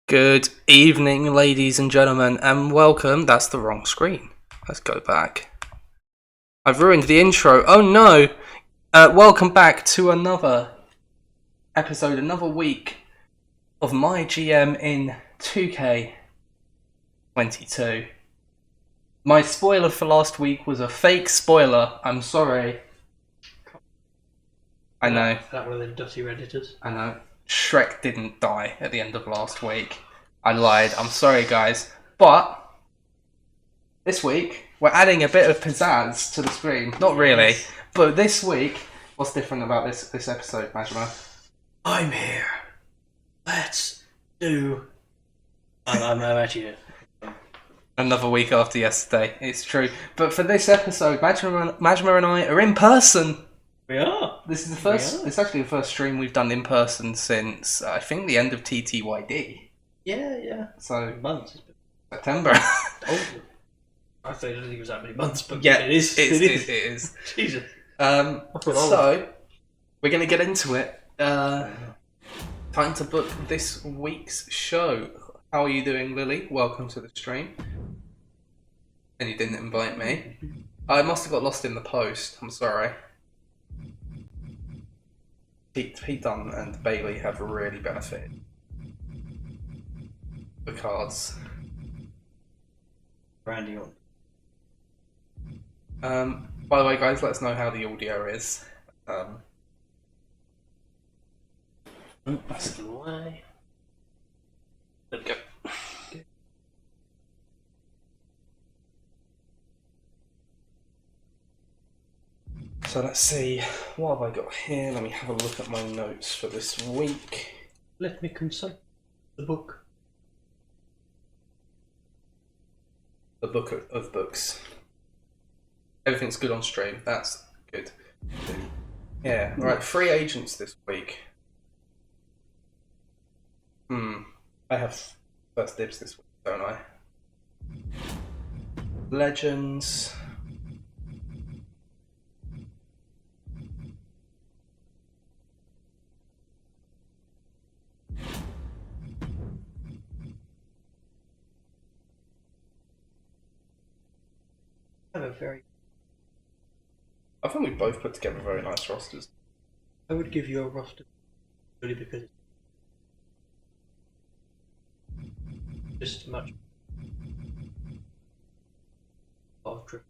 Good evening, ladies and gentlemen, and welcome. That's the wrong screen. Let's go back. I've ruined the intro. Oh no! Welcome back to another episode, another week of MyGM in 2K22. My spoiler for last week was a fake spoiler. I'm sorry. I know. That one of them dusty Redditors. I know. Shrek didn't die at the end of last week. I lied. I'm sorry, guys. But this week, we're adding a bit of pizzazz to the stream. Not really. But this week, what's different about this episode, Majima? I'm here. Let's do... I'm actually... Another week after yesterday. It's true. But for this episode, Majima and I are in person. We are. This is the first... It's actually the first stream we've done in person since, I think, the end of TTYD. Yeah. So, Months. September. Oh. I don't think it was that many months, but Yeah, it is. It is. Jesus. So, we're going to get into it. Time to book this week's show. How are you doing, Lily? Welcome to the stream. And you didn't invite me. I must have got lost in the post. I'm sorry. Pete Dunne and Bailey have really benefited the cards. Brandy on. By the way, guys, let us know how the audio is. That's the way. There we go. So let's see, what have I got here? Let me have a look at my notes for this week. Let me consult the book. The book of books. Everything's good on stream, that's good. Yeah, right, free agents this week. I have first dibs this week, don't I? Legends. I have a very... I think we both put together very nice rosters. I would give you a roster only because it's just much trip.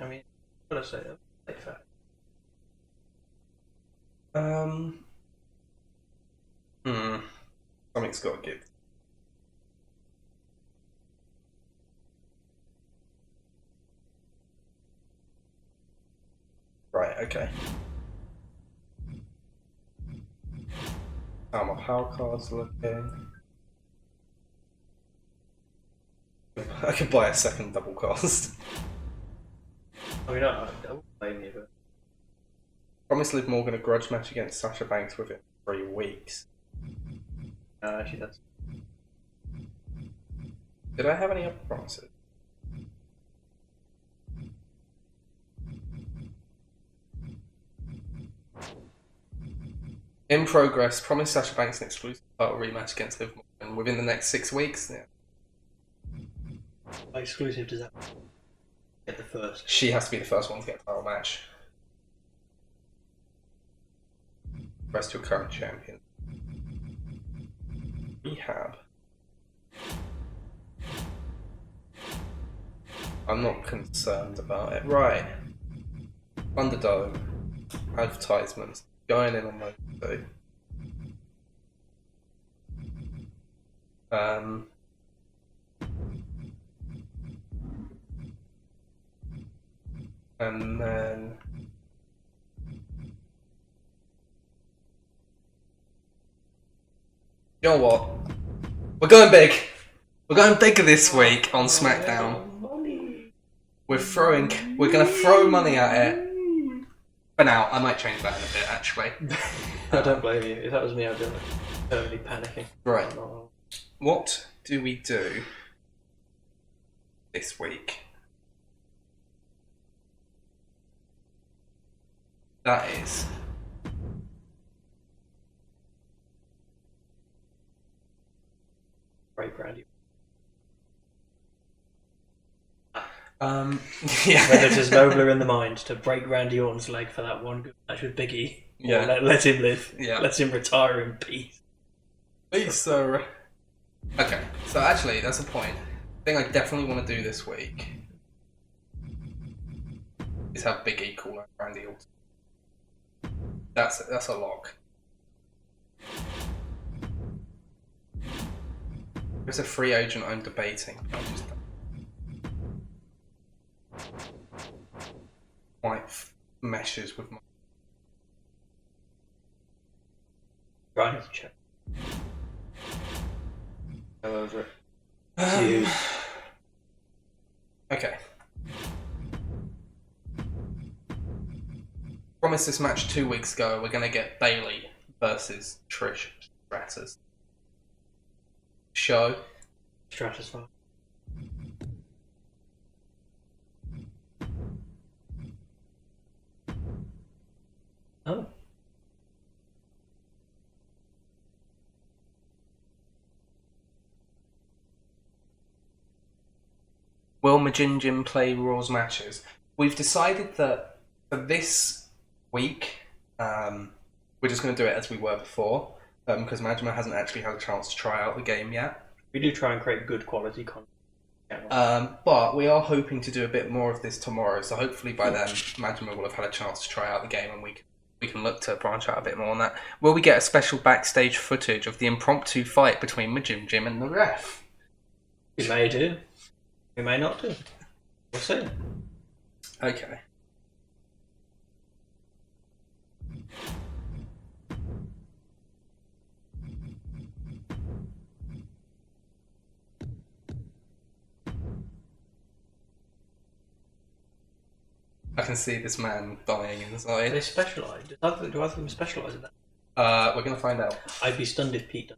I mean, what I say, like that. Something's got to give. Right, okay. How my power cards looking. I could buy a second double cast. I mean, I wouldn't blame you, but... Promise Liv Morgan a grudge match against Sasha Banks within 3 weeks. Actually, that's... Did I have any other promises? In progress, promise Sasha Banks an exclusive title rematch against Liv Morgan within the next 6 weeks. Yeah. How exclusive does that get the first? She has to be the first one to get a title match. Rest your current champion. Rehab. I'm not concerned about it. Right. Thunderdome. Advertisements. Going in on those two. And then... You know what? We're going big! We're going bigger this week on SmackDown. We're gonna throw money at it. For now, I might change that in a bit, actually. I don't blame you. If that was me, I'd be totally panicking. Right. What do we do this week? That is Yeah. Whether it is nobler in the mind to break Randy Orton's leg for that one good match with Big E, or let him live. Yeah. Let him retire in peace. So, okay. So actually, that's a point. Thing I definitely want to do this week is have Big E call out Randy Orton. That's a lock. There's a free agent I'm debating. I just quite meshes with my. Right, check. Go over it. Okay. Promised this match 2 weeks ago. We're gonna get Bayley versus Trish Stratus. Show. Stratus fine. Oh. Will MyGM play Raw's matches? We've decided that for this week, we're just going to do it as we were before, because Majima hasn't actually had a chance to try out the game yet. We do try and create good quality content. But we are hoping to do a bit more of this tomorrow, so hopefully by then Majima will have had a chance to try out the game and we can look to branch out a bit more on that. Will we get a special backstage footage of the impromptu fight between MyGM and the ref? We may do. We may not do. We'll see. Okay. I can see this man dying inside. They specialise. Do either of them specialise in that? We're going to find out. I'd be stunned if Pete done.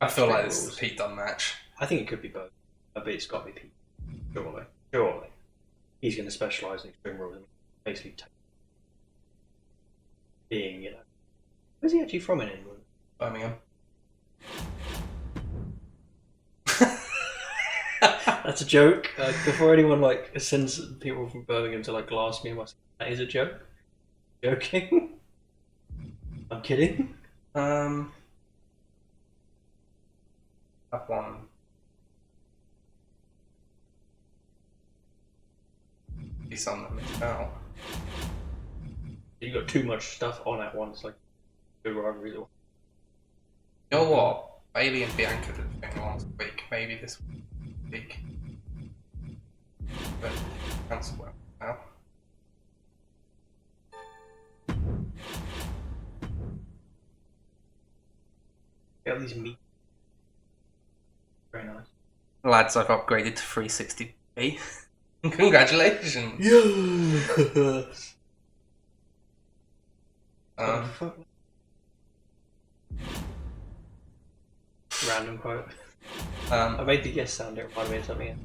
I feel like this is a Pete Dunne match. I think it could be both. But it's got to be Pete. Surely. He's going to specialise in Extreme Rules and basically being, where's he actually from in England? Birmingham. That's a joke. Before anyone sends people from Birmingham to glass me, that is a joke. Joking. I'm kidding. Have one. Be something that missed out. You got too much stuff on at once, two rivalries. You know what? Bailey and Bianca did the thing last week. Maybe this week. But cancel well now. Got these meat. Very nice. Lads, I've upgraded to 360p. Congratulations! Yes! Random quote. I made the yes sound, it reminded me of something else.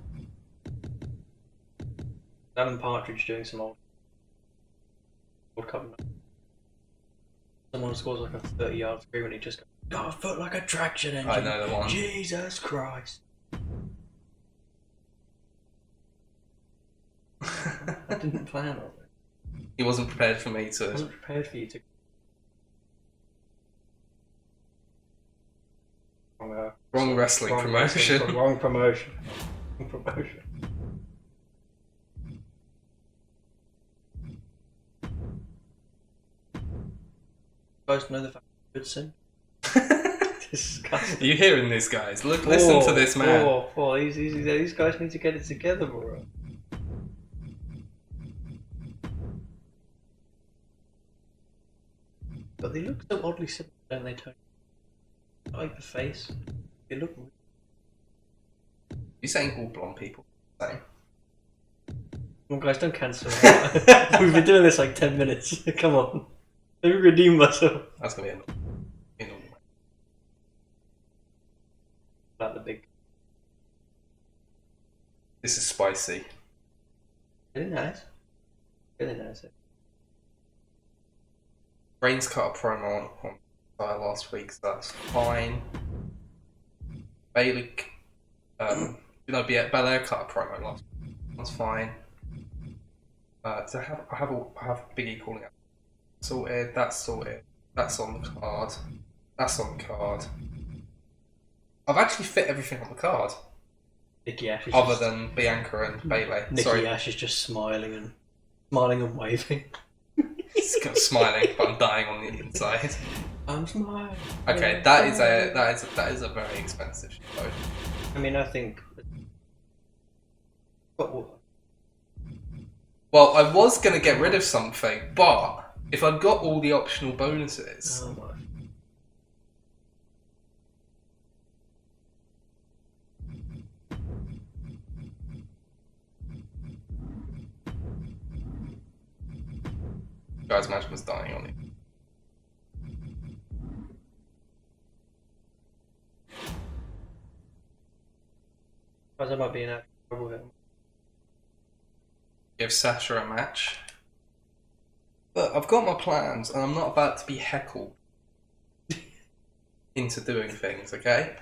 Alan Partridge doing some old Cup. Someone scores a 30-yard scream and he just goes, "Got a foot like a traction engine." I know the one. Jesus Christ. I didn't plan on it. He wasn't prepared for me I to. wasn't prepared for you to. Wrong wrestling promotion. Wrong promotion. Wrong promotion. Supposed to know the fact good sin. Disgusting. Are you hearing this, guys? Listen to this man. These guys need to get it together, bro. But they look so oddly similar, don't they, Tony? Like the face. They look. You're saying all blonde people? Same. Come on, guys, don't cancel. We've been doing this 10 minutes. Come on. Let me redeem myself. That's gonna be a normal. About the big. This is spicy. Really nice. Really nice. Reigns cut a promo on last week, so that's fine. Bailey, Belair cut a promo last week. That's fine. So I have Biggie calling out. Sorted. That's sorted. That's on the card. That's on the card. I've actually fit everything on the card, Nikki Ash is other just, than Bianca and Bayley. Nikki Sorry, Ash is just smiling and waving. he's kind of smiling, but I'm dying on the inside. I'm smiling. Okay, that is a very expensive show. I mean, I think. Well, I was gonna get rid of something, but if I've got all the optional bonuses. Oh my. Guys, imagine was dying on it. There might be an actual trouble here. Give Sasha a match. Look, I've got my plans, and I'm not about to be heckled into doing things. Okay?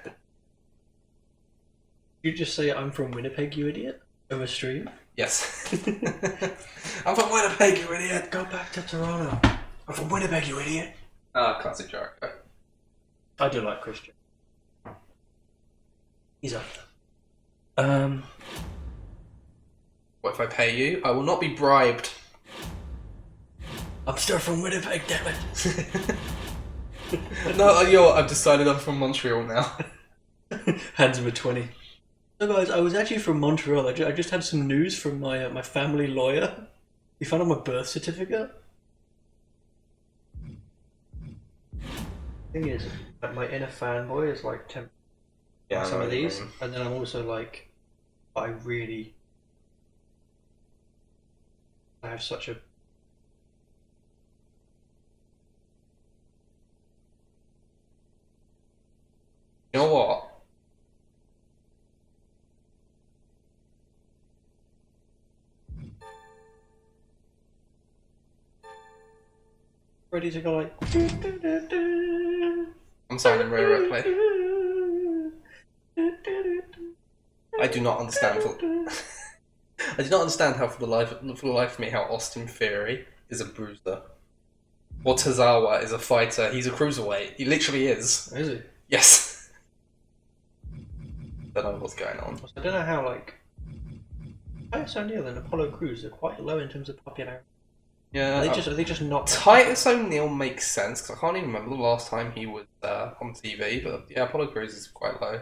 You just say I'm from Winnipeg, you idiot? Over stream? Yes. I'm from Winnipeg, you idiot. Go back to Toronto. I'm from Winnipeg, you idiot. Ah, classic Jericho. I do like Christian. He's up What if I pay you? I will not be bribed. I'm still from Winnipeg, damn it. No, I've decided I'm from Montreal now. Hands him a 20. So guys, I was actually from Montreal. I just had some news from my family lawyer. He found out my birth certificate. Thing is, like, my inner fanboy is like temp. Yeah, Some of these, and then I'm also like, I have such a. You know what? Ready to go like. I'm signing Rhea Ripley. I do not understand. I do not understand how, for the life of me, how Austin Theory is a bruiser, or Tozawa is a fighter. He's a cruiserweight. He literally is. Is he? Yes. Don't know what's going on. I don't know how like. Titus O'Neil and Apollo Crews are quite low in terms of popularity. Yeah. Are they just not? Titus O'Neil makes sense because I can't even remember the last time he was on TV. But yeah, Apollo Crews is quite low.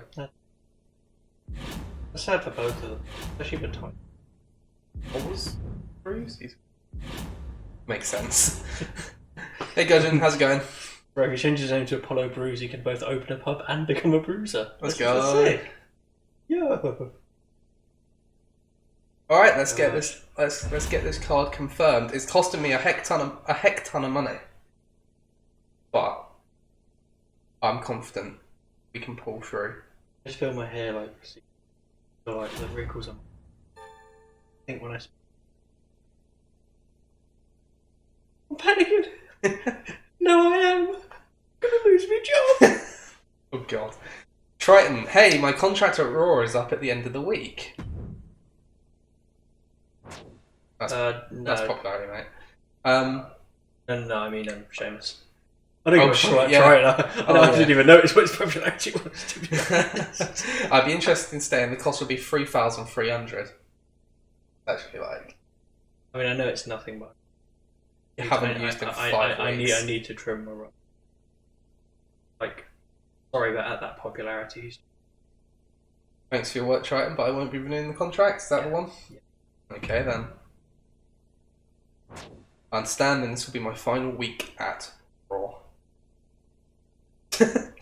It's sad for both of them, especially for Titus. What was Crews? Makes sense. Hey Gudgeon, how's it going? Bro, if he changes his name to Apollo Bruise, he can both open a pub and become a bruiser. Let's That's go. sick. Yeah. All right, let's get this card confirmed. It's costing me a heck ton of money, but I'm confident we can pull through. I just feel my hair like the wrinkles on. I think when I'm panicking. No, I am. I'm gonna lose my job. Oh god. Triton, hey, my contract at Raw is up at the end of the week. That's popularity, mate. No, I mean Seamus. I don't Oh, give a yeah. try it. I didn't even notice what his popularity was, to be honest. I'd be interested in staying. The cost would be 3,300. Actually, like I mean, I know it's nothing, but you haven't used in 5 I weeks. need to trim my run. Like, sorry, but at that popularity, he's Thanks for your work, Triton, but I won't be renewing the contract. Is that the one? Yeah. Okay then. I understand, and this will be my final week at Raw.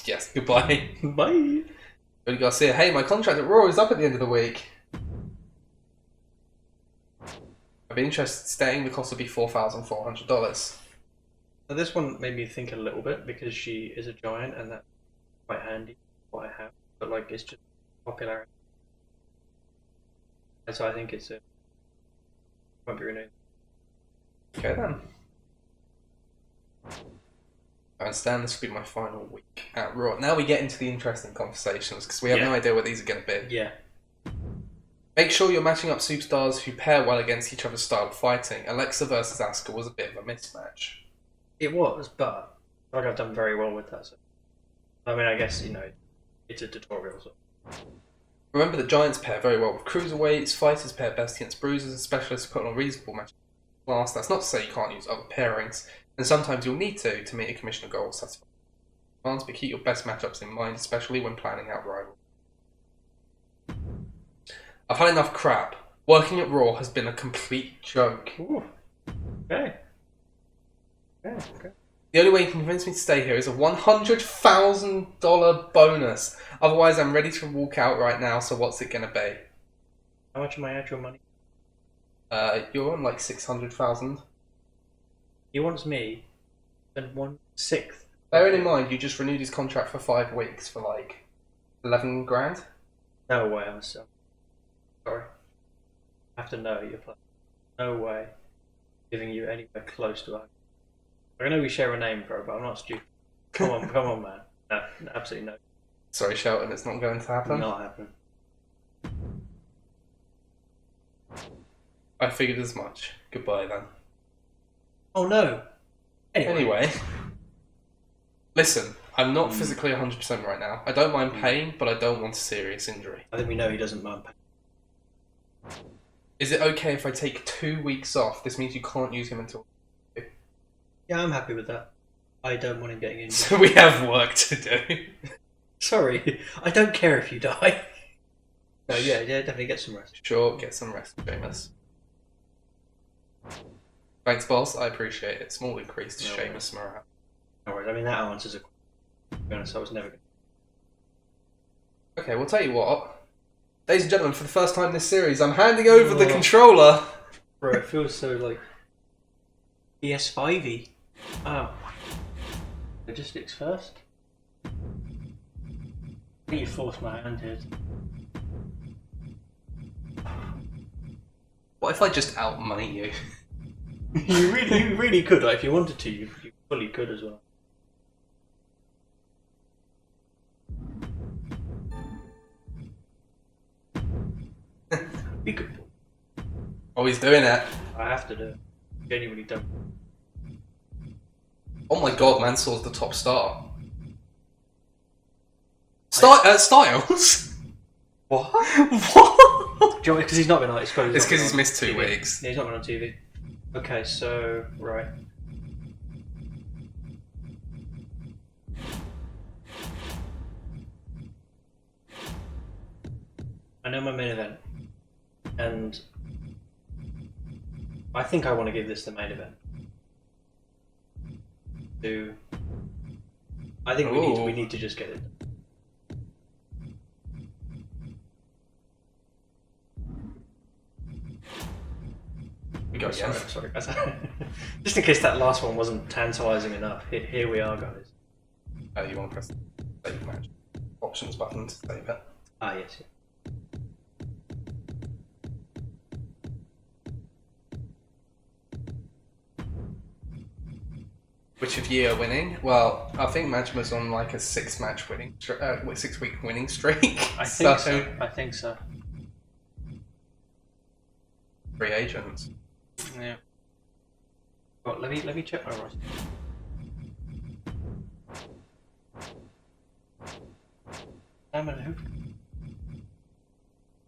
Yes, goodbye. Bye. Cody Garcia, hey, my contract at Raw is up at the end of the week. I'd be interested in staying. The cost would be $4,400. Now, this one made me think a little bit because she is a giant, and that's quite handy. What I have, but like it's just popularity, and so I think it's a won't be renewed. Okay then. I understand this will be my final week at Raw. Now we get into the interesting conversations because we have no idea what these are going to be. Yeah. Make sure you're matching up superstars who pair well against each other's style of fighting. Alexa versus Asuka was a bit of a mismatch. It was, but I feel like I've done very well with that. So. I mean, I guess, it's a tutorial. So. Remember that giants pair very well with cruiserweights, fighters pair best against bruisers, and specialists put on a reasonable match class. That's not to say you can't use other pairings, and sometimes you'll need to meet a commissioner goal satisfying demands, but keep your best matchups in mind, especially when planning out rivals. I've had enough crap. Working at Raw has been a complete joke. Ooh. Okay. Okay. The only way you can convince me to stay here is a $100,000 bonus. Otherwise, I'm ready to walk out right now, so what's it going to be? How much of my actual money? You're on like 600,000. He wants me to spend 1/6. Bearing in mind, you just renewed his contract for 5 weeks for like 11 grand. No way, I'm so sorry. I have to know you're playing. No way giving you anywhere close to that. I know we share a name, bro, but I'm not stupid. Come on, man. No, absolutely no. Sorry, Shelton, it's not going to happen. Not happening. I figured as much. Goodbye then. Oh no. Anyway. Listen, I'm not physically 100% right now. I don't mind pain, but I don't want a serious injury. I think we know he doesn't mind pain. Is it okay if I take 2 weeks off? This means you can't use him until... Yeah, I'm happy with that. I don't want him getting injured. So we have work to do. Sorry, I don't care if you die. No, yeah, definitely get some rest. Sure, get some rest, Seamus. Thanks, boss. I appreciate it. Small increase to Seamus morale. No worries. I mean, that answers a question. To be honest, I was never going Okay, we'll tell you what. Ladies and gentlemen, for the first time in this series, I'm handing over the controller. Bro, it feels so like PS5-y. Oh. Logistics first. I think you forced my hand here. What if I just out-money you? you really could. Like, if you wanted to, you fully could as well. Be good. Oh, he's doing it. I have to do it. Genuinely don't. Oh my god, Mansour's the top star. Styles? What? What? Because he's not been on. It's because he's missed 2 weeks. Yeah, he's not been on TV. Okay, so right. I know my main event, and I think I want to give this the main event. I think we need to just get it. We go again. Sorry, guys. Just in case that last one wasn't tantalising enough, here we are, guys. You want to press the save match options button to save it. Ah, yes. Yeah. Which of you are winning? Well, I think Majima's on like a 6-week winning streak. I think so. I think so. Free agents. Yeah. Well, let me check my roster.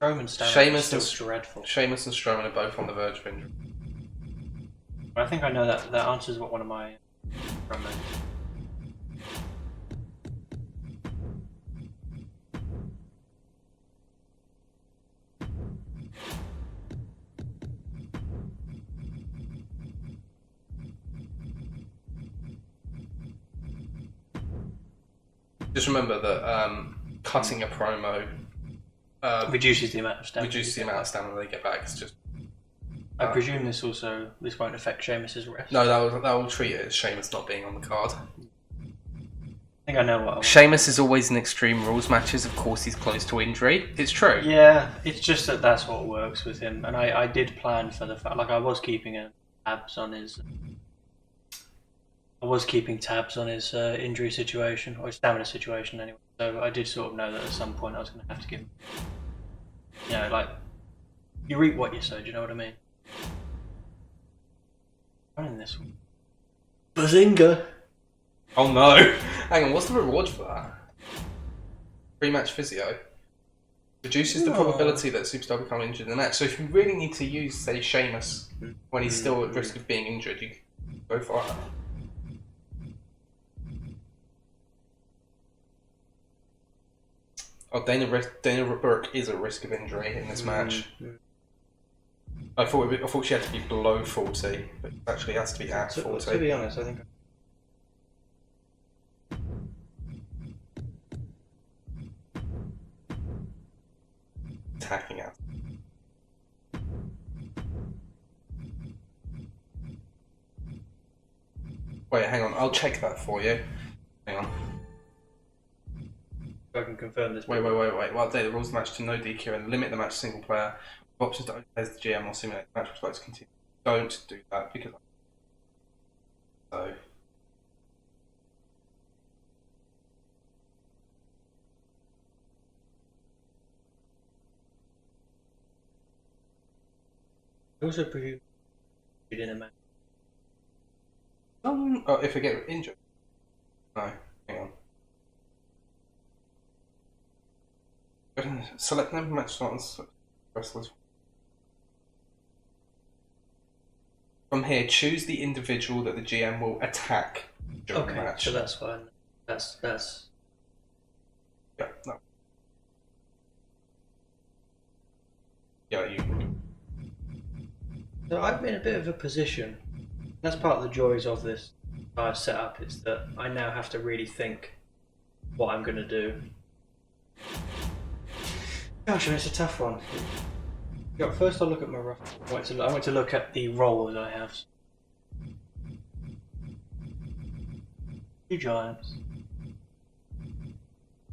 Strowman's stamina is still dreadful. Sheamus and Strowman are both on the verge of injury. I think I know that answers what one of my Strowman. Just remember that cutting a promo reduces the amount of stamina they get back. It's just. I presume this won't affect Sheamus's rest. No, that will treat it as Sheamus not being on the card. I think I know what I want. Sheamus is always in Extreme Rules matches. Of course, he's close to injury. It's true. Yeah, it's just that's what works with him. And I did plan for the fact, like I was keeping tabs on his. Injury situation, or his stamina situation anyway. So I did sort of know that at some point I was going to have to give him, like You reap what you sow. Do you know what I mean? Running this one. Bazinga! Oh no! Hang on, what's the reward for that? Pre-match physio. Reduces the probability that a superstar will become injured in the match. So if you really need to use, say, Sheamus when he's still at risk of being injured, you can go for it. Oh, Dana Brooke is at risk of injury in this match. I thought she had to be below 40, but it actually has to be at 40. To be honest, I think. Attacking out. Wait, hang on. I'll check that for you. Hang on. I can confirm this. Wait. Well, update the rules of the match to no DQ and limit the match to single player. Options to as the GM or simulate the match which likes to continue. Don't do that because. So. I also presume you didn't match. Oh, if I get injured. No, hang on. Select number match starts wrestlers. From here, choose the individual that the GM will attack during the match. So that's fine. That's. Yeah, no. Yeah, you. So I'm in a bit of a position. That's part of the joys of this setup. Is that I now have to really think what I'm going to do. Gosh, and it's a tough one. Yeah, first I'll look at my rough. I want to look at the role that I have. 2 giants.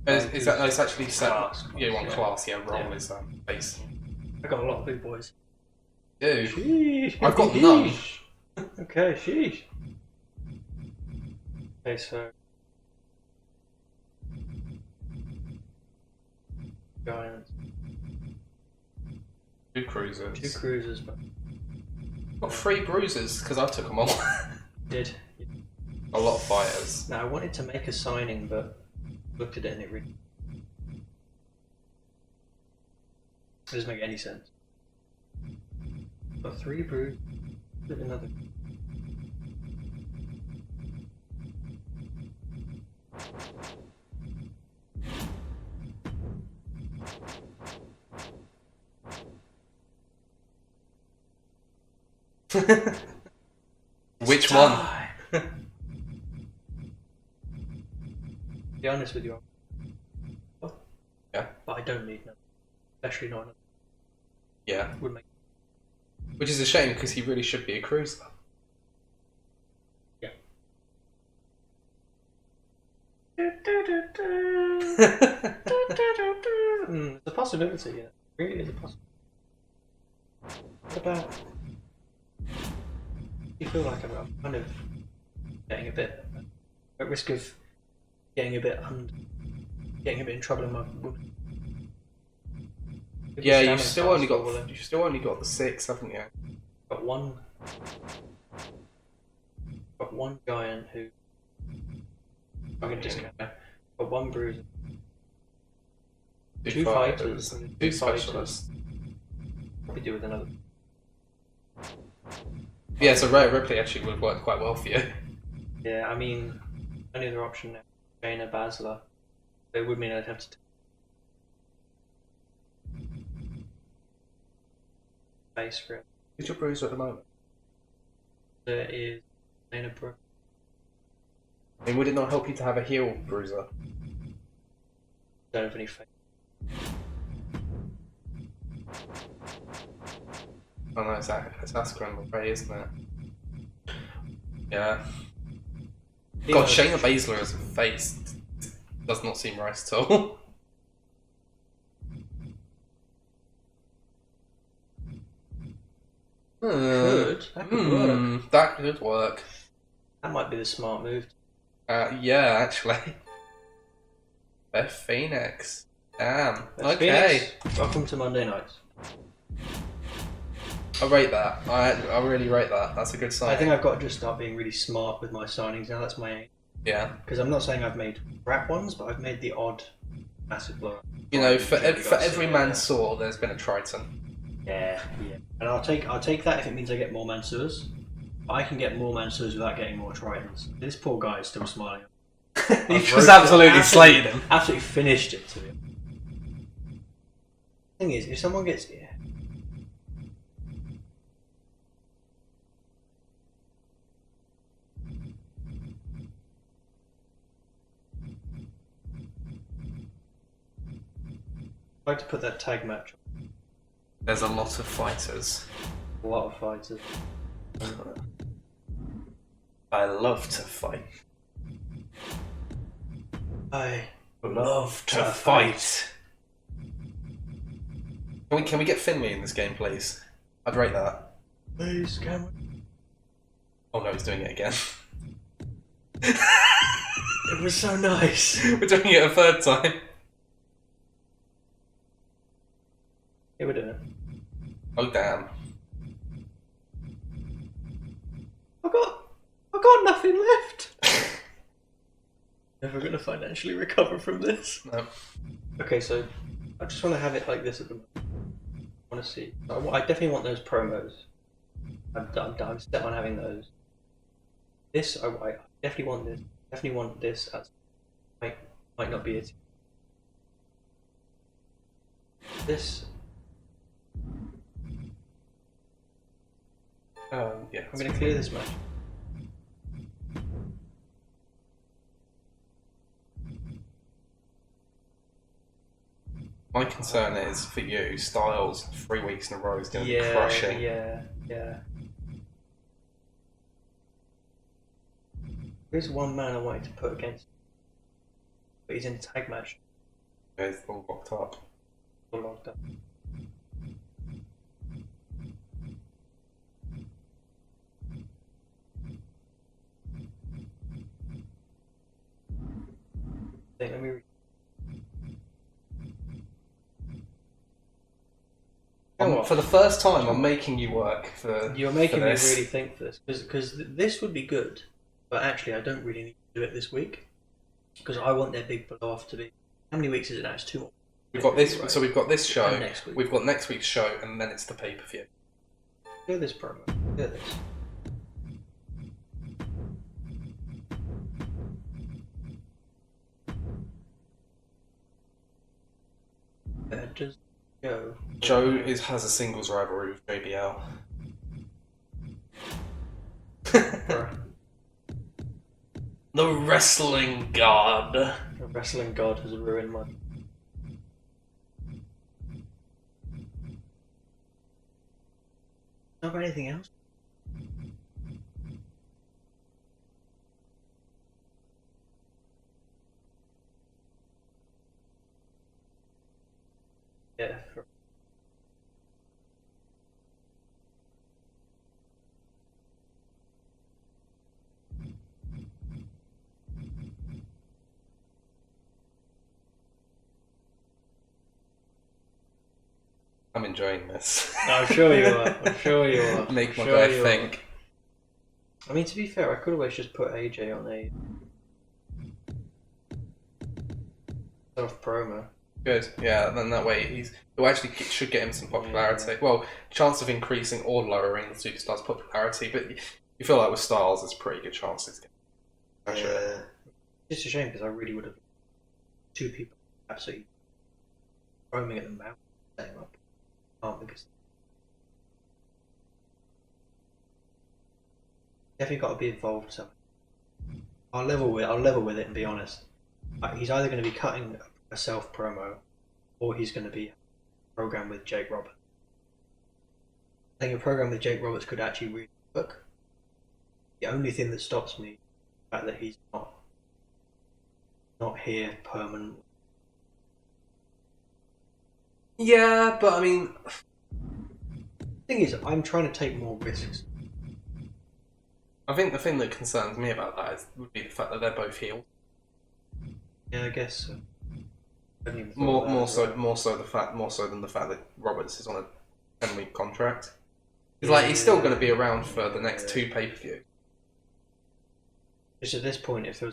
Is that it's actually set? Class, Yeah, one yeah. Class. Yeah, role is base. I got a lot of big boys. Dude, Sheesh. I've got none. Okay, sheesh. Okay, so giants. 2 cruisers. 2 cruisers, but Got 3 bruisers because I took them all. did. A lot of fighters. Now I wanted to make a signing, but looked at it and it really doesn't make any sense. Got 3 bruisers. Another. Which one? Be honest with you. Yeah. But I don't need none. Especially not another. Yeah. Would make. Which is a shame because he really should be a cruiser. Yeah. It's a possibility, yeah. It really is a possibility. What about? You feel like I'm kind of getting a bit at risk of getting a bit in trouble in my. Yeah, you've still only got the 6, haven't you? Got one giant who I can discount. Got 1 bruiser. 2 fighters. 2 specialists. Probably do with another. Yeah, so Rhea Ripley actually would work quite well for you. Yeah, I mean, only other option now, Shayna Baszler. It would mean I'd have to face for it. Who's your bruiser at the moment? There is Dana Brooke. I mean, would it not help you to have a heel bruiser? Don't have any face. Oh no, it's Asuka and Rey, isn't it? Yeah. God, Shayna Baszler as a face does not seem right at all. That could work. That could work. That might be the smart move. Yeah, actually. Beth Phoenix. Damn. Beth Okay. Phoenix, welcome to Monday nights. I rate that. I really rate that. That's a good sign. I think I've got to just start being really smart with my signings now. That's my aim. Yeah. Because I'm not saying I've made crap ones, but I've made the odd massive blow. You know, for every Mansoor, there's been a Triton. Yeah. And I'll take that if it means I get more Mansoors. I can get more Mansoors without getting more Tritons. This poor guy is still smiling. He just absolutely slated him. Absolutely finished it to him. Thing is, if someone gets I'd like to put that tag match on. There's a lot of fighters. A lot of fighters. I love to fight. I love to fight. Can we get Finley in this game, please? I'd rate that. Please, can we? Oh no, he's doing it again. It was so nice. We're doing it a third time. Yeah, we're doing it. Oh damn. I've got nothing left. Never going to financially recover from this. No. Okay, so I just want to have it like this at the moment. I want to see. I definitely want those promos. I'm set on having those. This, I definitely want this. Definitely want this. Might not be it. This. Yeah. I'm going to clear this match. My concern is for you, Styles 3 weeks in a row is going to be crushing. Yeah. There's one man I wanted to put against, but he's in a tag match. He's all locked up. All locked up. Let me read. For the first time, I'm making you work for. You're making for me this. really think for this because this would be good, but actually I don't really need to do it this week because I want their big blow off to be. How many weeks is it now? It's 2 more. We've got this. Right. So we've got this show. And next week. We've got next week's show, and then it's the pay-per-view. Hear this promo. Hear this. Just Joe. Joe has a singles rivalry with JBL. The wrestling god. The wrestling god has ruined my. Not got anything else? Yeah. I'm enjoying this. I'm sure you are. I'm sure you are. Make my sure guy you think. are. I mean, to be fair, I could always just put AJ on a self promo. Good, yeah. Then that way it actually should get him some popularity. Well, chance of increasing or lowering the superstar's popularity, but you feel like with Styles, there's pretty good chances. Yeah. It's a shame because I really would have 2 people absolutely roaming at the mouth, setting up. Because definitely got to be involved. So I'll level with it and be honest. He's either going to be cutting a self promo, or he's going to be programmed with Jake Roberts. I think a program with Jake Roberts could actually really work. The only thing that stops me is the fact that he's not here permanently. Yeah, but I mean, the thing is, I'm trying to take more risks. I think the thing that concerns me about that would be the fact that they're both healed. Yeah, I guess so. More so than the fact that Roberts is on a 10-week contract. It's like he's still going to be around for the next 2 pay-per-views. Just at this point, if I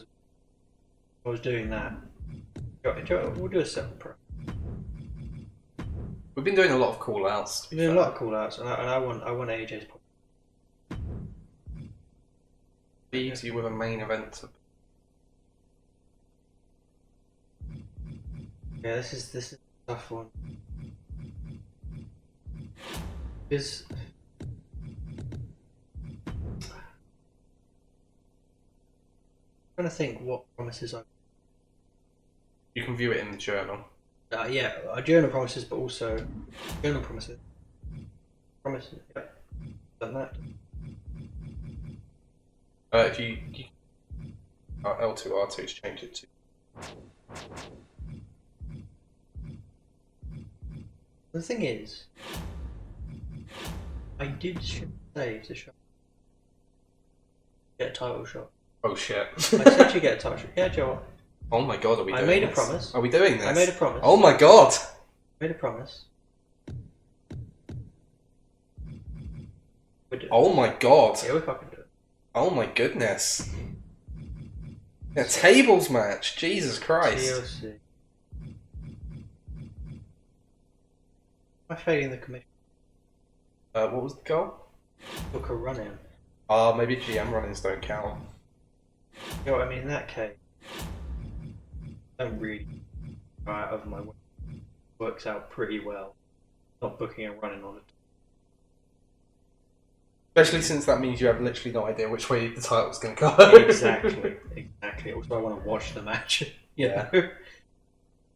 was doing that, we'll do a separate pro. We've been doing a lot of call-outs. We're doing a lot of call-outs, and I want AJ's. Leaves you with a main event. Yeah, this is a tough one. Because I'm trying to think what promises I. You can view it in the journal. Yeah, journal promises, but also journal promises. Promises, yep. Done that. If you L2 R2's changed it to. The thing is, I did save the shot. Get a title shot. Oh shit! I said you get a title shot. Yeah, Joe. Oh my god, are we? I doing made this? a promise. Are we doing this? I made a promise. Oh my god! Made a promise. Oh my god! Yeah, we fucking do it. Oh my goodness! A tables match. Jesus Christ! TLC. Am I failing the commission? What was the goal? Book a run in. Maybe GM run-ins don't count. You know what I mean? In that case, I don't really go out of my way. Works out pretty well. Not booking a run in on it. Especially since that means you have literally no idea which way the title's going to go. Exactly. Also, I want to watch the match. Yeah. Did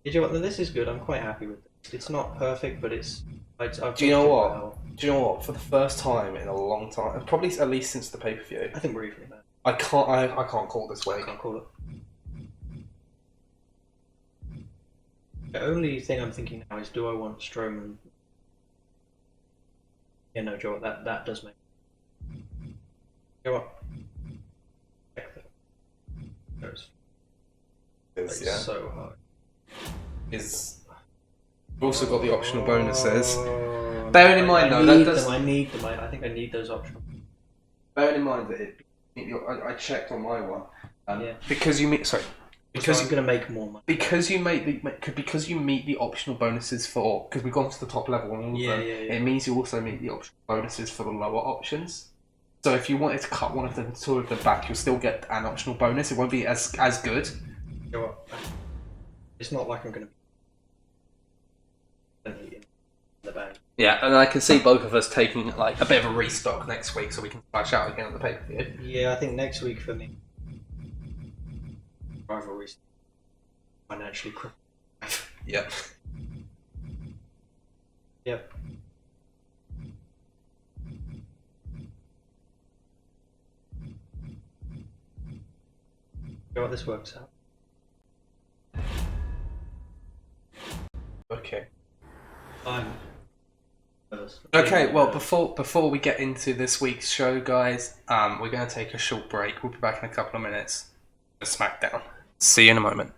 you know what? This is good. I'm quite happy with it. It's not perfect, but it's. Do you know what? Well. Do you know what? For the first time in a long time, probably at least since the pay-per-view, I think we're even, man. I can't call this way. I can't call it. The only thing I'm thinking now is, do I want Strowman? Yeah, no, Joe. That does make. You know what? Check that. It's so hard. We've also got the optional bonuses. Bearing in mind, though, I need them. I think I need those options. Bearing in mind that I checked on my one. Yeah. Because you meet. Sorry. Because I'm going to make more money. Because you meet the optional bonuses for, because we've gone to the top level and all of them. Yeah. It means you also meet the optional bonuses for the lower options. So if you wanted to cut one of them, 2 of them back, you'll still get an optional bonus. It won't be as good. You know what? It's not like I'm going to be in the bag. Yeah, and I can see both of us taking like a bit of a restock next week, so we can splash out again at the pay-per-view. Yeah, I think next week for me, rivalries financially crippled. Yep. Yep. You know what, this works out. Okay. I'm. Okay, well, before we get into this week's show, guys, we're going to take a short break. We'll be back in a couple of minutes for SmackDown. See you in a moment.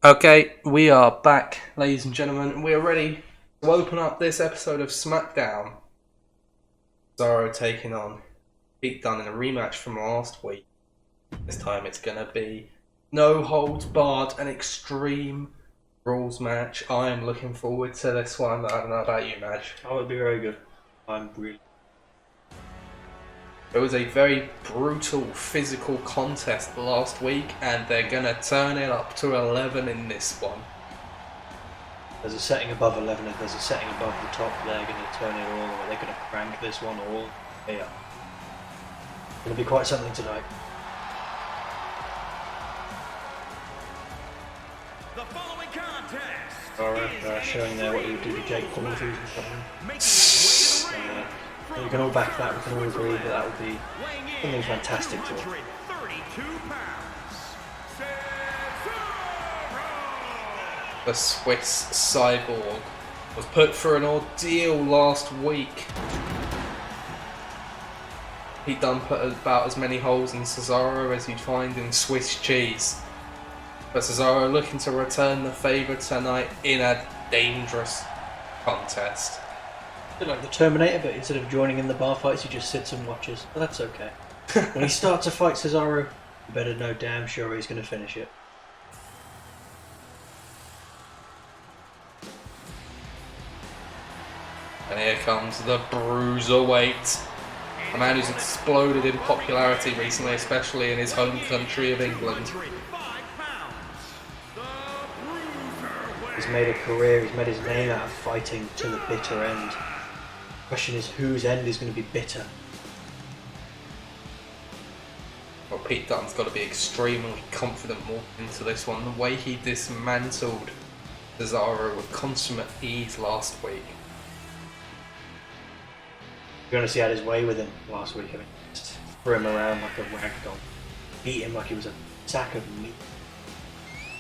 Okay, we are back, ladies and gentlemen. We're ready to open up this episode of SmackDown. Cesaro taking on Pete Dunne in a rematch from last week. This time it's going to be no holds barred, an extreme rules match. I am looking forward to this one. I don't know about you, Madge. Oh, it'll be very good. I'm really... It was a very brutal physical contest last week, and they're going to turn it up to 11 in this one. There's a setting above 11, if there's a setting above the top, they're going to turn it all the way. They're going to crank this one all the way up. It's going to be quite something tonight. The following contest. Alright, showing there what he would do to Jake Paul if he was in trouble. We can all back that, we can all agree that that would be something fantastic to watch. 32 pounds. The Swiss cyborg was put through an ordeal last week. Pete Dunne put about as many holes in Cesaro as you'd find in Swiss cheese. But Cesaro looking to return the favour tonight in a dangerous contest. A bit like the Terminator, but instead of joining in the bar fights, he just sits and watches. But that's okay. When he starts a fight Cesaro, you better know damn sure he's going to finish it. And here comes the Bruiserweight. A man who's exploded in popularity recently, especially in his home country of England. He's made a career, he's made his name out of fighting to the bitter end. The question is, whose end is going to be bitter? Well, Pete Dunne's got to be extremely confident walking into this one. The way he dismantled Cesaro with consummate ease last week. To be honest, he had his way with him last week. I mean, just threw him around like a ragdoll. Beat him like he was a sack of meat.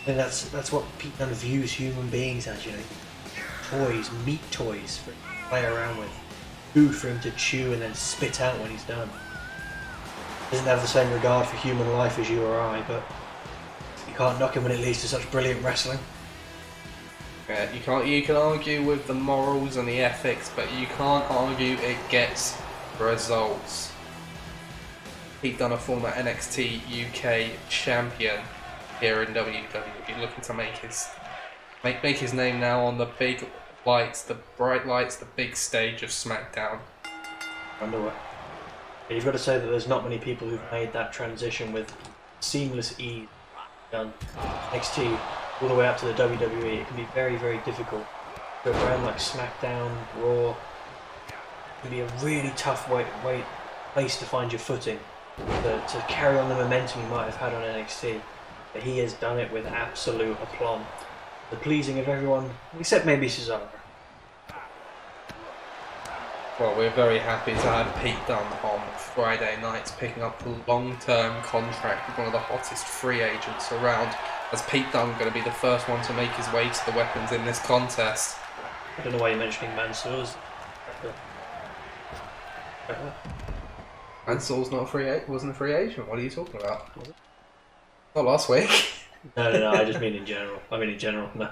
And that's what Pete Dunne views human beings as, you know. Toys, meat toys for him to play around with. Food for him to chew and then spit out when he's done. Doesn't have the same regard for human life as you or I, but you can't knock him when it leads to such brilliant wrestling. Yeah, you can argue with the morals and the ethics, but you can't argue it gets results. Pete Dunne, a former NXT UK champion here in WWE, looking to make his name now on the big lights, the bright lights, the big stage of SmackDown. Wonder you've got to say that there's not many people who've made that transition with seamless ease. Done NXT all the way up to the WWE. It can be very, very difficult. Go around like SmackDown, Raw. It can be a really tough place to find your footing, to carry on the momentum you might have had on NXT. But he has done it with absolute aplomb. The pleasing of everyone, except maybe Cesaro. Well, we're very happy to have Pete Dunne on Friday nights picking up a long-term contract with one of the hottest free agents around, as Pete Dunne going to be the first one to make his way to the weapons in this contest. I don't know why you're mentioning Mansour's. Mansour's not wasn't a free agent. What are you talking about? Was it? Not last week. No, I just mean in general. No.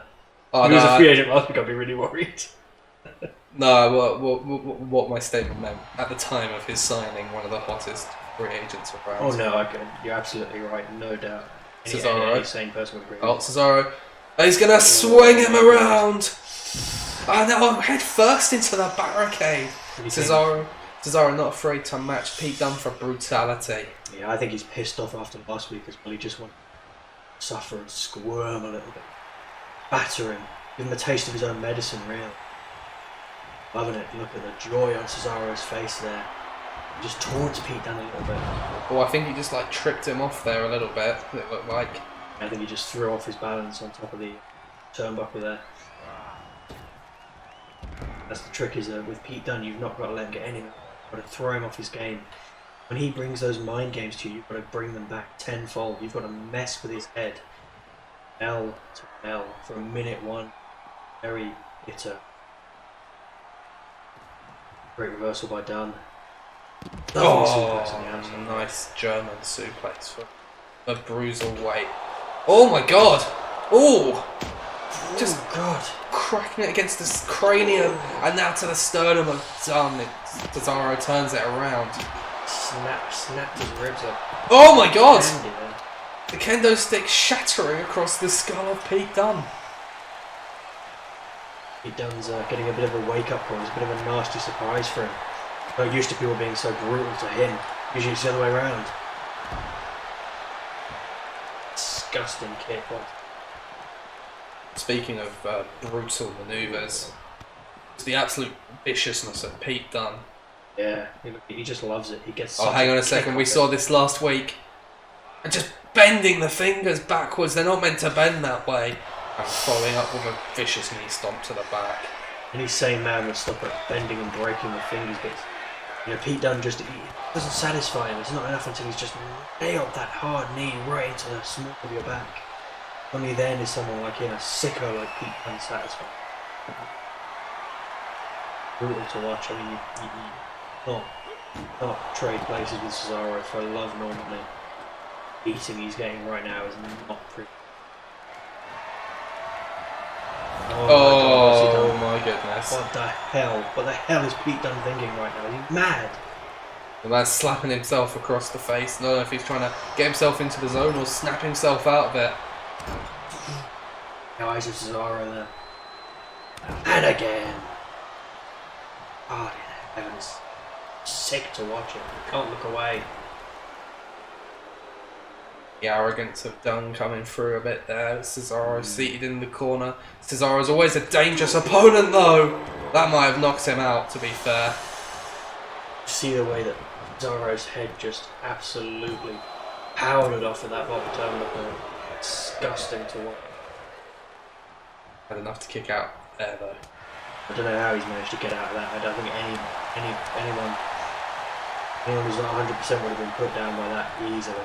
Oh, he was a free agent last week, I'd be really worried. No, what my statement meant, at the time of his signing, one of the hottest free agents around. Oh no, you're absolutely right, no doubt. Any sane person would agree. Oh, Cesaro. He's going to swing him around. Oh no, head first into the barricade. Cesaro not afraid to match Pete Dunne for brutality. Yeah, I think he's pissed off after last week as well. He just wanted to suffer and squirm a little bit. Batter him. Give him a taste of his own medicine, really. Loving it. Look at the joy on Cesaro's face there. He just taunts Pete Dunne a little bit. Well, I think he just tripped him off there a little bit, it looked like. I think he just threw off his balance on top of the turnbuckle there. That's the trick, is that with Pete Dunne, you've not got to let him get anywhere. You've got to throw him off his game. When he brings those mind games to you, you've got to bring them back tenfold. You've got to mess with his head. L to L for minute one. Very bitter. Great reversal by Dunne. Oh, nice German suplex for the Bruiserweight. Oh my god! Oh! Just God. cracking it against the cranium and now to the sternum of Cesaro turns it around. Snapped his ribs up. Oh my god! Handy then. The kendo stick shattering across the skull of Pete Dunne. Pete Dunne's getting a bit of a wake-up call. It's a bit of a nasty surprise for him. Not used to people being so brutal to him. Usually it's the other way around. Disgusting kick. Speaking of brutal manoeuvres, it's the absolute viciousness of Pete Dunne. Yeah, he just loves it. He gets. Oh, hang on a second. We saw this last week. And just bending the fingers backwards. They're not meant to bend that way. And following up with a vicious knee stomp to the back. Any sane man would stop at bending and breaking the fingers, but Pete Dunne just doesn't satisfy him. It's not enough until he's just nailed that hard knee right into the small of your back. Only then is someone like a sicko like Pete Dunne satisfied. Brutal to watch. I mean, you not trade places with Cesaro for love normally. Beating he's getting right now is not pretty. Oh my goodness. What the hell? What the hell is Pete Dunne thinking right now? Is he mad? The man's slapping himself across the face. I don't know if he's trying to get himself into the zone or snap himself out of it. The eyes of Cesaro there. And again. Oh, heavens. Sick to watch it. Can't look away. The arrogance of Dunne coming through a bit there. Cesaro seated in the corner. Cesaro's always a dangerous opponent though. That might have knocked him out, to be fair. See the way that Cesaro's head just absolutely pounded off of that bottom turnbuckle. Disgusting to watch. Had enough to kick out there though. I don't know how he's managed to get out of that. I don't think anyone who's not 100% would have been put down by that easily.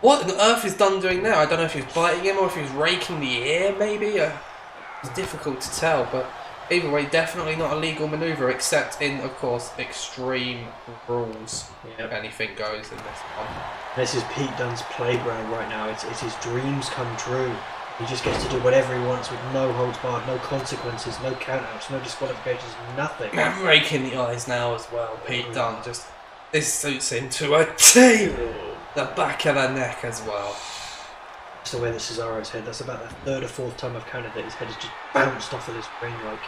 What on earth is Dunne doing now? I don't know if he's biting him or if he's raking the ear, maybe? It's difficult to tell, but either way, definitely not a legal manoeuvre, except in, of course, extreme rules. Yep. Anything goes in this one. This is Pete Dunne's playground right now. It's his dreams come true. He just gets to do whatever he wants with no holds barred, no consequences, no countouts, no disqualifications, nothing. I'm raking the eyes now as well. Pete Dunne just... This suits him to a T! The back of the neck as well. That's the way that Cesaro's head, that's about the third or fourth time I've counted that his head has just bounced off of this ring like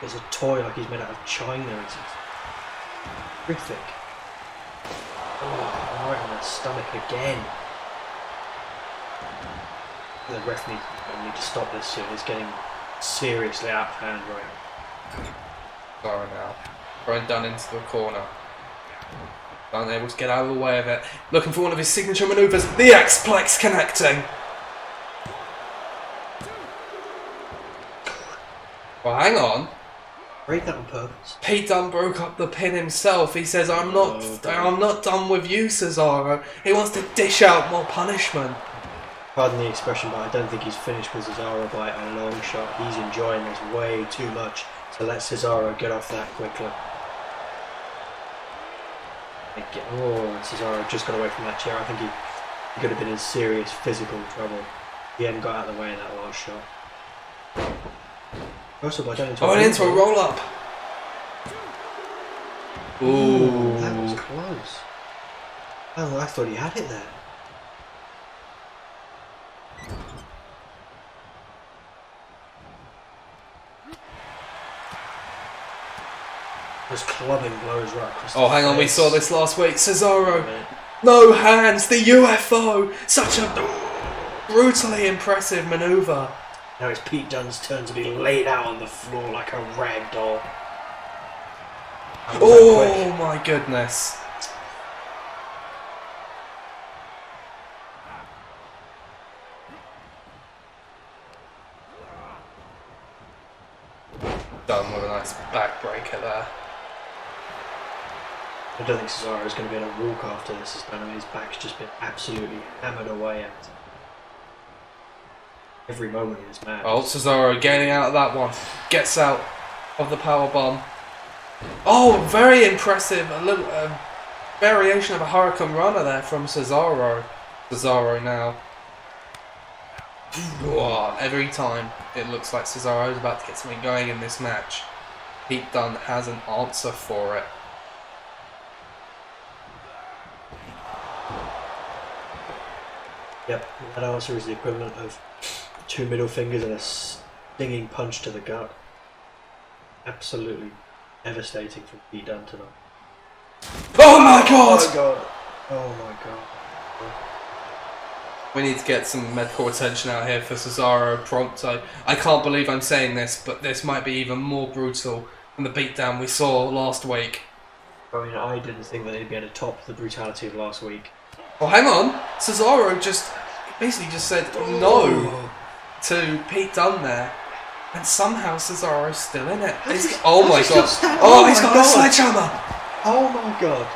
it's a toy, like he's made out of china. It's horrific. Oh, right on the stomach again. The ref need to stop this soon. It's getting seriously out of hand right now. Sorry now. Throwing Dunne into the corner. Unable to get out of the way of it. Looking for one of his signature maneuvers. The X-Plex connecting. Well, hang on. Break that on purpose. Pete Dunne broke up the pin himself. He says, I'm not done with you, Cesaro. He wants to dish out more punishment. Pardon the expression, but I don't think he's finished with Cesaro by a long shot. He's enjoying this way too much. So let Cesaro get off that quickly. Oh, Cesaro just got away from that chair. I think he could have been in serious physical trouble. He hadn't got out of the way in that last shot. First of all, into a roll up. Ooh, that was close. Oh, I thought he had it there. Those clubbing blows right across the hang on, we face. saw this last week. Cesaro, no hands, the UFO. Such a brutally impressive manoeuvre. Now it's Pete Dunne's turn to be laid out on the floor like a rag doll. Oh my goodness. Done with a nice backbreaker there. I don't think Cesaro is going to be able to walk after this is done. I mean, his back's just been absolutely hammered away at. Every moment in this match. Oh, Cesaro getting out of that one. Gets out of the powerbomb. Oh, very impressive. A little Variation of a Hurricane Runner there from Cesaro. Cesaro now. Whoa, every time it looks like Cesaro is about to get something going in this match, Pete Dunne has an answer for it. Yep, that answer is the equivalent of 2 middle fingers and a stinging punch to the gut. Absolutely devastating from Pete Dunne tonight. Oh my god! Oh my god! Oh my god! We need to get some medical attention out here for Cesaro pronto. I can't believe I'm saying this, but this might be even more brutal than the beatdown we saw last week. I mean, I didn't think that they'd be able to top the brutality of last week. Oh, hang on. Cesaro basically just said no to Pete Dunne there. And somehow Cesaro's still in it. Oh my god. Oh, he's got a sledgehammer. Oh my god.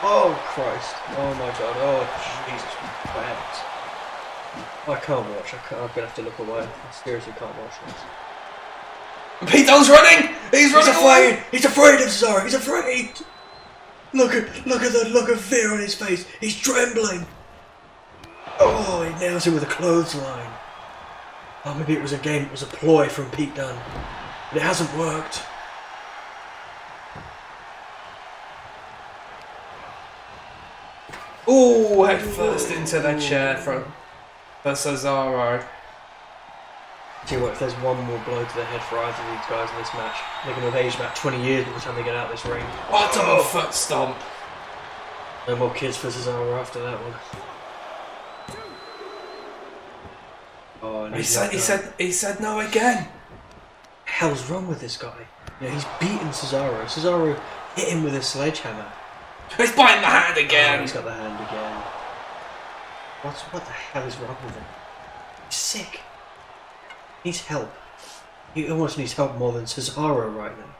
Oh Christ. Oh my god. Oh Jesus Christ. I can't watch. I'm going to have to look away. I seriously can't watch this. Pete Dunne's running! He's running away! He's afraid of Cesaro! He's afraid! Look at the look of fear on his face. He's trembling. Oh, he nails him with a clothesline. Oh, maybe it was a game. It was a ploy from Pete Dunne, but it hasn't worked. Oh, head first into the chair for Cesaro. Tell you what, if there's one more blow to the head for either of these guys in this match, they're going to have aged about 20 years by the time they get out this ring. Oh, double foot stomp. No more kids for Cesaro after that one. Oh, and He said no again. Hell's wrong with this guy? Yeah, he's beaten Cesaro. Cesaro hit him with a sledgehammer. He's biting the hand Oh, again. he's got the hand again. What the hell is wrong with him? He's sick. He needs help. He almost needs help more than Cesaro right now.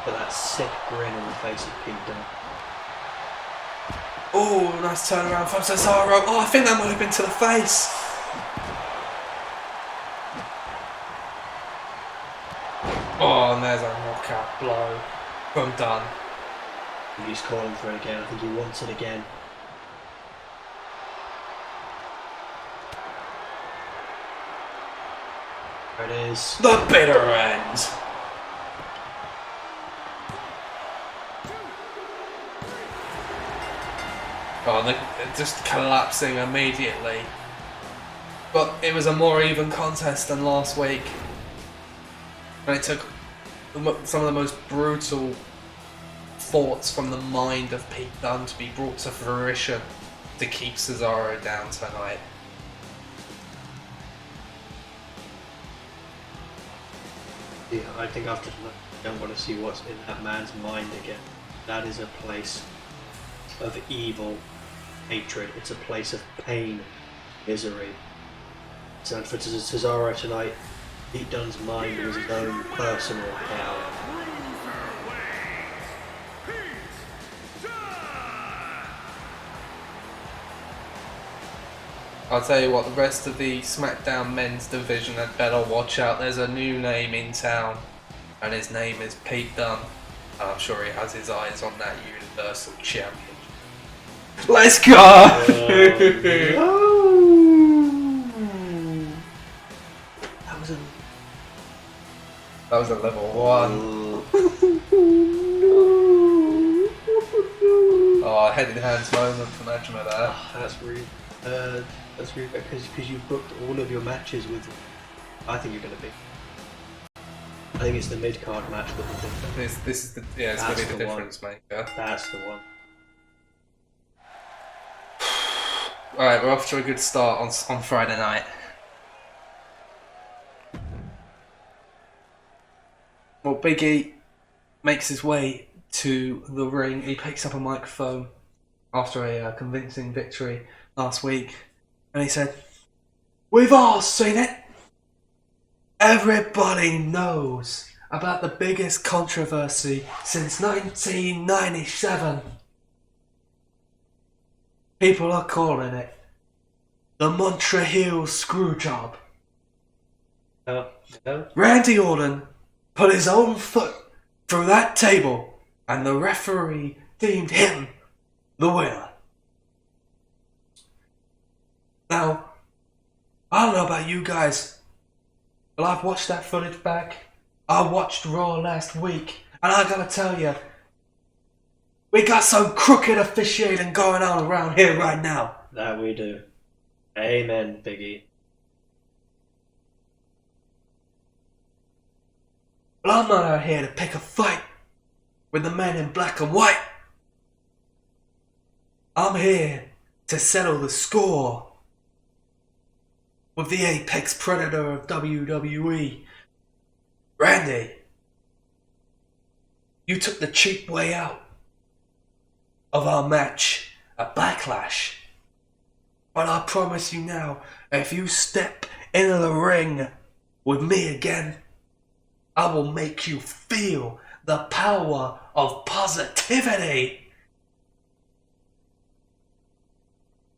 But that sick grin on the face of Pete Dunne. Oh, nice turnaround from Cesaro. Oh, I think that might have been to the face. Oh, and there's a knockout blow from Dunne. I think he's calling for it again. I think he wants it again. There it is. The bitter end. Oh, they're just collapsing immediately. But it was a more even contest than last week. And it took some of the most brutal thoughts from the mind of Pete Dunne to be brought to fruition to keep Cesaro down tonight. Yeah, I think after tonight, I don't want to see what's in that man's mind again. That is a place of evil, hatred. It's a place of pain, misery. So for Cesaro tonight, Pete Dunne's mind was his own personal hell. I'll tell you what, the rest of the SmackDown men's division had better watch out. There's a new name in town, and his name is Pete Dunne. And I'm sure he has his eyes on that Universal Championship. Let's go! That was a level 1. Oh, head in hands moment from Edgemere there. Oh, that's rude. That's rude because you've booked all of your matches with. I think you're going to be. I think it's the mid card match that will be. This is the it's going to be the difference maker. That's the one. Alright, we're off to a good start on Friday night. Well, Big E makes his way to the ring. He picks up a microphone after a convincing victory last week, and he said, "We've all seen it. Everybody knows about the biggest controversy since 1997. People are calling it the Montreal Screwjob. No. Randy Orton put his own foot through that table and the referee deemed him the winner. Now, I don't know about you guys, but I've watched that footage back. I watched Raw last week, and I gotta tell you, we got some crooked officiating going on around here right now. That we do. Amen, Biggie. But I'm not out here to pick a fight with the men in black and white. I'm here to settle the score with the apex predator of WWE. Randy, you took the cheap way out of our match at Backlash. But I promise you now, if you step into the ring with me again, I will make you feel the power of positivity.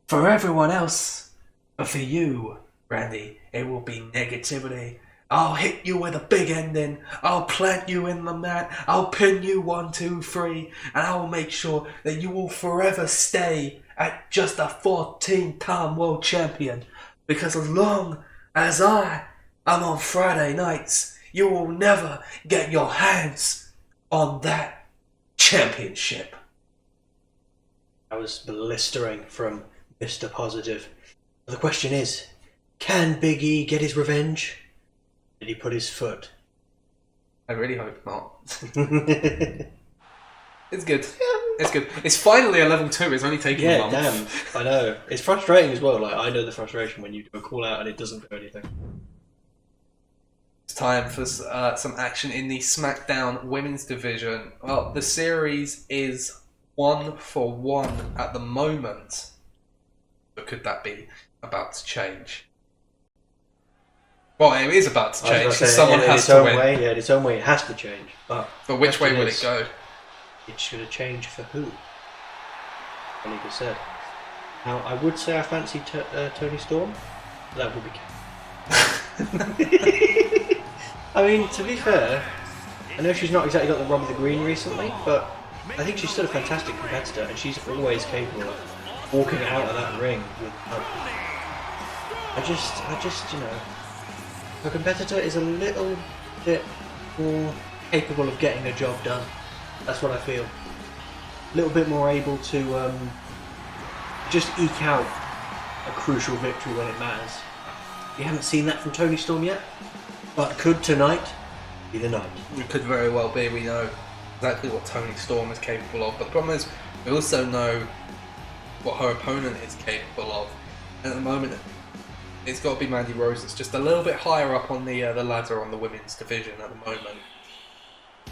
For everyone else, but for you, Randy, it will be negativity. I'll hit you with a big ending. I'll plant you in the mat. I'll pin you 1, 2, 3, and I will make sure that you will forever stay at just a 14-time world champion. Because as long as I am on Friday nights, you will never get your hands on that championship. I was blistering from Mr. Positive. The question is, can Big E get his revenge? Did he put his foot? I really hope not. It's good. It's good. It's finally a level 2. It's only taken a month. Damn. I know. It's frustrating as well. Like, I know the frustration when you do a call out and it doesn't do anything. It's time for some action in the SmackDown Women's Division. Well, the series is 1-1 at the moment. But could that be about to change? Well, it is about to change because someone has to win. In its own way, it has to change. But which way will it go? It's going to change for who? Like I said. Now, I would say I fancy Toni Storm. That would be. I mean, to be fair, I know she's not exactly got the rub of the green recently, but I think she's still a fantastic competitor, and she's always capable of walking out of that ring with. I just, you know. Her competitor is a little bit more capable of getting a job done. That's what I feel. A little bit more able to just eke out a crucial victory when it matters. You haven't seen that from Toni Storm yet, but could tonight be the night? It could very well be. We know exactly what Toni Storm is capable of, but the problem is we also know what her opponent is capable of. And at the moment, it's got to be Mandy Rose. It's just a little bit higher up on the ladder on the women's division at the moment. I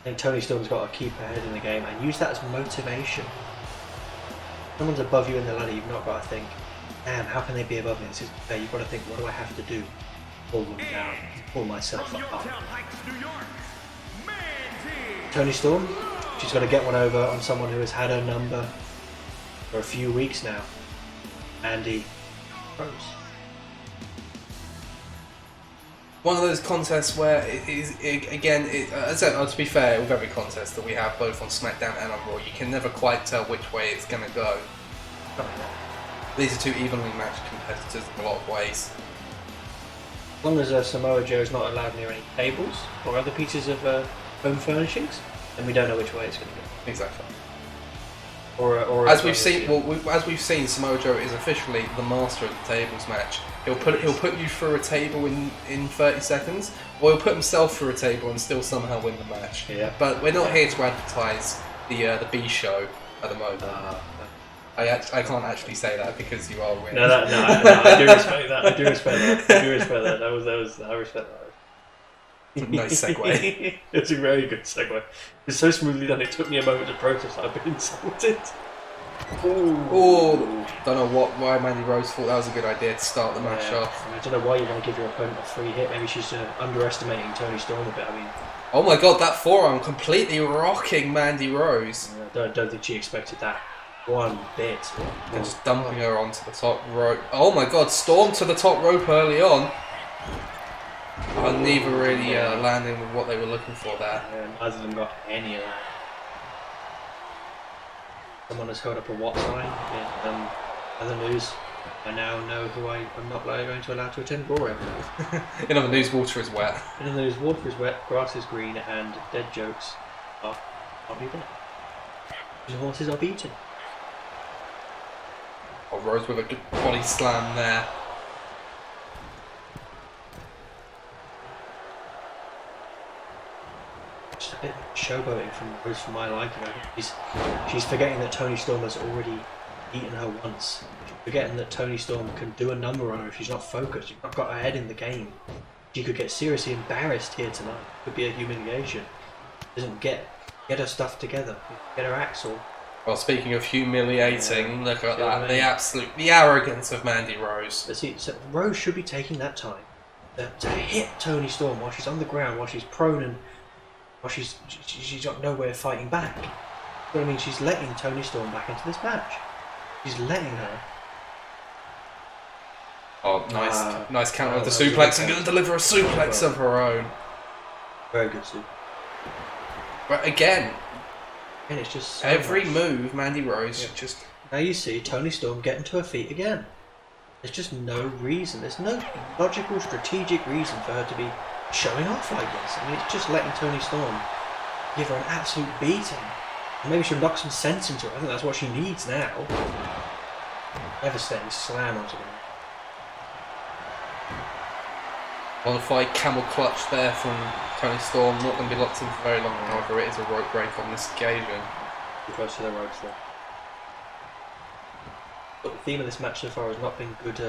think Toni Storm's got to keep her head in the game and use that as motivation. If someone's above you in the ladder, you've not got to think, damn, how can they be above me? You've got to think, what do I have to do to pull them down, to pull myself up. Toni Storm, she's got to get one over on someone who has had her number for a few weeks now. Mandy Rose. One of those contests where to be fair, with every contest that we have both on SmackDown and on Raw, you can never quite tell which way it's going to go. These are two evenly matched competitors in a lot of ways. As long as Samoa Joe is not allowed near any tables or other pieces of home furnishings, then we don't know which way it's going to go. Exactly. Or as we've seen, Samoa Joe is officially the master of the tables match. He'll put you through a table in 30 seconds, or he'll put himself through a table and still somehow win the match. Yeah. But we're not here to advertise the B show at the moment. I can't actually say that because you are winning. No, I do respect that. I respect that. I respect that. Nice segue. It's a very good segue. It's so smoothly done. It took me a moment to process. I've been insulted. Oh, don't know why Mandy Rose thought that was a good idea to start the match off. I don't know why you want to give your opponent a free hit. Maybe she's underestimating Toni Storm a bit. I mean, oh my god, that forearm completely rocking Mandy Rose. I don't think she expected that one bit. And just dumping her onto the top rope. Oh my god, Storm to the top rope early on. Neither really landing with what they were looking for there. Neither of them got any of that. Someone has held up a what sign in other news. I now know who I am not going to allow to attend Raw. In other news, water is wet. In other news, water is wet, grass is green, and dead jokes are beaten. The horses are beaten. Oh, Rose with a good body slam there. Just a bit of showboating from Rose for my liking. I think she's forgetting that Toni Storm has already beaten her once. She's forgetting that Toni Storm can do a number on her if she's not focused. She's not got her head in the game. She could get seriously embarrassed here tonight. It could be a humiliation. Doesn't get her stuff together. Get her axe all. Well, speaking of humiliating, look at that. The arrogance of Mandy Rose. But see, so Rose should be taking that time to hit Toni Storm while she's on the ground, while she's prone and while she's got nowhere fighting back. But I mean, she's letting Toni Storm back into this match. She's letting her. Oh, nice counter with the suplex and going to deliver a suplex of her own. Very good suplex. But again, and it's just so every much. move, Mandy Rose just. Now you see Toni Storm getting to her feet again. There's just no reason. There's no logical, strategic reason for her to be showing off like this. I mean, it's just letting Toni Storm give her an absolute beating. And maybe she'll knock some sense into her. I think that's what she needs now. Devastating slam onto them. Modified camel clutch there from Toni Storm. Not going to be locked in for very long, however, it is a rope break on this occasion. Too close to the ropes there. But the theme of this match so far has not been good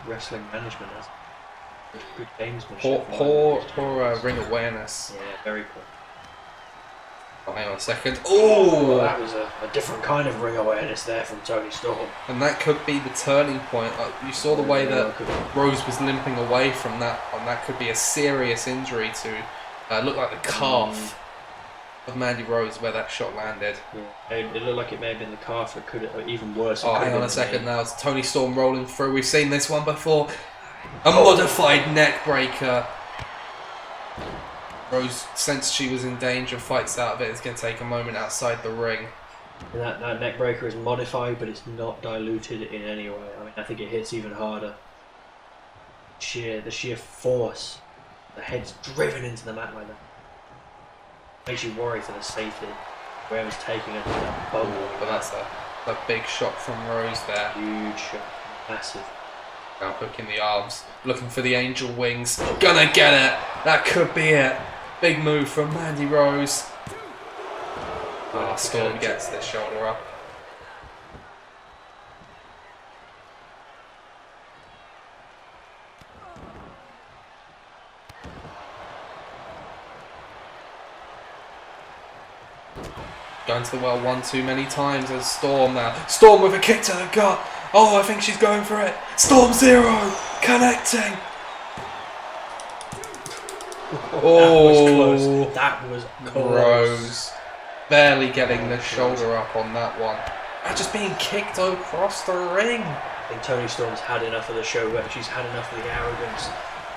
wrestling management, has it? Good gamesmanship. Poor ring awareness. Yeah, very poor. Oh, hang on a second. Oh! That was a different kind of ring awareness there from Toni Storm. And that could be the turning point. You saw the way that Rose was limping away from that, and that could be a serious injury to look like the calf of Mandy Rose where that shot landed. Yeah. It looked like it may have been the calf, or could it, even worse. Oh, hang on a second now. It's Toni Storm rolling through. We've seen this one before. A modified neck breaker. Rose, since she was in danger, fights out of it. It's going to take a moment outside the ring. And that neck breaker is modified, but it's not diluted in any way. I mean, I think it hits even harder. The sheer force. The head's driven into the mat like that. Makes you worry for the safety. Whoever's taking it to that bubble. But that's a big shot from Rose there. Huge shot. Massive. Now hooking the arms. Looking for the angel wings. Gonna get it. That could be it. Big move from Mandy Rose. Storm gets the shoulder up. Going to the well one too many times as Storm now. Storm with a kick to the gut. Oh, I think she's going for it. Storm Zero connecting. Oh, that was close. Rose barely getting the shoulder up on that one. And just being kicked across the ring. I think Toni Storm's had enough of the show. She's had enough of the arrogance.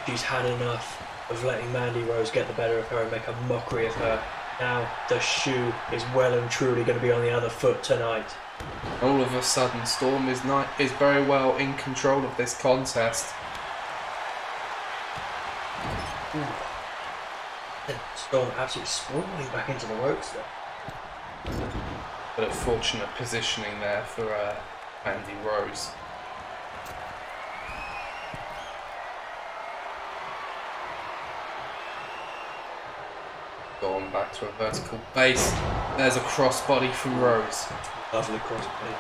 She's had enough of letting Mandy Rose get the better of her and make a mockery of her. Now the shoe is well and truly going to be on the other foot tonight. All of a sudden, Storm is very well in control of this contest. And Storm absolutely sprawling back into the ropes there. But a fortunate positioning there for Mandy Rose. Going back to a vertical base. There's a crossbody from Rose. Lovely crossbody.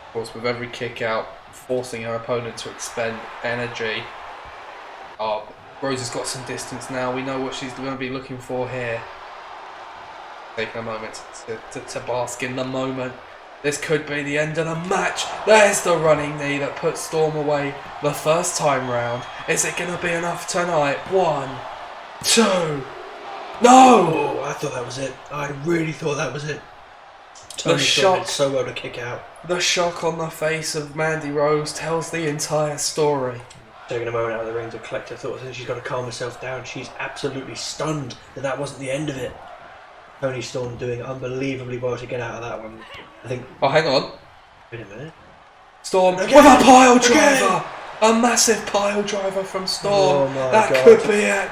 Of course, with every kick out, forcing her opponent to expend energy. Oh, Rose has got some distance now. We know what she's going to be looking for here. Taking a moment to bask in the moment. This could be the end of the match. There's the running knee that puts Storm away the first time round. Is it going to be enough tonight? 1, 2. No! Oh, I thought that was it. I really thought that was it. Tony Storm did so well to kick out. The shock on the face of Mandy Rose tells the entire story. Taking a moment out of the ring to collect her thoughts, and she's got to calm herself down. She's absolutely stunned that wasn't the end of it. Tony Storm doing unbelievably well to get out of that one. I think. Oh, hang on. Wait a minute. Storm Again. with a pile driver! A massive pile driver from Storm. Oh my that God. could be it.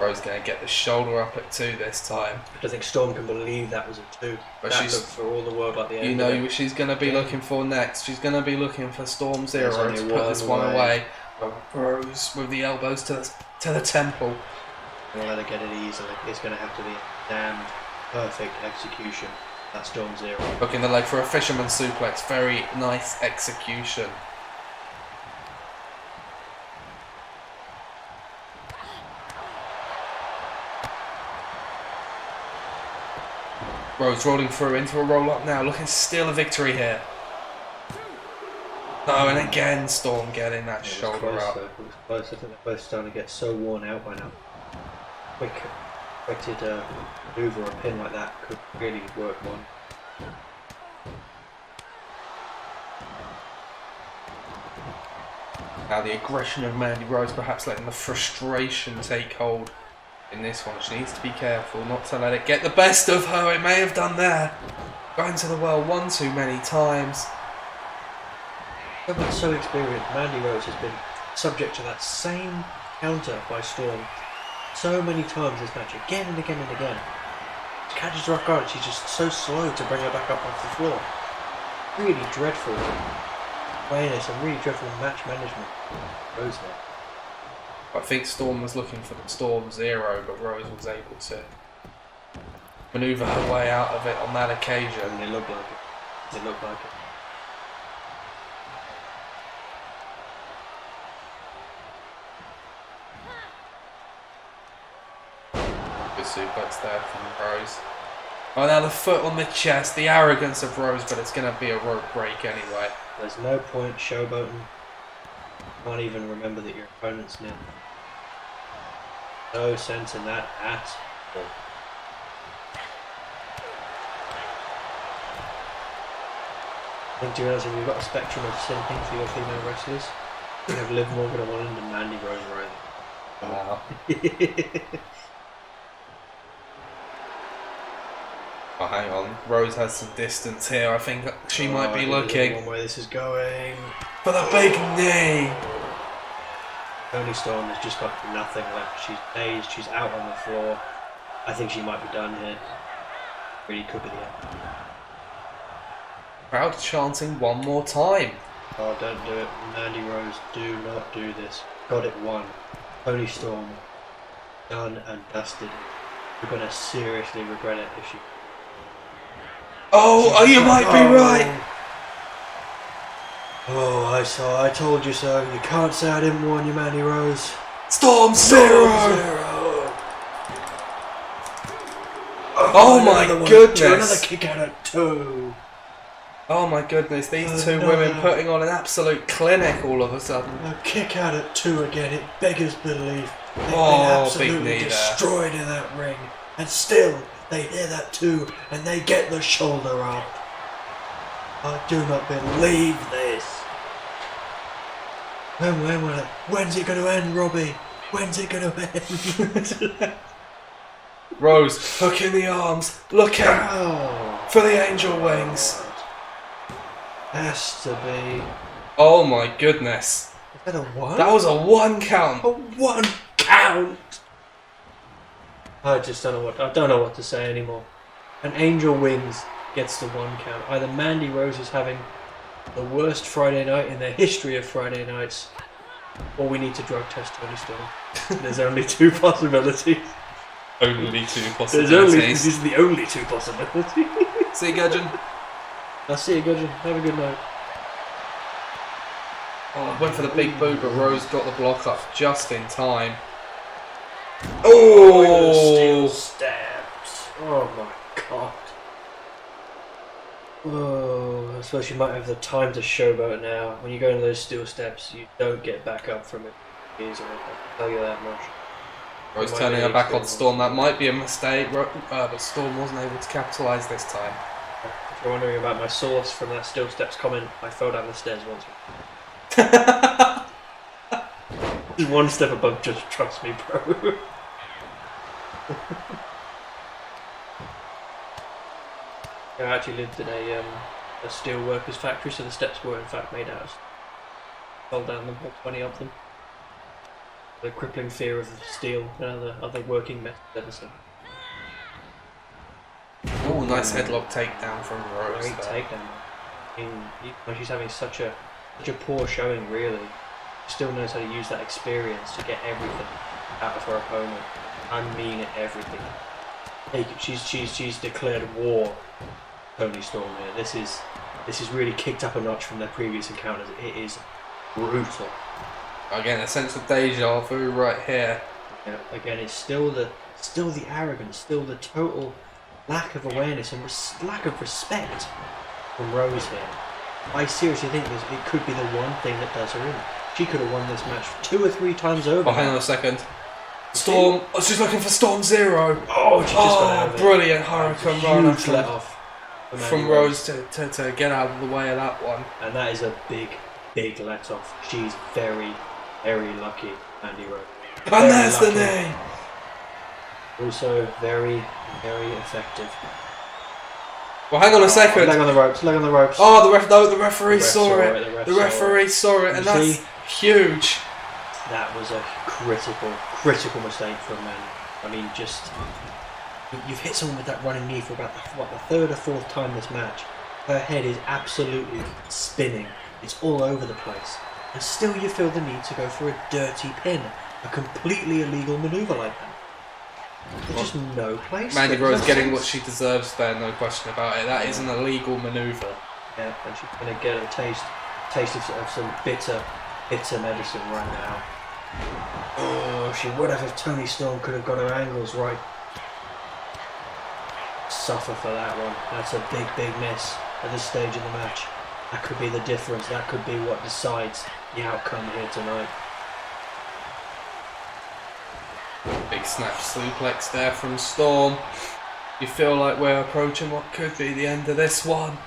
Rose going to get the shoulder up at 2 this time. I don't think Storm can believe that was a 2. But that she's, looked for all the world like the end. you know of it. what she's going to be looking for next. She's going to be looking for Storm Zero There's to only put this one one way. away. Rose with the elbows to the temple. Gonna let her get it easily. It's going to have to be a damned perfect execution. That's Storm Zero. Hooking the leg for a fisherman suplex. Very nice execution. Rose rolling through into a roll up now, looking to steal a victory here. No, and again Storm getting that shoulder close, up. though. It was close. I think they're both starting to get so worn out by now. Quick maneuver or a pin like that could really work one. Now the aggression of Mandy Rose perhaps letting the frustration take hold in this one. She needs to be careful not to let it get the best of her. It may have done there. Going to the well one too many times. Someone so experienced, Mandy Rose has been subject to that same counter by Storm so many times this match, again and again and again. She catches her off guard, she's just so slow to bring her back up off the floor. Really dreadful awareness and really dreadful match management. Rose there. I think Storm was looking for the Storm Zero, but Rose was able to manoeuvre her way out of it on that occasion. And they look like it. They look like it. Good suplex there from Rose. Oh, now the foot on the chest, the arrogance of Rose, but it's going to be a rope break anyway. There's no point showboating. Can't even remember that your opponent's nil. No sense in that at all. I think, to be honest, if you've got a spectrum of sympathy for your female wrestlers, you have Liv Morgan on one end and Mandy Rose right. Wow. Oh, hang on. Rose has some distance here. I think she might be looking One way this is going. for the big knee. Toni Storm has just got nothing left. She's dazed. She's out on the floor. I think she might be done here. Really could be the end. Crowd chanting one more time. Oh, don't do it. Mandy Rose, do not do this. Got it won. Toni Storm, done and dusted. You're going to seriously regret it if she... Oh, you might be right. Oh, I told you so. You can't say I didn't warn you, Mandy Rose. Storm Zero. Oh my goodness. Another kick out at 2. Oh my goodness, these two no. women putting on an absolute clinic all of a sudden. A kick out at 2 again. It beggars belief. They've been Oh, big absolutely knee there. destroyed in that ring. And still, they hear that 2 and they get the shoulder up. I do not believe this. When's it going to end, Robbie? When's it going to end? Rose hooking the arms, looking Oh, for the angel wings. has to be. Oh my goodness. Is that a 1? That was a 1 count. a 1 count. I don't know what to say anymore. An Angel Wings gets the 1 count. Either Mandy Rose is having the worst Friday night in the history of Friday nights, or we need to drug test Toni Storm. There's only 2 possibilities. Only 2 These are the only 2 possibilities. See you, Gudgeon. I'll see you, Gudgeon. Have a good night. Oh, went for the big boot, but Rose got the block up just in time. Oh! Steel stabs. Oh my god. Oh, I suppose you might have the time to showboat now. When you go into those steel steps, you don't get back up from it easily. I'll tell you that much. Rose turning her back on Storm. That might be a mistake, but Storm wasn't able to capitalise this time. If you're wondering about my source from that Still Steps comment, I fell down the stairs once. One step above, just trust me, bro. I actually lived in a steel workers factory, so the steps were in fact made out of. Fell down them, all 20 of them. The crippling fear of steel and other working methods ever since. Oh, nice headlock takedown from Rose. Great takedown. I mean, when she's having such a poor showing, really, she still knows how to use that experience to get everything out of her opponent. I mean everything. She's declared war. Tony Storm here. This is really kicked up a notch from their previous encounters. It is brutal. Again, a sense of deja vu right here. Yeah, again, it's still the arrogance, still the total lack of awareness and lack of respect from Rose here. I seriously think it could be the one thing that does her in. She could have won this match 2 or 3 times over. Oh, hang on a second. Storm. Oh, she's looking for Storm Zero. Oh, she just got out of it. Brilliant Hurricane Runner Huge let off from Rose to get out of the way of that one. And that is a big let off. She's very, very lucky, Mandy Rose. And there's the knee. Also very, very effective. Well, hang on a second. Leg on the ropes. Oh, the referee saw it. The referee saw it, and that's huge. That was a critical mistake from Mandy. I mean, just you've hit someone with that running knee for about the 3rd or 4th time this match. Her head is absolutely spinning. It's all over the place, and still you feel the need to go for a dirty pin, a completely illegal maneuver like that. There's just no place. Mandy Rose getting what she deserves there, no question about it. That is an illegal maneuver. Yeah, and she's going to get a taste of some bitter medicine right now. Oh, she would have if Tony Storm could have got her angles right. Suffer for that one. That's a big miss at this stage of the match. That could be the difference. That could be what decides the outcome here tonight. Big snap suplex there from Storm. You feel like we're approaching what could be the end of this one.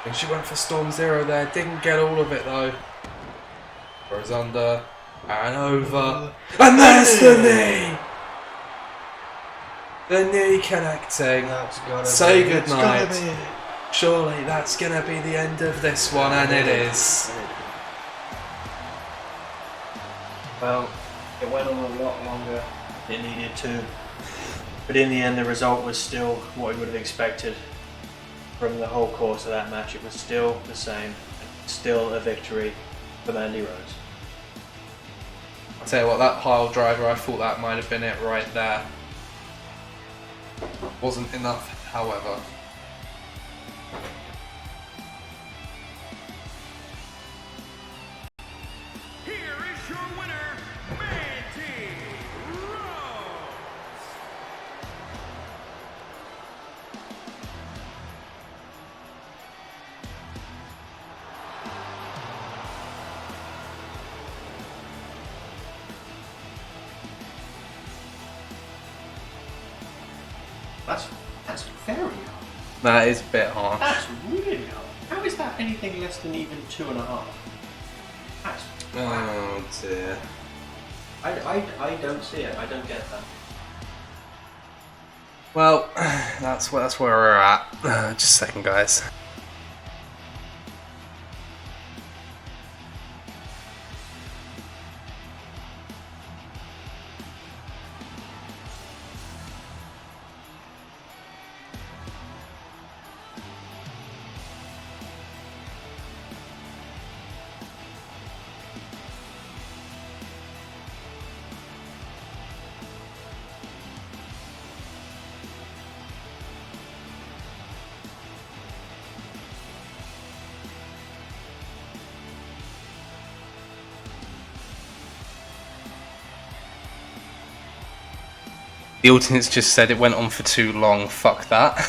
And she went for Storm Zero there. Didn't get all of it though. Goes under and over. And there's the knee! The knee connecting. Say goodnight. Surely that's gonna be the end of this one, and it is. Well, it went on a lot longer than it needed to, but in the end the result was still what we would have expected from the whole course of that match. It was still the same, still a victory for Mandy Rose. I'll tell you what, that pile driver, I thought that might have been it right there. Wasn't enough, however. Here is your winner, Mandy Rose. That's very hard. That is a bit harsh. That's really hard. How is that anything less than even 2.5? That's Oh dear. I don't see it. I don't get that. Well, that's where we're at. Just a second, guys. The audience just said it went on for too long. Fuck that.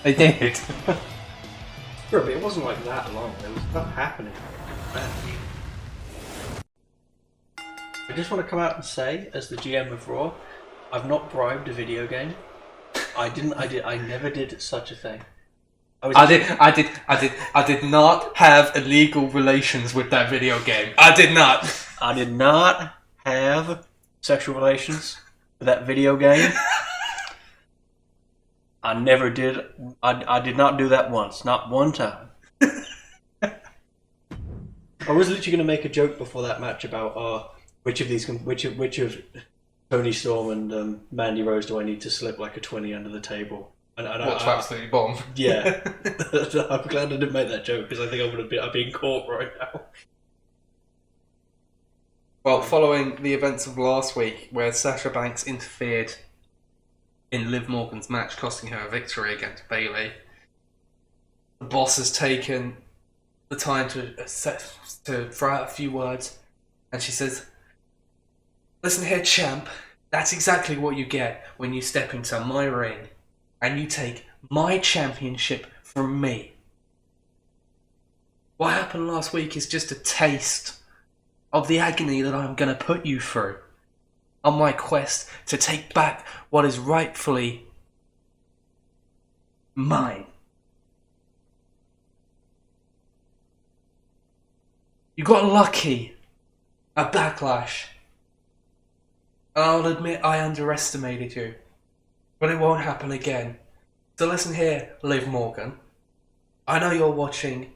They did. Bro, but it wasn't like that long. There was stuff happening. I just want to come out and say, as the GM of Raw, I've not bribed a video game. I never did such a thing. I did not have illegal relations with that video game. I did not. I did not have sexual relations with that video game. I never did. I did not do that once. Not one time. I was literally going to make a joke before that match about which of Tony Storm and Mandy Rose do I need to slip like a 20 under the table? And What's absolutely bomb. Yeah. I'm glad I didn't make that joke because I think I'd be in court right now. Well, following the events of last week, where Sasha Banks interfered in Liv Morgan's match, costing her a victory against Bayley, the boss has taken the time to throw out a few words, and she says, "Listen here, champ, that's exactly what you get when you step into my ring, and you take my championship from me. What happened last week is just a taste of the agony that I'm going to put you through on my quest to take back what is rightfully mine. You got lucky at Backlash. And I'll admit I underestimated you. But it won't happen again. So listen here, Liv Morgan. I know you're watching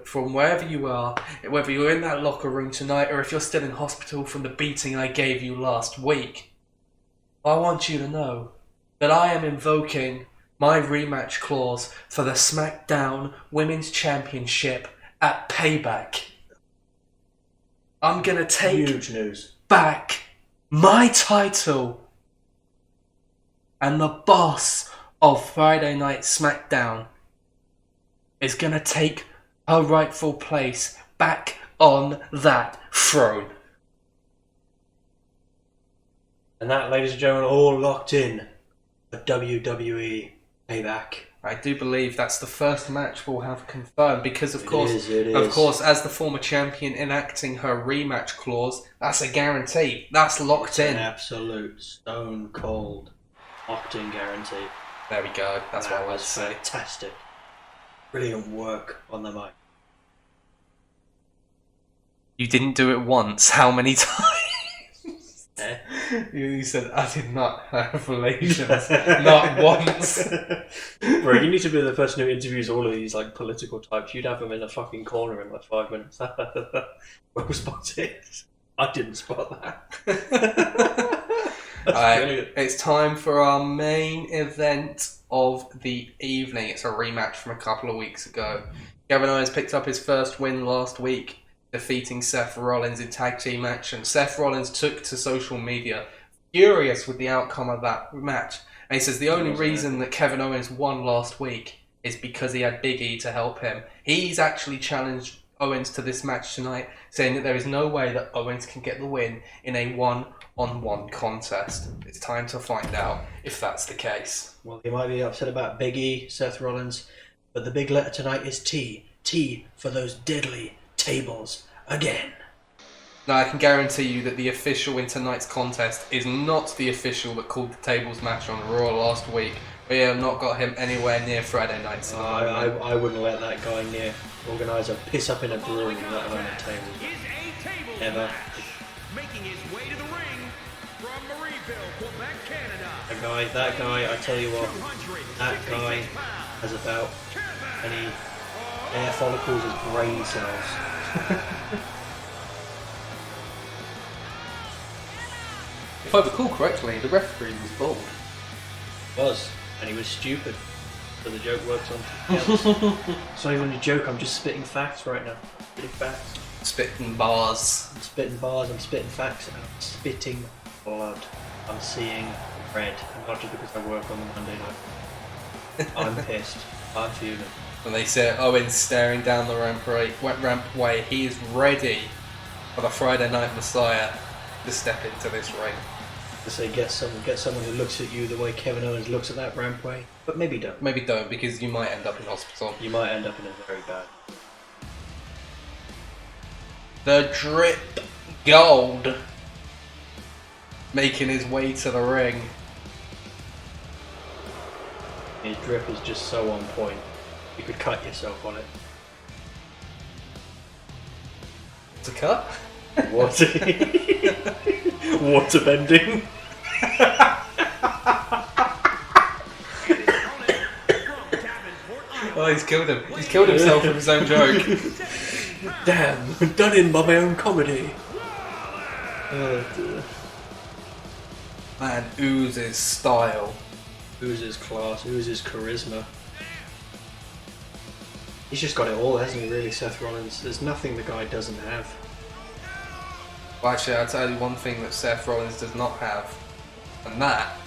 from wherever you are, whether you're in that locker room tonight or if you're still in hospital from the beating I gave you last week. I want you to know that I am invoking my rematch clause for the SmackDown Women's Championship at Payback. I'm gonna take Huge news. back my title. And the boss of Friday Night SmackDown is gonna take her rightful place back on that throne. And that, ladies and gentlemen, all locked in for WWE Payback. I do believe that's the first match we'll have confirmed because, It is. of course, as the former champion enacting her rematch clause, that's a guarantee. That's locked in. An absolute stone cold locked in guarantee. There we go. That's what I was saying. Fantastic. Brilliant work on the mic. You didn't do it once. How many times? Eh? You said I did not have relations. Not once. Bro, you need to be the person who interviews all of these like political types. You'd have them in a fucking corner in like 5 minutes. Well spotted. I didn't spot that. Brilliant. It's time for our main event of the evening. It's a rematch from a couple of weeks ago. Kevin Owens picked up his first win last week, defeating Seth Rollins in tag team match, and Seth Rollins took to social media furious with the outcome of that match. And he says the only reason that Kevin Owens won last week is because he had Big E to help him. He's actually challenged Owens to this match tonight, saying that there is no way that Owens can get the win in a one-on-one contest. It's time to find out if that's the case. Well, he might be upset about Big E, Seth Rollins, but the big letter tonight is T. T for those deadly tables again. Now, I can guarantee you that the official in tonight's contest is not the official that called the tables match on Raw last week. We have not got him anywhere near Friday nights. I wouldn't let that guy near organiser piss up in a brewery, let alone a table. Ever. Making his way to the ring from Marieville, Quebec, Canada. That guy, I tell you what, that guy has about any hair follicles as brain cells. If I recall correctly, the referee was bald. Was, and he was stupid. So the joke works on together. It's not even a joke, I'm just spitting facts right now. Spitting facts. Spitting bars. I'm spitting bars, I'm spitting facts, and I'm spitting blood. I'm seeing red, and not just because I work on the Monday night. I'm pissed. I'm fuming. And they say Owens staring down the rampway. He is ready for the Friday Night Messiah to step into this ring. To say get someone who looks at you the way Kevin Owens looks at that rampway, but maybe don't. Maybe don't, because you might end up in hospital. You might end up in a very bad. The Drip Gold making his way to the ring. His drip is just so on point. You could cut yourself on it. To cut? What? Water bending? Oh, he's killed him. He's killed himself with his own joke. Damn, done in by my own comedy. Oh dear. Man oozes style. Oozes class, oozes charisma. He's just got it all, hasn't he, really, Seth Rollins? There's nothing the guy doesn't have. Well, actually, I'll tell you one thing that Seth Rollins does not have, and that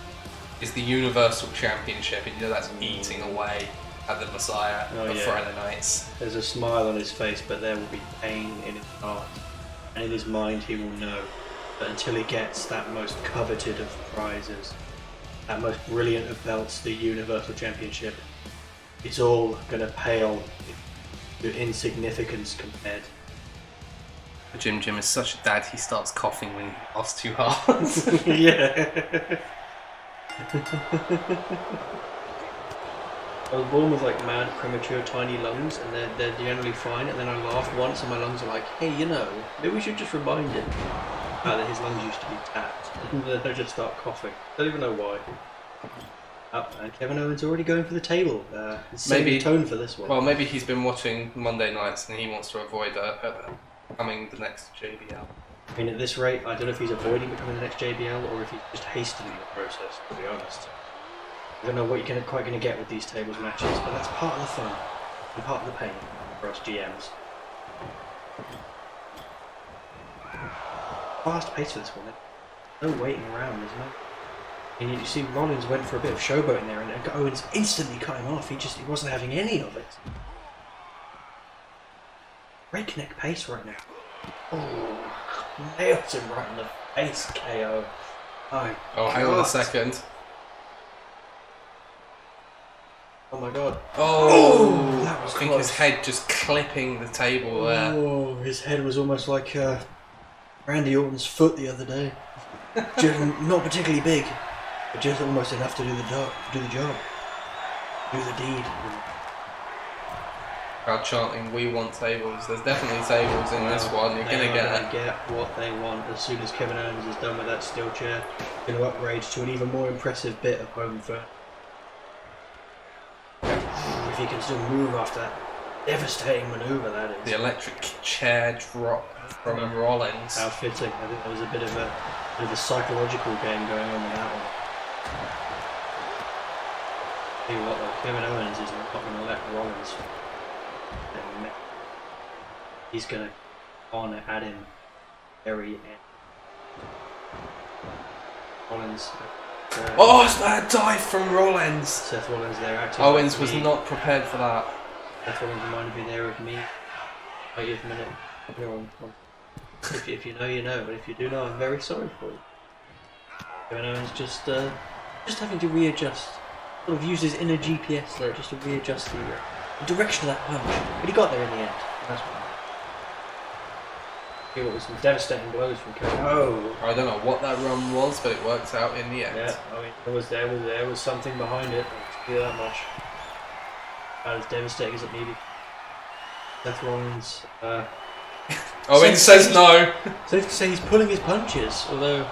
is the Universal Championship. And you know that's eating away at the Messiah of Friday nights. There's a smile on his face, but there will be pain in his heart. And in his mind, he will know that until he gets that most coveted of prizes, that most brilliant of belts, the Universal Championship, it's all going to pale to insignificance compared. Jim is such a dad, he starts coughing when he laughs too hard. Yeah. I was born with like mad, premature, tiny lungs, and they're generally fine. And then I laughed once, and my lungs are like, "Hey, you know, maybe we should just remind him that his lungs used to be tapped." And then I just start coughing. Don't even know why. And Kevin Owens already going for the table. Setting the tone for this one. Well, maybe he's been watching Monday nights and he wants to avoid becoming the next JBL. I mean, at this rate, I don't know if he's avoiding becoming the next JBL or if he's just hastening the process. To be honest. I don't know what you're quite going to get with these tables matches, but that's part of the fun and part of the pain for us GMs. Fast pace for this one. No waiting around, there's no. And you see, Rollins went for a bit of showboating there, and Owens instantly cut him off. He wasn't having any of it. Breakneck pace right now. Oh, nails him right in the face, KO. Oh, hang on a second. Oh my god. Oh, that was I think his head just clipping the table there. Oh, his head was almost like Randy Orton's foot the other day. Just not particularly big, but just almost enough to do the job. Do the deed. Crowd chanting, "We want tables." There's definitely tables in this one. You're gonna get what they want as soon as Kevin Owens is done with that steel chair. Going to upgrade to an even more impressive bit of home firm. If he can still move after that devastating maneuver, that is. The electric chair drop from Rollins. How fitting. I think there was a bit of a psychological game going on with that one. Tell you what though, Kevin Owens is not going to let Rollins. He's going to on at him very end. Rollins. Oh, it's that dive from Rollins! Seth Rollins there acting. Owens like was not prepared for that. Seth Rollins reminded me there of me. Wait a minute. If you know, you know. But if you do know, I'm very sorry for you. Kevin Owens just having to readjust. Sort of use his inner GPS there just to readjust the direction of that punch. But he got there in the end. That's why. It was some devastating blows from Kevin. Oh, I don't know what that run was, but it worked out in the end. yeah. I mean, there was something behind it. I'll tell you that much. About as devastating as it needed. Seth Rollins. Owens says no. Safe to say he's pulling his punches, although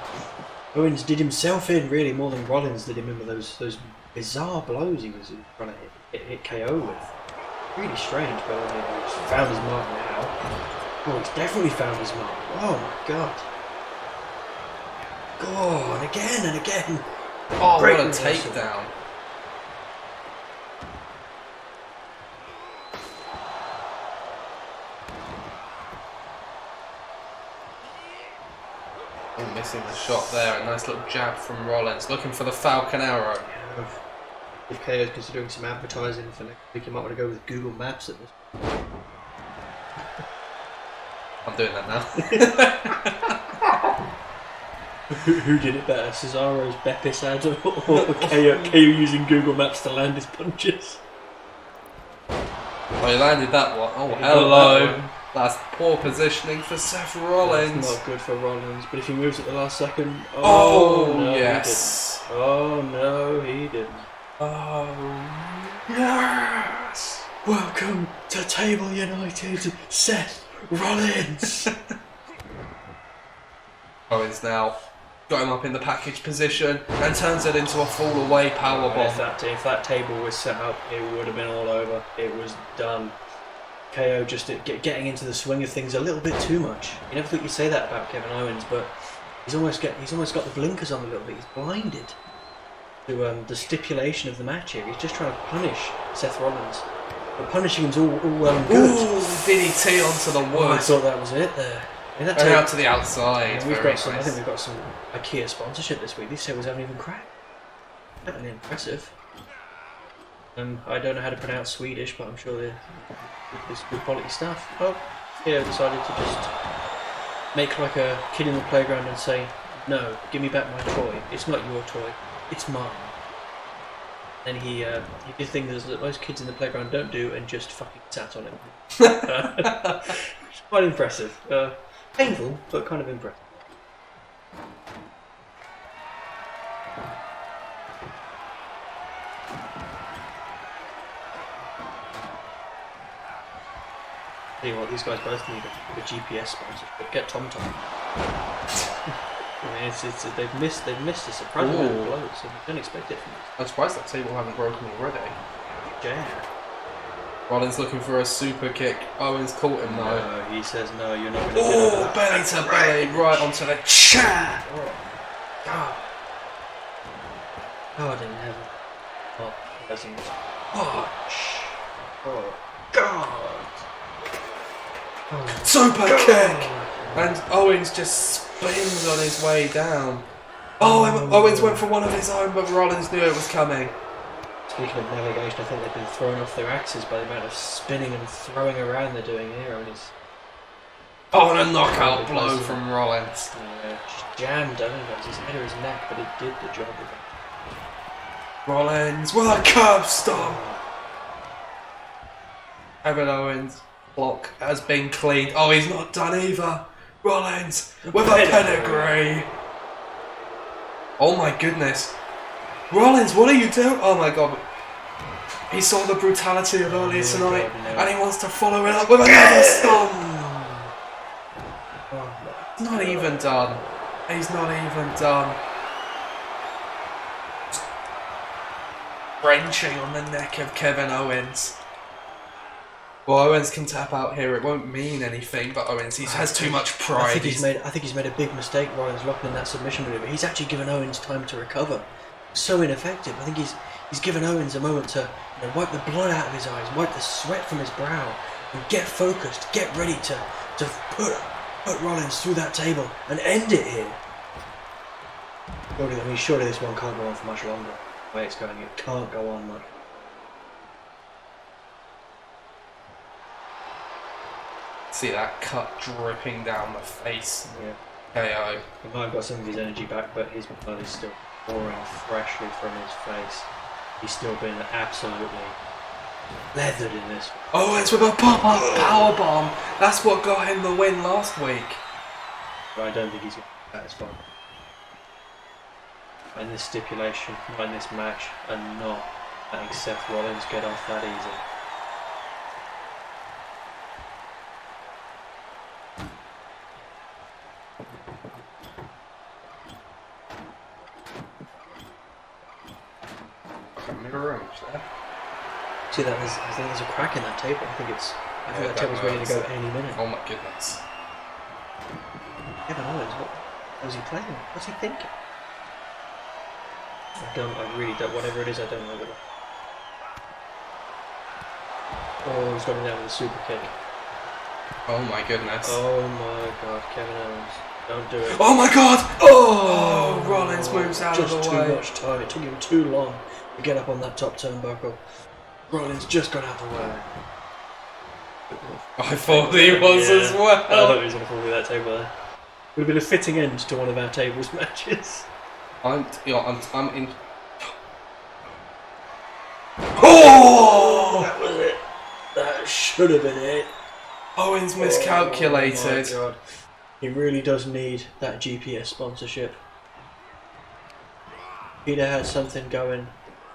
Owens did himself in really more than Rollins did him in with those bizarre blows he was trying to hit KO with. Really strange, but I mean, he's found his mark now. Oh, he's definitely found his mark. Oh my god. Oh, and again and again. Oh, Great what a reversal. takedown. Oh, missing the shot there. A nice little jab from Rollins. Looking for the Falcon Arrow. Yeah, if KO's considering some advertising for next week, you might want to go with Google Maps at this point. I'm doing that now. Who did it better, Cesaro's Beppis ad or KO using Google Maps to land his punches? Oh, he landed that one. Oh, hello. That's poor positioning for Seth Rollins. That's not good for Rollins, but if he moves at the last second... Oh, no, yes. He didn't. Oh, no, he didn't. Oh, yes. Welcome to Table United, Seth Rollins. Owens now got him up in the package position and turns it into a fall away powerbomb. If that table was set up, it would have been all over. It was done. KO just getting into the swing of things a little bit too much. You never thought you'd say that about Kevin Owens, but he's almost got the blinkers on a little bit. He's blinded to the stipulation of the match here. He's just trying to punish Seth Rollins. But punishing him's all well and good. Ooh, DDT onto the wood. I thought that was it there. And out to the outside. Yeah, I think we've got some IKEA sponsorship this week. These tables haven't even cracked. Certainly impressive. I don't know how to pronounce Swedish, but I'm sure it's good quality stuff. Oh, Theo decided to just make like a kid in the playground and say, "No, give me back my toy. It's not your toy. It's mine." Then he did things that most kids in the playground don't do and just fucking sat on it. Quite impressive. Painful, but kind of impressive. Tell you what, these guys both need a GPS sponsorship. Get TomTom. I mean, they've missed a surprising amount of blows, so don't expect it from us. I'm surprised that table hasn't broken already. Yeah. Rollins looking for a super kick. Owens caught him though. No, he says no, you're not going to get over that. Belly to belly, right onto the chat. God. God in heaven. Oh, pleasant. Oh, Oh, God. Oh, super God. kick! And Owens just spins on his way down. Oh, Owens went for one of his own, but Rollins knew it was coming. Speaking of navigation, I think they've been thrown off their axes by the amount of spinning and throwing around they're doing here. I mean, Oh, and a knockout blow from Rollins. just jammed over his head or his neck, but it did the job of it. Rollins with a curb stomp. Kevin Owens' block has been cleaned. Oh, he's not done either. Rollins with a pedigree. Oh my goodness. Rollins, what are you doing? Oh my god. He saw the brutality of earlier tonight, and he wants to follow it up with another stomp. He's not even done. He's not even done. Wrenching on the neck of Kevin Owens. Well, Owens can tap out here. It won't mean anything, but Owens has too much pride. I think he's made a big mistake. Rollins locking in that submission maneuver. He's actually given Owens time to recover. So ineffective. I think he's given Owens a moment to wipe the blood out of his eyes, wipe the sweat from his brow, and get focused, get ready to put Rollins through that table and end it here. Surely this one can't go on for much longer. The way it's going, it can't go on much. See that cut dripping down the face. Yeah. KO. He might have got some of his energy back, but his blood is still pouring freshly from his face. He's still been absolutely leathered in this. Owens with a pop-up powerbomb. That's what got him the win last week. But I don't think he's going to be satisfied. In this stipulation, not in this match, and not letting Seth Rollins get off that easy. Mirror image there. See that? I think there's a crack in that table. I think that table's ready to go any minute. Oh my goodness. Kevin Owens, what was he playing? What's he thinking? I really don't. Whatever it is, I don't know. Oh, he's got him down with a super kick. Oh my goodness. Oh my god, Kevin Owens. Don't do it. Oh my god! Oh, Rollins moves out of the way. Just too much time. It took him too long to get up on that top turnbuckle. Rollins just got out of the way. I thought he was as well. I thought he was going to fall through that table there. Would have been a fitting end to one of our tables matches. I'm in. Oh! That was it. That should have been it. Owens miscalculated. Oh my God. He really does need that GPS sponsorship. If he'd have had something going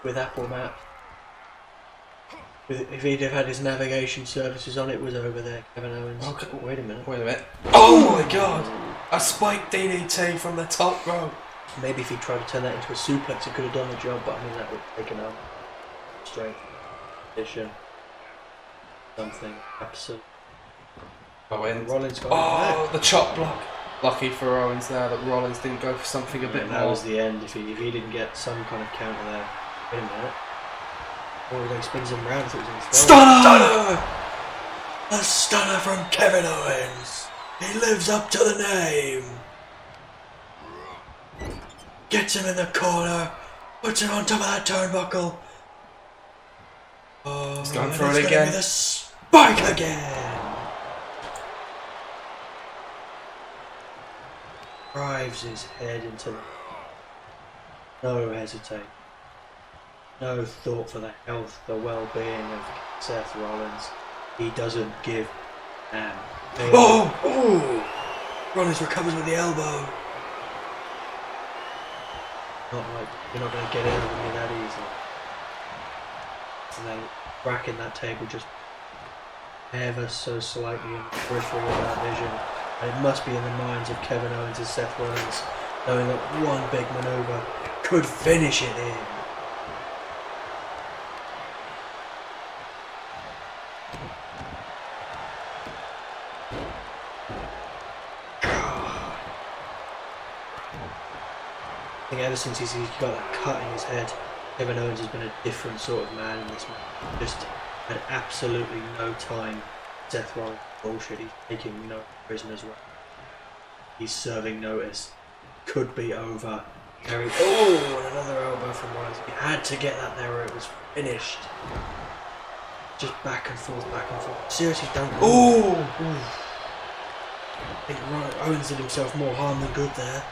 with Apple Maps, if he'd have had his navigation services on, it was over there, Kevin Owens. Okay. Oh, wait a minute. Wait a minute. Oh my God! A spike DDT from the top rope. Maybe if he tried to turn that into a suplex, it could have done the job, but I mean, that would have taken out strength, position, something. Absolutely. Owens. Rollins got Oh, the chop block. Lucky for Owens there that Rollins didn't go for something a bit that more. was the end. If he didn't get some kind of counter there. Wait a minute. Oh, he spins him round. I thought he was going to throw. Stunner! A stunner from Kevin Owens. He lives up to the name. Gets him in the corner. Puts him on top of that turnbuckle. Oh, He's going and for it's it gonna again. be the spike again. Drives his head into the... No hesitate. No thought for the health, the well-being of Seth Rollins. He doesn't give a damn. Oh! Oh! Rollins recovers with the elbow. Not like you're not going to get out of me that easily. And then cracking that table just ever so slightly in the periphery of our vision. And it must be in the minds of Kevin Owens and Seth Rollins, knowing that one big maneuver could finish it in. I think ever since he's got that cut in his head, Kevin Owens has been a different sort of man in this match. Just had absolutely no time. Seth Rollins bullshit. He's taking no prisoners. He's serving notice. Could be over. Oh, and another elbow from Rollins. He had to get that there or it was finished. Just back and forth, back and forth. Seriously, don't. Oh! I think Owens did himself more harm than good there.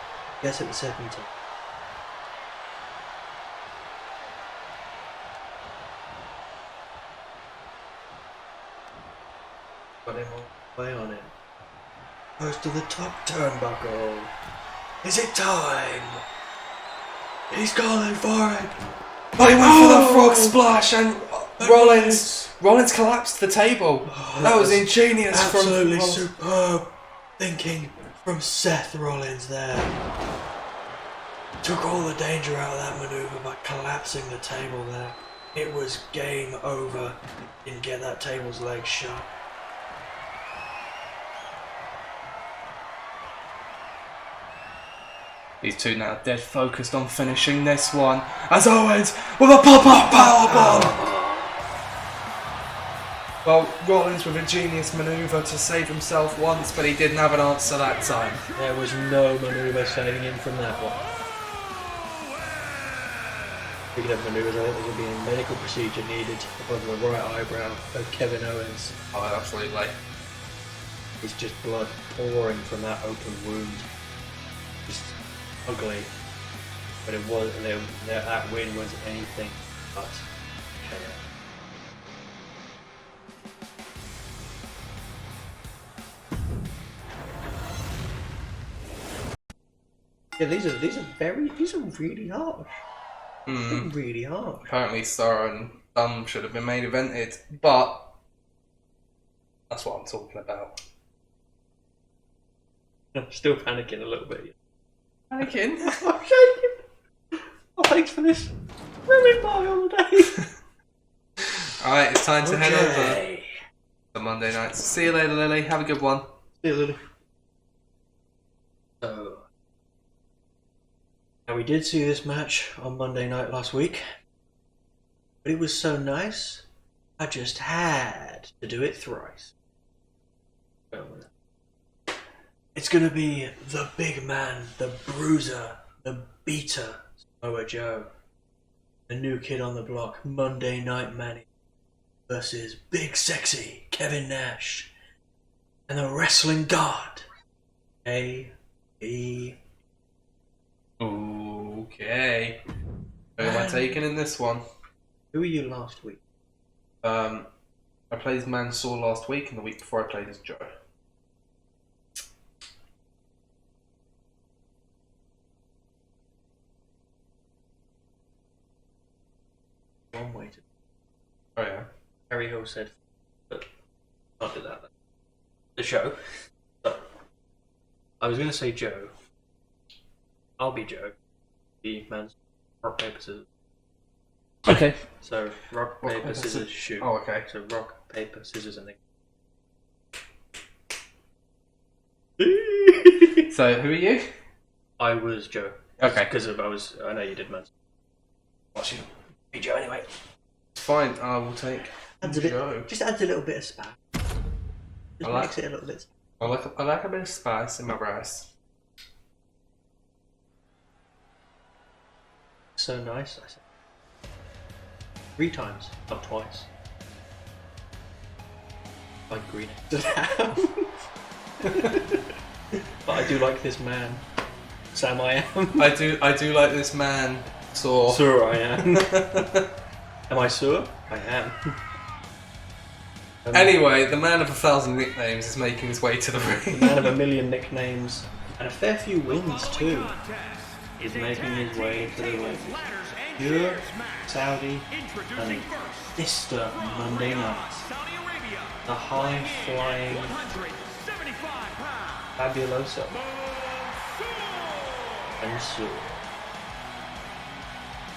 Guess at the second time. Got him all the way on it. Goes to the top turnbuckle. Is it time? He's calling for it. But he went for the frog splash and Rollins collapsed the table. Oh, that was ingenious from absolutely Rollins. superb thinking from Seth Rollins there. Took all the danger out of that maneuver by collapsing the table there. It was game over. Didn't get that table's leg shut. These two now dead focused on finishing this one. As Owens with a pop-up powerbomb. Well, Rollins with a genius manoeuvre to save himself once, but he didn't have an answer that time. There was no manoeuvre saving him from that one. Speaking of manoeuvres, I think there's going to be a medical procedure needed above the right eyebrow of Kevin Owens. Oh, absolutely. It's just blood pouring from that open wound. Just ugly. But it was that win was anything but chaos. Yeah, these are really harsh. They're really hard. Apparently Star and Dunn should have been main evented, but that's what I'm talking about. I'm still panicking a little bit. Panicking? I'm shaking. Oh, thanks for this. Ruined my holiday. Alright, it's time to head over to Monday nights. See you later, Lily. Have a good one. See you, Lily. So, now we did see this match on Monday night last week, but it was so nice, I just had to do it thrice. It's gonna be the big man, the bruiser, the beater, Samoa Joe, the new kid on the block, Monday Night Manny, versus Big Sexy Kevin Nash, and the Wrestling God, A.E. Okay. Who am I taking in this one? Who were you last week? I played as Mansoor last week, and the week before I played as Joe. One way to. Oh yeah. Harry Hill said, but not do that. The show. But I was going to say Joe. I'll be Joe. Be man's rock, paper, scissors. Okay. So rock, paper, scissors, shoot. Oh, okay. So rock, paper, scissors, and then. So who are you? I was Joe. Okay. Because I know you did man. I should be Joe anyway. It's fine. I will take Joe. Just adds a little bit of spice. Just I makes it a little bit. I like a bit of spice in my rice. So nice. I said 3 times, not twice. Like green. But I do like this man. Sam, I am. I do like this man. So. Sure, I am. Am I sure? I am. Anyway, the man of 1,000 nicknames is making his way to the The ring. man of a million nicknames and a fair few wins too is making his way to the ring. Pure Saudi and Mr. Monday Night. The high-flying Fabuloso. And so,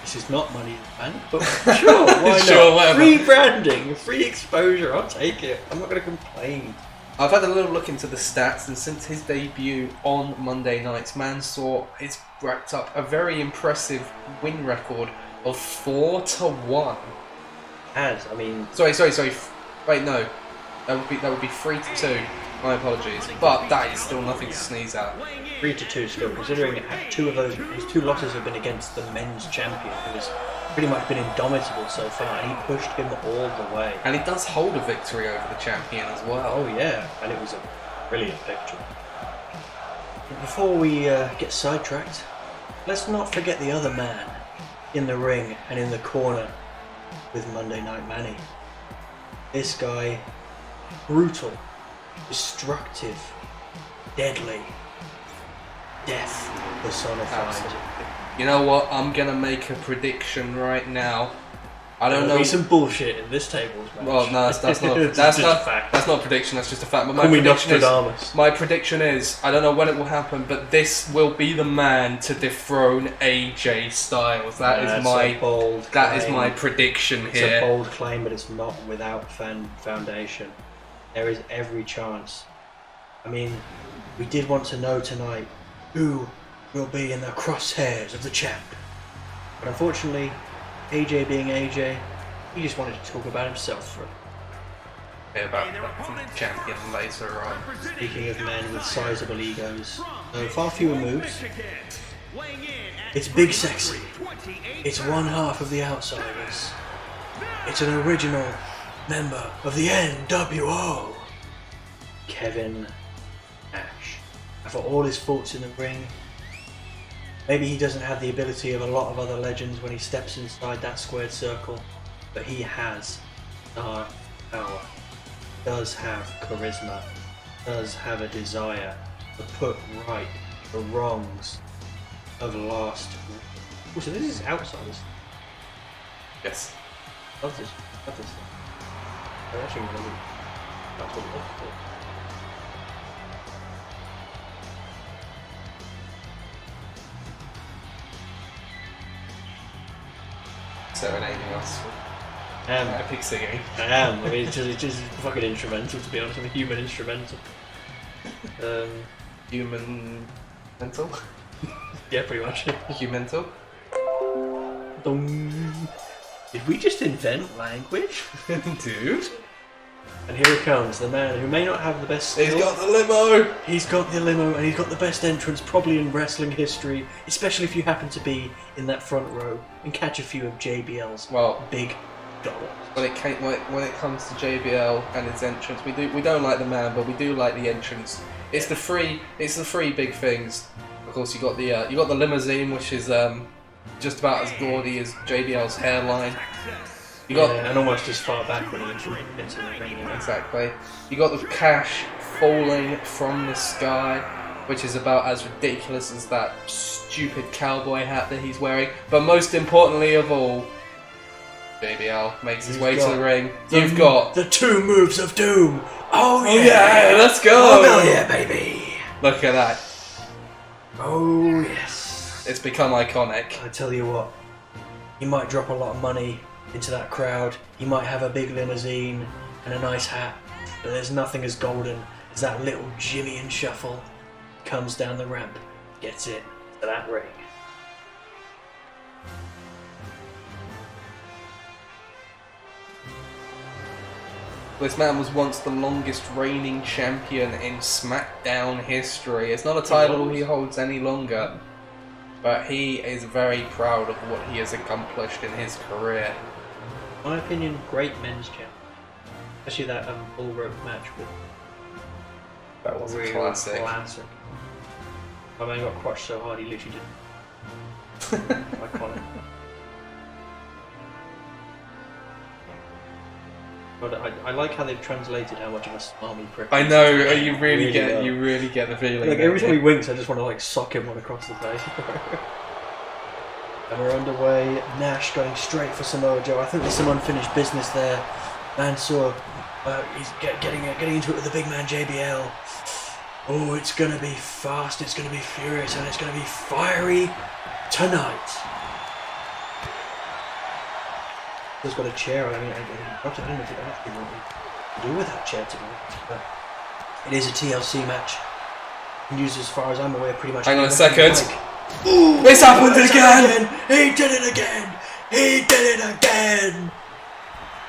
this is not Money in the Bank, but sure, why Sure, not? whatever. Free branding, free exposure, I'll take it. I'm not going to complain. I've had a little look into the stats, and since his debut on Monday nights, Mansoor has racked up a very impressive win record of 4-1. I mean, Sorry. Wait, no, that would be 3-2. My apologies, but that is still nothing to sneeze at. 3-2 still, considering his 2 losses have been against the men's champion, who has pretty much been indomitable so far, and he pushed him all the way. And he does hold a victory over the champion as well. Oh yeah, and it was a brilliant victory. But before we get sidetracked, let's not forget the other man in the ring and in the corner with Monday Night Manny. This guy, brutal, destructive, deadly, death personified. Absolutely. You know what? I'm gonna make a prediction right now. I don't know. There'll be some bullshit in this tables match. Well, no, that's not. It's That's just not. a fact. That's not a prediction. That's just a fact. But Call me Nostradamus. my prediction is. I don't know when it will happen, but this will be the man to dethrone AJ Styles. That is my prediction It's here. a bold claim, but it's not without foundation. There is every chance. I mean, we did want to know tonight who will be in the crosshairs of the champ. But unfortunately, AJ being AJ, he just wanted to talk about himself for a Yeah, about the champion later on. Speaking of men with sizable egos, though far fewer moves, it's Big Sexy. It's one half of the Outsiders. It's an original member of the NWO. Kevin Nash. And for all his faults in the ring, maybe he doesn't have the ability of a lot of other legends when he steps inside that squared circle, but he has star power, does have charisma, does have a desire to put right the wrongs of last week. Oh, so this is Outsiders. Yes. Love this. I actually remember that's what it was before. Serenading us. Epic singing. I am. I mean, it's just fucking instrumental, to be honest. I'm a human instrumental. Human mental. Yeah, pretty much. Humental. Dong. Did we just invent language? Dude. And here it comes, the man who may not have the best skill. He's got the limo. He's got the limo, and he's got the best entrance probably in wrestling history, especially if you happen to be in that front row and catch a few of JBL's big dollars. When it comes to JBL and his entrance, we don't like the man, but we do like the entrance. It's the three big things. Of course, you got the limousine, which is just about as gaudy as JBL's hairline. You got and almost as far back when he gets in the ring. exactly. You got the cash falling from the sky, which is about as ridiculous as that stupid cowboy hat that he's wearing. But most importantly of all, JBL makes his way to the ring. You've got the 2 moves of doom. Oh yeah, let's go! Oh yeah, baby! Look at that. Oh yes. It's become iconic. I tell you what, he might drop a lot of money into that crowd. He might have a big limousine and a nice hat, but there's nothing as golden as that little Jimmy and shuffle. Comes down the ramp, gets it to that ring. This man was once the longest reigning champion in SmackDown history. It's not a title he holds any longer, but he is very proud of what he has accomplished in his career. In my opinion, great men's champ. Especially that bull rope match with That was a real classic. My man got crushed so hard he literally didn't. Iconic. But I like how they've translated how much of a smarmy prick. I know, you really get the feeling. Like every time he winks, I just want to like sock him one across the face. And we're underway. Nash going straight for Samoa Joe. I think there's some unfinished business there. Mansoor, he's getting into it with the big man JBL. Oh, it's gonna be fast. It's gonna be furious, and it's gonna be fiery tonight. He's got a chair. I mean, I don't know if it actually what to do with that chair to be honest, but it is a TLC match. And used as far as I'm aware, pretty much. Hang on a second. Ooh, this happened again! He did it again! He did it again!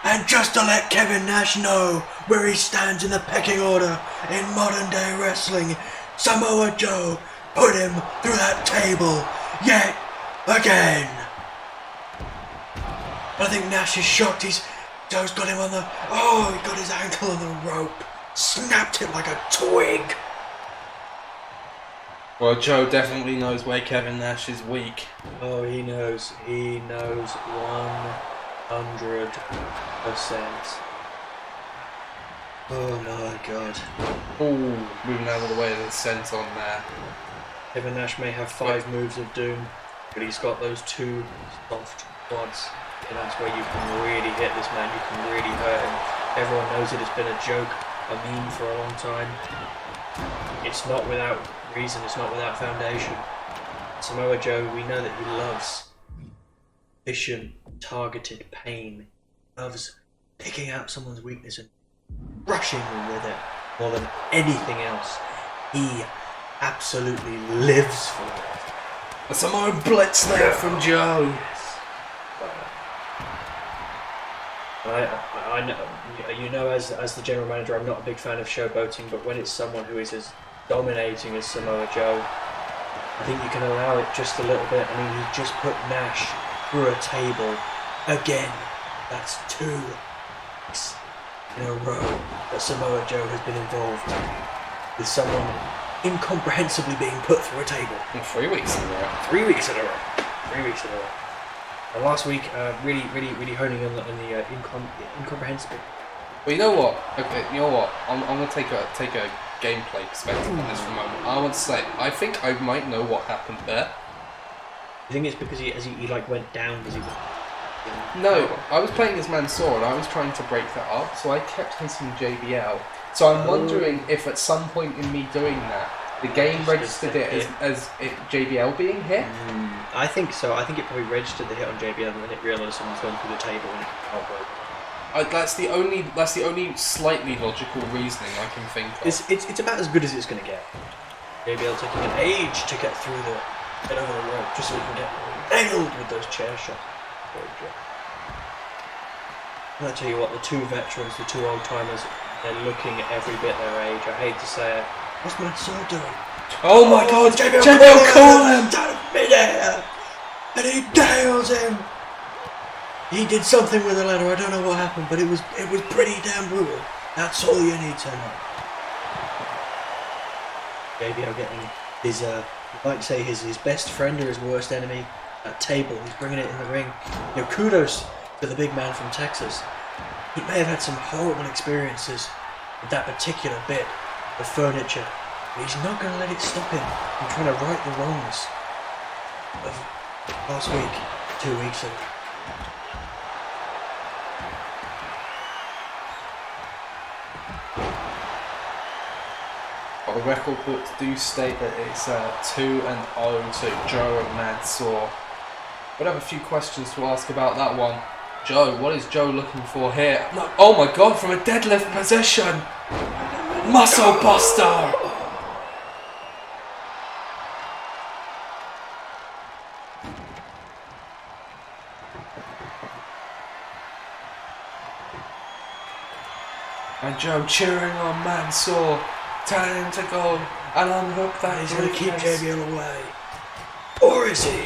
And just to let Kevin Nash know where he stands in the pecking order in modern day wrestling, Samoa Joe put him through that table yet again. I think Nash is shocked. Joe's got him on the... Oh, he got his ankle on the rope. Snapped it like a twig. Well, Joe definitely knows where Kevin Nash is weak. Oh, he knows. He knows 100%. Oh my god. Ooh, moving out of the way of the scent on there. Kevin Nash may have 5 moves of doom, but he's got those 2 soft quads. And that's where you can really hit this man, you can really hurt him. Everyone knows it has been a joke, a meme for a long time. It's not without reason, it's not without foundation. Samoa Joe, we know that he loves efficient, targeted pain. He loves picking out someone's weakness and rushing them with it more than anything else. He absolutely lives for it. A Samoan blitz there from Joe. I know, you know, as the general manager, I'm not a big fan of showboating, but when it's someone who is as dominating as Samoa Joe, I think you can allow it just a little bit. I mean, he just put Nash through a table again. That's 2 weeks in a row that Samoa Joe has been involved with someone incomprehensibly being put through a table. 3 weeks in a row. 3 weeks in a row. 3 weeks in a row. And last week, really honing in the incomprehensible. Well, you know what? Okay, you know what? I'm gonna take a gameplay perspective on this for a moment. I want to say, I think I might know what happened there. I think it's because he like went down because he was... No, I was playing as Mansoor and I was trying to break that up, so I kept hitting JBL. So I'm wondering if at some point in me doing that, the game registered it as JBL being hit? I think so. I think it probably registered the hit on JBL and then it realised someone's gone through the table and it can't. That's the only slightly logical reasoning I can think of. It's about as good as it's going to get. JBL taking an age to get through get over the rope, just so he can get nailed with those chair shots. And I tell you what, the 2 veterans, the 2 old timers, they're looking every bit their age. I hate to say it. What's Mansoor doing? Oh my god, JBL call him! Down midair! And he nails him! He did something with the ladder, I don't know what happened, but it was pretty damn brutal. That's all you need to know. JBL getting his, you might say his best friend or his worst enemy at table. He's bringing it in the ring. You know, kudos to the big man from Texas. He may have had some horrible experiences with that particular bit of furniture, but he's not going to let it stop him from trying to right the wrongs of last week, 2 weeks ago. Well, the record books do state that it's 2-0 to Joe and Mansoor. We'll have a few questions to ask about that one. Joe, what is Joe looking for here? Oh my god, from a deadlift position! Muscle buster! And Joe cheering on Mansoor, telling him to go and unhook that. He's going to keep JBL away. Or is he?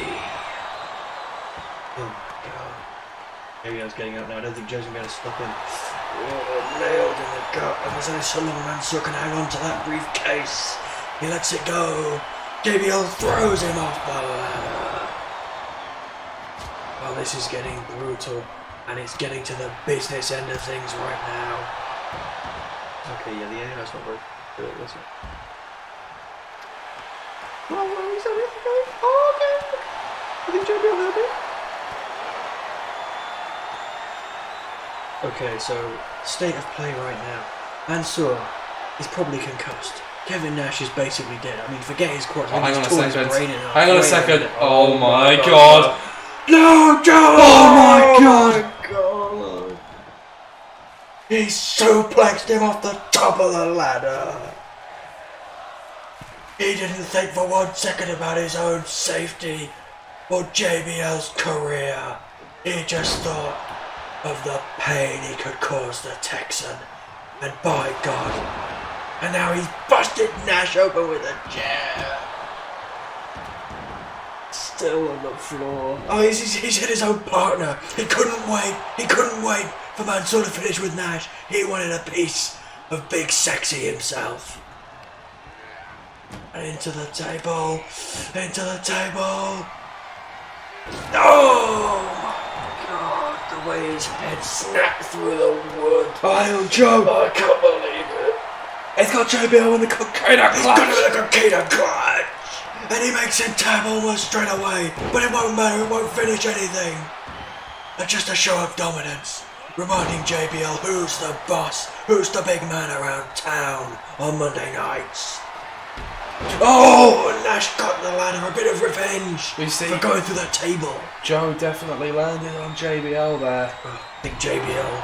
Oh my god. JBL's getting up now. I don't think Joe's going to be able to stop him. Oh, nailed in the gut. And there's only so long Mansoor can hang on to that briefcase. He lets it go. JBL throws him off the ladder. Well, this is getting brutal. And it's getting to the business end of things right now. Okay, yeah, the AI's not very good, is it? I think JBL will be. Okay, so state of play right now. Mansoor is probably concussed. Kevin Nash is basically dead. I mean, forget his quad. Hang on a His second. brain in half. Hang on a Wait second. minute. Oh my god. No, Joe! Oh my god. God! He suplexed him off the top of the ladder. He didn't think for 1 second about his own safety or JBL's career. He just thought of the pain he could cause the Texan. And by God, and now he's busted Nash open with a chair. Still on the floor. Oh, he's hit his own partner. He couldn't wait. He couldn't wait for Mansoor to finish with Nash. He wanted a piece of Big Sexy himself. And into the table. Into the table. Oh my God. The way his head snapped through the wood. Oh, Joe. I can't believe it. He's got JBL in the cocaine clutch. He's got him in the cocaine clutch. And he makes him tap almost straight away. But it won't matter, it won't finish anything. It's just a show of dominance. Reminding JBL who's the boss, who's the big man around town on Monday nights. Oh, and Nash got the ladder, a bit of revenge You see, for going through that table. Joe definitely landed on JBL there. I think JBL,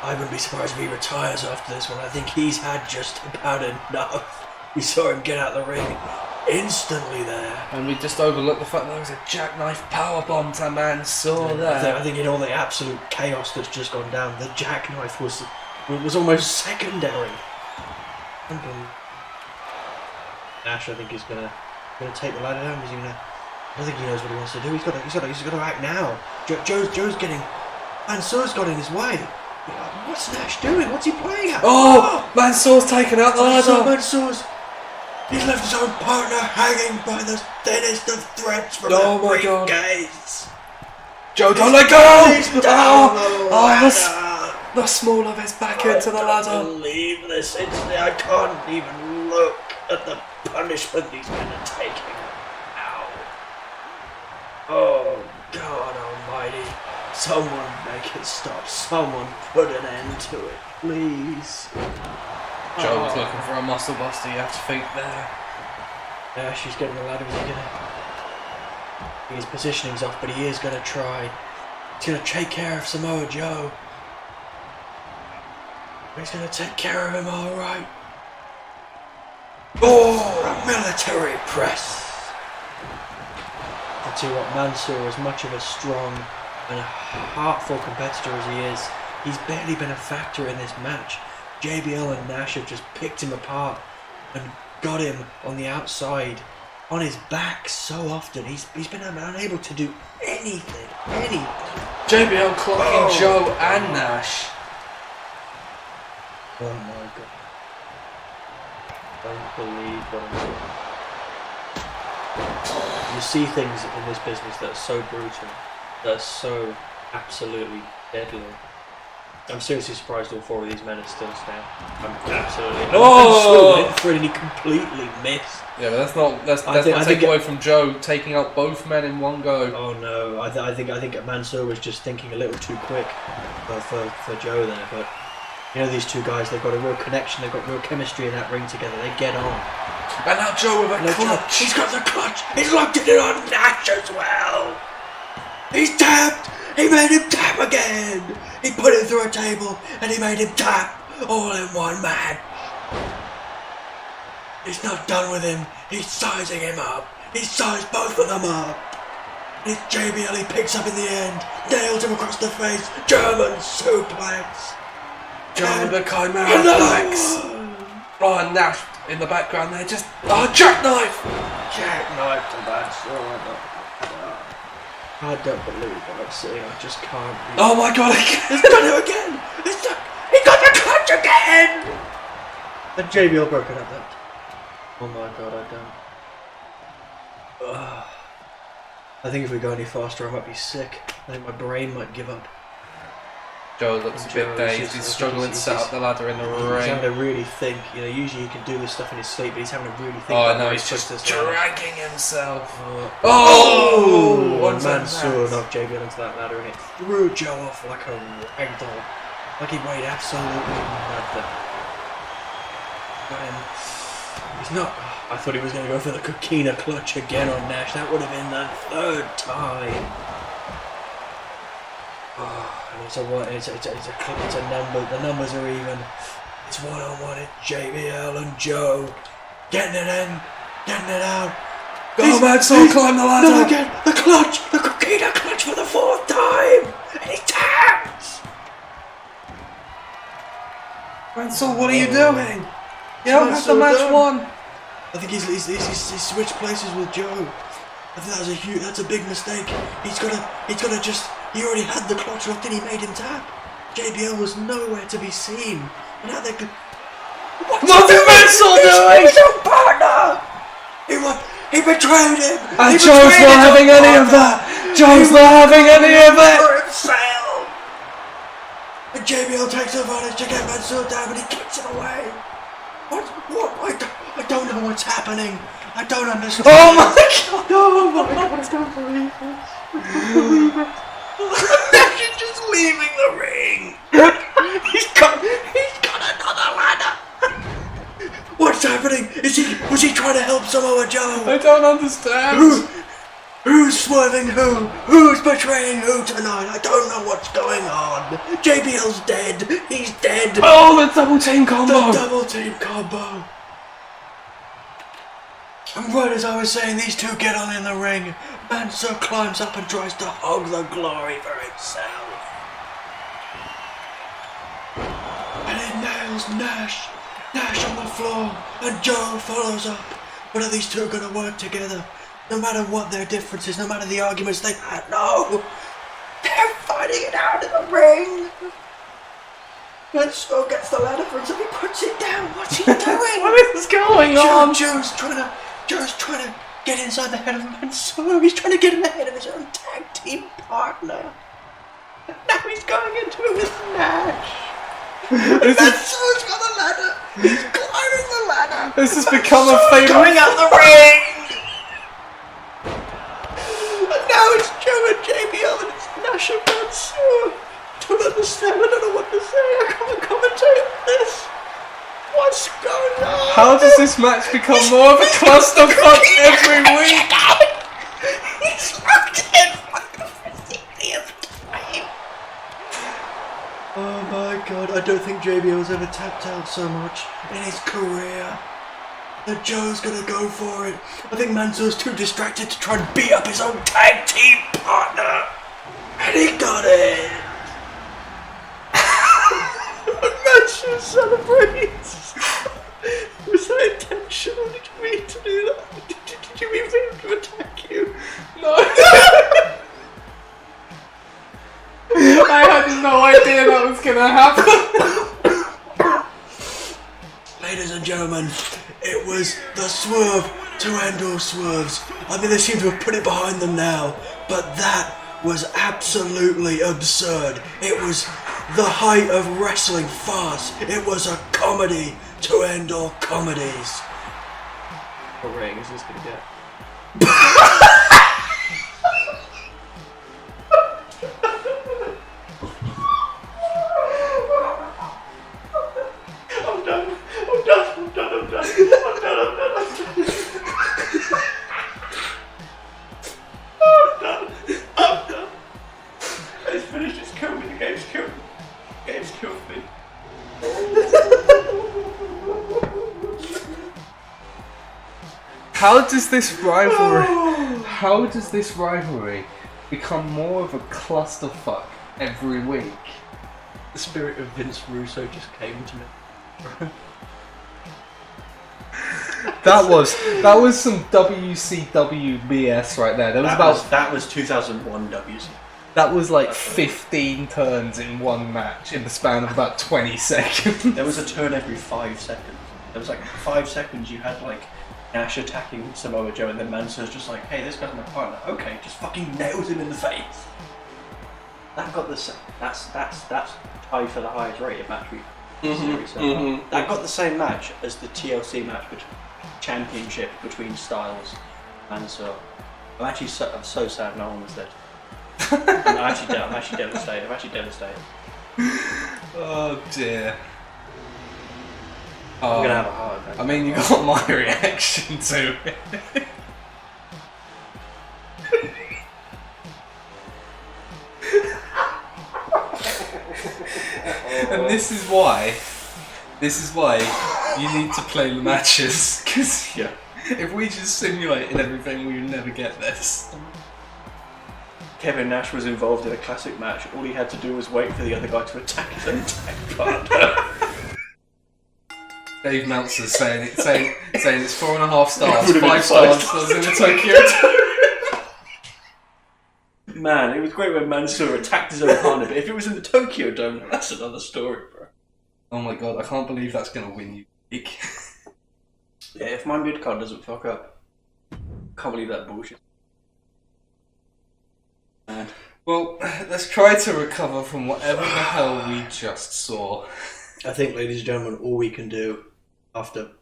I wouldn't be surprised if he retires after this one. I think he's had just about enough. We saw him get out the ring instantly there. And we just overlooked the fact that there was a jackknife powerbomb to Mansoor there. I think in all the absolute chaos that's just gone down, the jackknife was almost secondary. Nash, I think, is gonna Take the ladder down. I think he knows what he wants to do. He's got to act now. Joe's getting. Mansoor's got in his way. What's Nash doing? What's he playing at? Oh, Mansoor's taken out the ladder. He's left his own partner hanging by the thinnest of threads from Oh the my God. briefcase. Joe, don't let go! He's down the Oh, ladder. the small of his back into the I ladder. can't believe this. I can't even look at the punishment he's going to take him now. Oh, God almighty. Someone make it stop. Someone put an end to it, please. Joe was looking for a muscle buster, you have to think there. Yeah, she's getting the ladder. His positioning's off, but he is going to try. He's going to take care of Samoa Joe. He's going to take care of him all right. Oh, a military press. I'll tell you what, Mansoor, as much of a strong and heartful competitor as he is, he's barely been a factor in this match. JBL and Nash have just picked him apart and got him on the outside, on his back so often. He's been unable to do anything. JBL clocking Joe and Nash. Oh my God. Don't believe what I'm seeing. You see things in this business that are so brutal, that are so absolutely deadly. I'm seriously surprised all 4 of these men are still standing. I'm absolutely. Oh! And he completely missed. Yeah, but let's not take away from Joe taking out both men in one go. Oh no, I think Mansoor was just thinking a little too quick for Joe there. But you know, these two guys, they've got a real connection. They've got real chemistry in that ring together. They get on. And now Joe with a clutch. He's got the clutch. He's locked it in on Nash as well. He's tapped. He made him tap again. He put it through a table and he made him tap all in one match. He's not done with him. He's sizing him up. He's sized both of them up. It's JBL he picks up in the end. Nails him across the face. German suplex. Joe with a chimera flex. Oh, and Nash in the background there just... Oh, jackknife! Jackknife to Mansoor. I don't believe what I'm seeing. I just can't. Oh my god! He's done it again! He got the clutch again! And JBL broke it up then. Oh my god, I don't. I think if we go any faster, I might be sick. I think my brain might give up. Joe looks a bit dazed. He's struggling to set up the ladder in the ring. He's having to really think. You know, usually he can do this stuff in his sleep, but he's having to really think. Oh no, he's just dragging ladder. himself. One Mansoor knocked JBL into that ladder and it threw Joe off like a ragdoll. Like he weighed absolutely nothing. And he's not. I thought he was going to go for the coquina clutch again on Nash. That would have been the 3rd time. And it's a number. The numbers are even. It's 1-on-1. It's JBL and Joe getting it in, getting it out. Go, Mansoor, climb the ladder. Not again. The clutch. The coquina clutch for the 4th time. And he taps. Mansoor, what are you doing? You don't have the match won. I think he's switched places with Joe. I think that's a big mistake. He's gotta just. He already had the clutch locked and he made him tap. JBL was nowhere to be seen. And now they're. What's Mansoor doing? He's his own partner. He betrayed him. And Joe's not having any of that. Joe's not having any of it. For himself. And JBL takes advantage to get Mansoor down, but he kicks it away. What? I don't know what's happening. I don't understand. Oh my god! Oh my god, I can't believe this. I can't believe it. He's just leaving the ring. He's got another ladder. What's happening? Was he trying to help Samoa Joe? I don't understand. Who's swerving who? Who's betraying who tonight? I don't know what's going on. JBL's dead. He's dead. Oh, the double team combo. The double team combo. And right as I was saying, these two get on in the ring. Mansoor climbs up and tries to hog the glory for himself. And he nails Nash. Nash on the floor. And Joe follows up. But are these two going to work together? No matter what their differences, no matter the arguments they've had, no! They're fighting it out in the ring! Mansoor gets the ladder for himself, he puts it down. What's he doing? What is going on? Joe's trying to get inside the head of Mansoor. He's trying to get in the head of his own tag team partner. And now he's going into it with Nash. Mansoor's got the ladder. He's climbing the ladder. This has become a favorite. Going out the ring. And now it's Joe and JBL and it's Nash and Mansoor. I don't understand. I don't know what to say. I can't commentate on this. What's going on? How does this match become more of a clusterfuck every week? He's locked in for the 50th time. Oh my god, I don't think JBL has ever tapped out so much in his career. And Joe's gonna go for it. I think Mansoor's too distracted to try and beat up his own tag team partner. And he got it. Mansoor celebrates. Was that intentional? Did you mean to do that? Did you mean for him to attack you? No. I had no idea that was gonna happen. Ladies and gentlemen, it was the swerve to end all swerves. I mean, they seem to have put it behind them now, but that was absolutely absurd. It was the height of wrestling farce. It was a comedy to end all comedies. What rating is this going to get? How does this rivalry become more of a clusterfuck every week? The spirit of Vince Russo just came to me. That was some WCW BS right there. That was 2001 WC. That was like 15 turns in one match in the span of about 20 seconds. There was a turn every 5 seconds. There was like 5 seconds you had like Nash attacking Samoa Joe, and then Mansoor's just like, hey, this guy's my partner. Okay, just fucking nails him in the face. That got the that's tied for the highest rated match we've series so far. That got the same match as the TLC match, championship between Styles and Mansoor. I'm actually so sad no one was there. I'm actually devastated. Oh dear. I'm gonna have a heart attack. I mean, you got my reaction to it. And this is why you need to play the matches, because if we just simulated everything, we would never get this. Kevin Nash was involved in a classic match. All he had to do was wait for the other guy to attack his own tag partner. Dave Meltzer's saying it's 4.5 stars, 5 stars in the Tokyo. Man, it was great when Mansoor attacked his own partner, but if it was in the Tokyo Dome, that's another story, bro. Oh my god, I can't believe that's gonna win you. Yeah, if my mid card doesn't fuck up, can't believe that bullshit. Man. Well, let's try to recover from whatever the hell we just saw. I think, ladies and gentlemen, all we can do after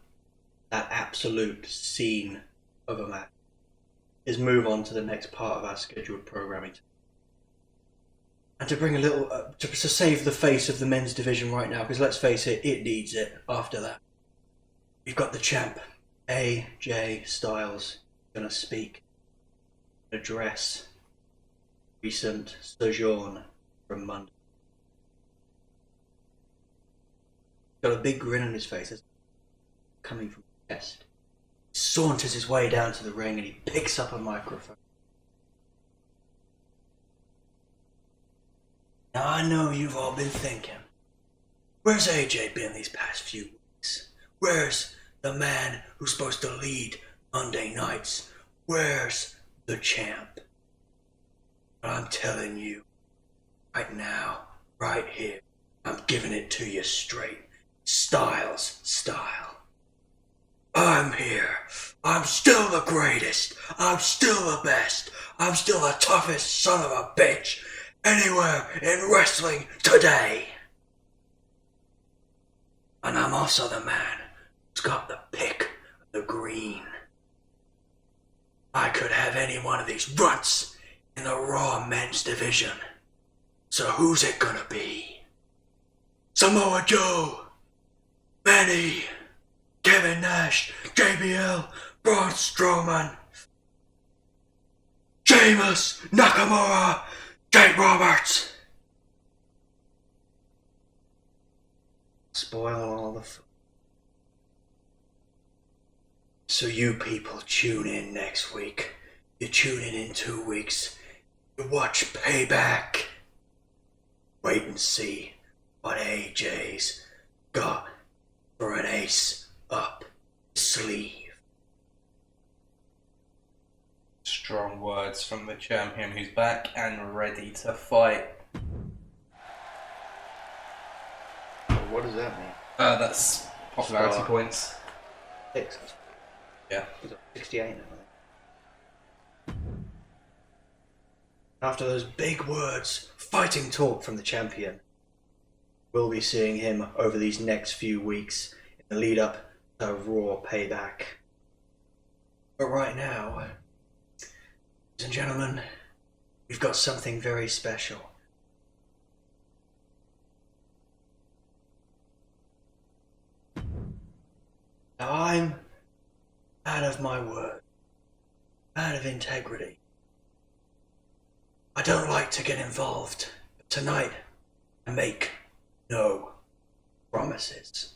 that absolute scene of a match is move on to the next part of our scheduled programming. And to bring a little, to save the face of the men's division right now, because let's face it, it needs it after that. We've got the champ, AJ Styles, going to speak, address recent sojourn from Monday. Got a big grin on his face, coming from his chest. He saunters his way down to the ring and he picks up a microphone. Now I know you've all been thinking, where's AJ been these past few weeks? Where's the man who's supposed to lead Monday nights? Where's the champ? But I'm telling you, right now, right here, I'm giving it to you straight. Styles style. I'm here. I'm still the greatest. I'm still the best. I'm still the toughest son of a bitch anywhere in wrestling today. And I'm also the man who's got the pick of the green. I could have any one of these runts in the Raw men's division. So who's it gonna be? Samoa Joe, Manny, Kevin Nash, JBL, Braun Strowman, Sheamus, Nakamura, Jake Roberts. Spoil all the fun. So you people tune in next week. You tune in 2 weeks. You watch Payback. Wait and see what AJ's got for an ace up his sleeve. Strong words from the champion who's back and ready to fight. What does that mean? That's popularity points. 6. Yeah. He's got 68 now, I think. After those big words, fighting talk from the champion, we'll be seeing him over these next few weeks in the lead up to Raw Payback. But right now, ladies and gentlemen, we've got something very special. Now I'm out of my word, out of integrity. I don't like to get involved, but tonight I make no promises.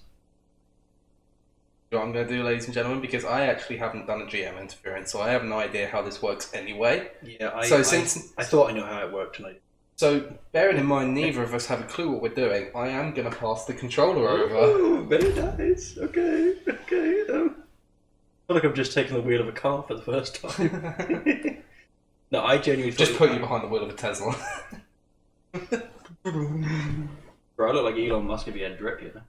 What I'm going to do, ladies and gentlemen, because I actually haven't done a GM interference, so I have no idea how this works anyway. Yeah, I thought I knew how it worked tonight. So, bearing in mind neither of us have a clue what we're doing, I am going to pass the controller over. Oh, very nice. Okay. I feel like I've just taken the wheel of a car for the first time. No, I genuinely Just put you behind the wheel of a Tesla. Bro, I look like Elon Musk if he had drip, you know.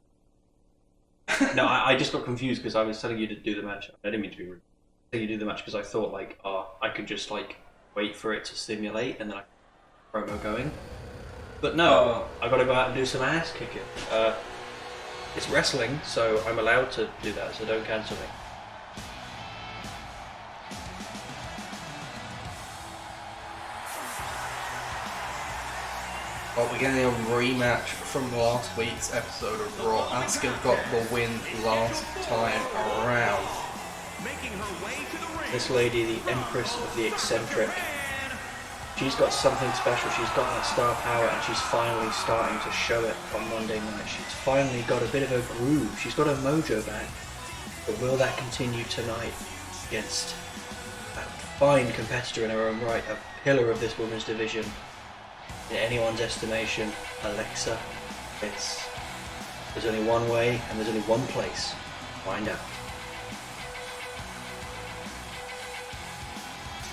No, I just got confused because I was telling you to do the match. I didn't mean to be rude. I was telling you to do the match because I thought I could just wait for it to simulate and then I could promo going. But no, I got to go out and do some ass kicking. It's wrestling, so I'm allowed to do that. So don't cancel me. Well, we're getting a rematch from last week's episode of Raw. Asuka got the win last time around. Making her way to the ring. This lady, the Empress of the Eccentric, she's got something special. She's got that star power and she's finally starting to show it on Monday night. She's finally got a bit of a groove. She's got her mojo back. But will that continue tonight against a fine competitor in her own right, a pillar of this women's division? In anyone's estimation, Alexa Bliss. There's only one way and there's only one place. Find out.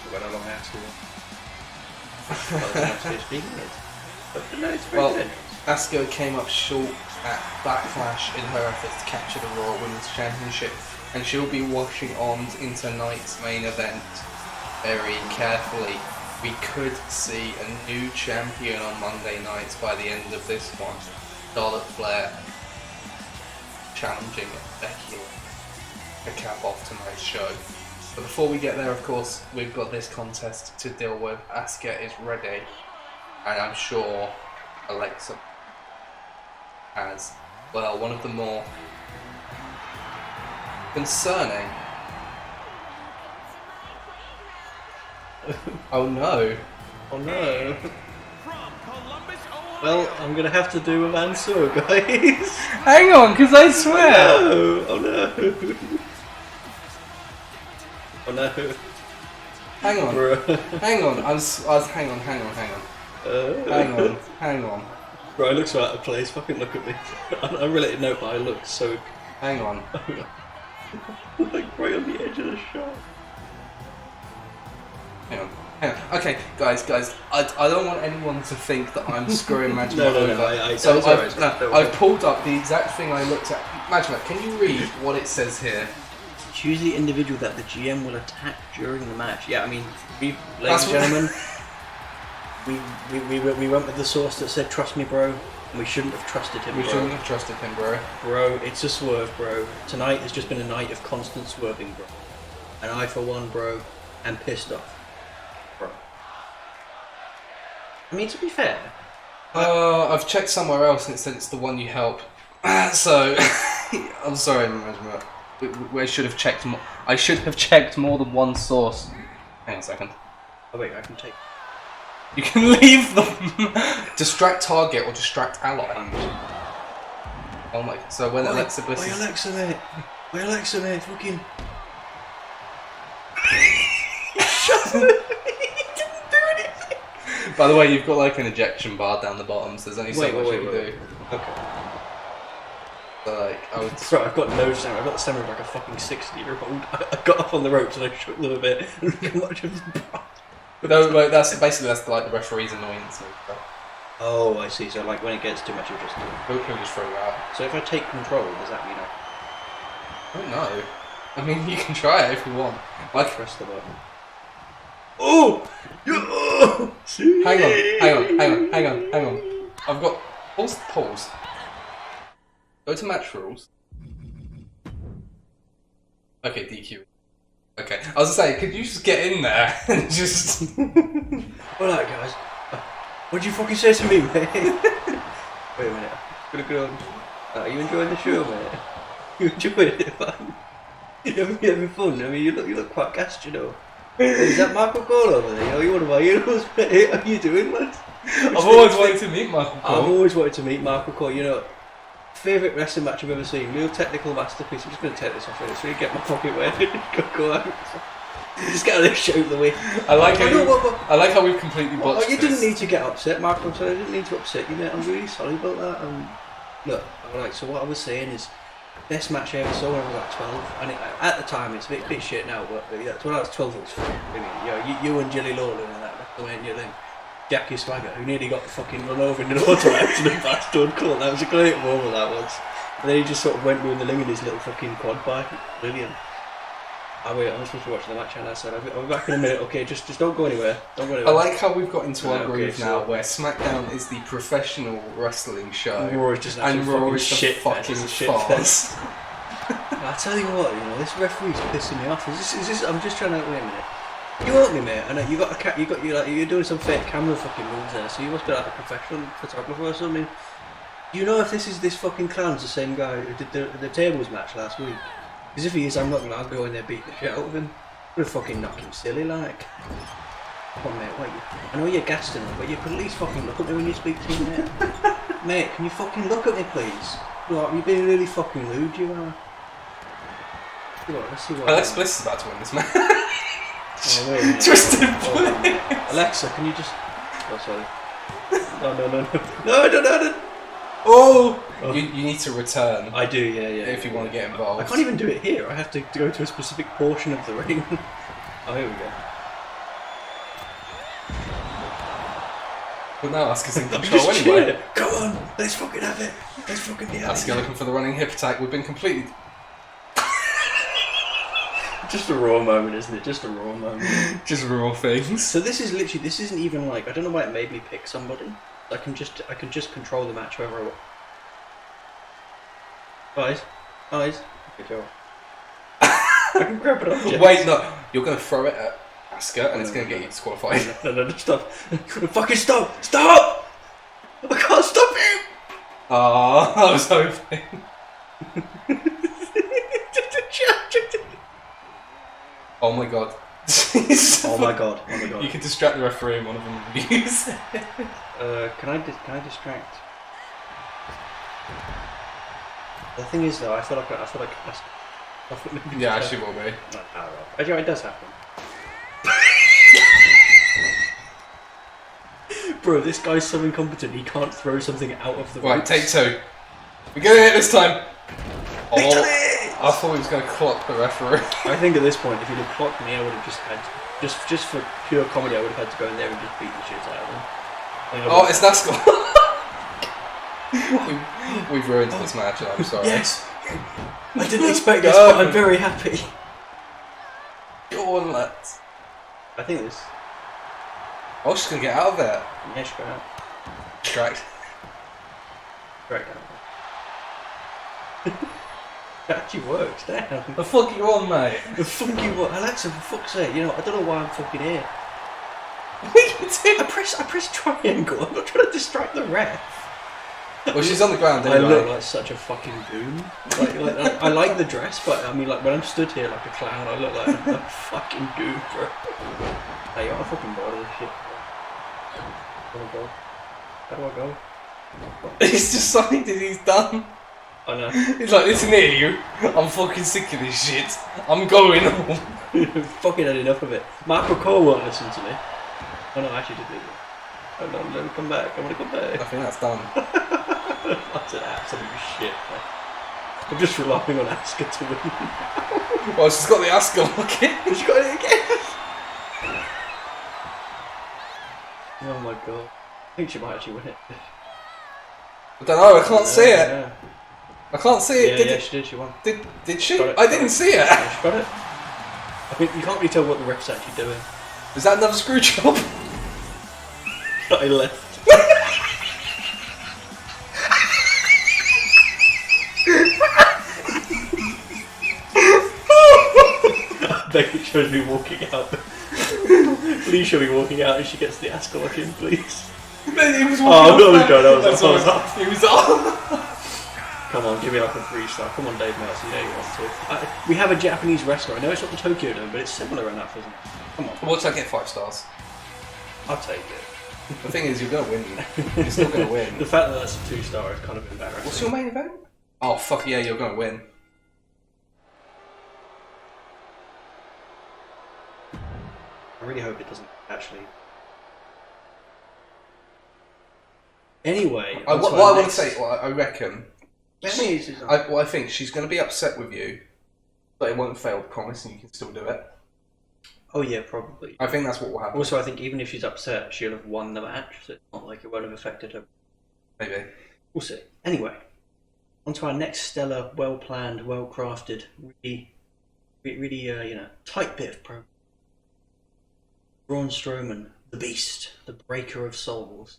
We've got a long ass to Well, Asuka came up short at Backlash in her efforts to capture the Raw Women's Championship, and she'll be watching on in tonight's main event very carefully. We could see a new champion on Monday nights by the end of this one. Charlotte Flair challenging Becky to cap off tonight's show. But before we get there, of course, we've got this contest to deal with. Asuka is ready, and I'm sure Alexa has, well, one of the more concerning. Oh no. Oh no. From Columbus, Ohio. Well, I'm gonna have to do a Mansoor, guys. Hang on, because I swear. Oh no. Oh no. Hang on. Bruh. Hang on. Hang on. Bro, I look so out of place. Fucking look at me. On a related note, but I look so. Hang on. Like right on the edge of the shot. Hang on. Okay, guys, I don't want anyone to think that I'm screwing Majima over. No, I've pulled up the exact thing I looked at. Majima, can you read what it says here? Choose the individual that the GM will attack during the match. Yeah, I mean, ladies and gentlemen, we went with the source that said, "Trust me, bro." And we shouldn't have trusted him. We shouldn't have trusted him, bro. Bro, it's a swerve, bro. Tonight has just been a night of constant swerving, bro. And I, for one, bro, am pissed off. Bro. I mean, to be fair... I've checked somewhere else and it said it's the one you help. So, I'm sorry, Majima. I should have checked more. I should have checked more than one source. Hang on a second. Oh wait, I can take... You can leave them! Distract target or distract ally. Oh my... So when Alexa Bliss is... Why Alexa, mate? Fucking... By the way, you've got like an ejection bar down the bottom, so there's only so much you can do. Okay. So like, I would... Bro, I've got no stamina. I've got the stamina of like a fucking 60-year-old. I got up on the ropes and I shook them a bit. And look how much of his bra. No, like, that's like the referee's annoyance. Oh, I see. So like when it gets too much, you'll just... He'll just throw you out. So if I take control, does that mean I don't know. I mean, you can try it if you want. I press the button? Oh! Hang on. I've got pause. Go to match rules. Okay, DQ. Okay, I was gonna say, could you just get in there and just? Alright, guys. What'd you fucking say to me, mate? Wait a minute. Gonna go. Are you enjoying the show, mate? You enjoying it, man? You having fun? I mean, you look quite gassed, you know. Is that Marco Cole over there? You know, you're one of my heroes, mate. How you doing, man? I've always wanted to meet Marco Cole. I've always wanted to meet Marco Cole. You know, favourite wrestling match I've ever seen. Real technical masterpiece. I'm just going to take this off here so you get my pocket wet. go out. Just get this show out of the way. I like how we've completely botched you this. didn't need to get upset, Marco. I'm sorry, I didn't need to upset you, mate. I'm really sorry about that. Look, alright, so what I was saying is, best match I ever saw when I was like 12, and at the time it's a bit shit now, but yeah, when I was 12 it was fun. I mean, you and Jilly Lawler and that, weren't you then? Jackie Swagger, who nearly got fucking run over in an auto accident by Stone Cold. That was a great moment, that was. And then he just sort of went doing the ling in his little fucking quad bike. Brilliant. Wait, I'm supposed to be watching the match, and I said, I'll be back in a minute. Okay, just don't go anywhere. Don't go anywhere. I like how we've got into our groove now, so where SmackDown is the professional wrestling show, and Raw is just and Raw is the shit fucking shit farce. I tell you what, you know, this referee's pissing me off. Is this? I'm just trying to wait a minute. You help me, mate. I know you got you're doing some fake camera fucking moves there, so you must be like a professional photographer or something. Do you know if this fucking clown's the same guy who did the tables match last week? Because if he is, I'm not gonna go in there beat the shit out of him. I'm gonna fucking knock him silly like. Come on, mate. What? I know you're gassed enough, but you can at least fucking look at me when you speak to me, mate. Mate, can you fucking look at me, please? Like, you're being really fucking rude, you are. Let's see what. Alex Bliss is about to win this match. Oh, wait a minute. Twisted Bliss. Alexa, can you just? Oh, sorry. No. No. Oh! You need to return. I do, yeah. If you want to get involved. I can't even do it here. I have to go to a specific portion of the ring. Oh, here we go. But now Asuka's in control anyway. Come on, let's fucking have it. Let's fucking get it. Asuka looking for the running hip attack. We've been completely. Just a raw moment, isn't it? Just a raw moment. Just raw things. So this isn't even like, I don't know why it made me pick somebody. I can just control the match however I want. Eyes. Okay, go. I can grab it up. Wait, no. You're going to throw it at Asuka and it's going to get you disqualified. No, stop. Fucking stop! Stop! I can't stop him! Ah, I was hoping. Oh my god. Oh my god. You can distract the referee in one of them reviews. Can I distract? The thing is though, I feel like yeah, she will be. Actually, it does happen. Bro, this guy's so incompetent, he can't throw something out of the Right, ropes. take two. We're getting it this time. Oh, I thought he was going to clock the referee. I think at this point, if he'd have clocked me, I would have just had, just for pure comedy, I would have had to go in there and just beat the shit out of him. Oh, it's Nasco. We've ruined this match, I'm sorry. Yes! I didn't expect this, but I'm very happy. Go on, lads. I think this. Oh, she's going to get out of there. Yeah, she's going out. Distract. Right down. It actually works, damn. The fuck you on, mate? The fuck you what? Alexa, for fuck's sake, you know, I don't know why I'm fucking here. What are you doing? I press triangle, I'm not trying to distract the ref. Well, she's on the ground I anyway. look like such a fucking goon. I like the dress, but I mean, like, when I'm stood here like a clown, I look like a fucking goon, bro. Hey, I'm fucking bored of this shit. Where do I go? How do I go? He's decided he's done. I know. He's like, listen here, you. I'm fucking sick of this shit. I'm going home. Fucking had enough of it. Marco Cole won't listen to me. Oh no, I actually did it. Oh no, let me come back. I want to come back. I think that's done. That's an absolute shit, man. I'm just relying on Asuka to win. Well, she's got the Asuka locket. She's got it again. Oh my god. I think she might actually win it. I don't know, I can't see it. Yeah. I can't see it. Yeah, she did, she won. Did she? Got it, I didn't see it. Yeah, she got it. I think you can't really tell what the ref's actually doing. Is that another screw job? I left. Becky should be walking out. Please should be walking out and she gets the ass lock in, please. He was Oh, that was good. That was He was off. Come on, give me like a 3-star. Come on, Dave Meltzer. Yeah, you want to. We have a Japanese wrestler. I know it's not the Tokyo Dome, but it's similar enough, isn't it? Come on. What's I get 5 stars? I'll take it. The thing is, you're gonna win. You're still gonna win. The fact that that's a 2-star is kind of embarrassing. What's your main event? Oh fuck yeah, you're gonna win. I really hope it doesn't actually. Anyway, What I want to say, I reckon. I I think she's going to be upset with you, but it won't fail the promise, and you can still do it. Oh yeah, probably. I think that's what will happen. Also, I think even if she's upset, she'll have won the match, so it's not like it won't have affected her. Maybe. We'll see. Anyway, on to our next stellar, well-planned, well-crafted, really, tight bit of program. Braun Strowman, the Beast, the Breaker of Souls.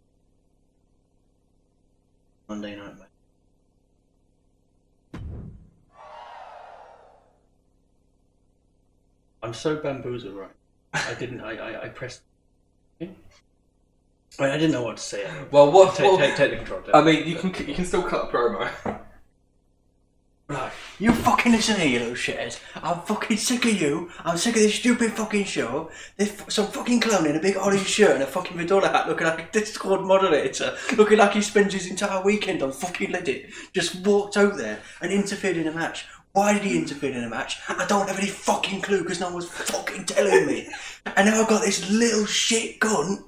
Monday Night Match. I'm so bamboozled, right? I pressed. I didn't know what to say. Well, what? Take the control. I mean, you can still cut a promo. Right. You fucking listen here, you little shitheads. I'm fucking sick of you. I'm sick of this stupid fucking show. There's some fucking clown in a big orange shirt and a fucking fedora hat looking like a Discord moderator, looking like he spends his entire weekend on fucking Reddit, just walked out there and interfered in a match. Why did he interfere in a match? I don't have any fucking clue because no one was fucking telling me. And now I've got this little shit cunt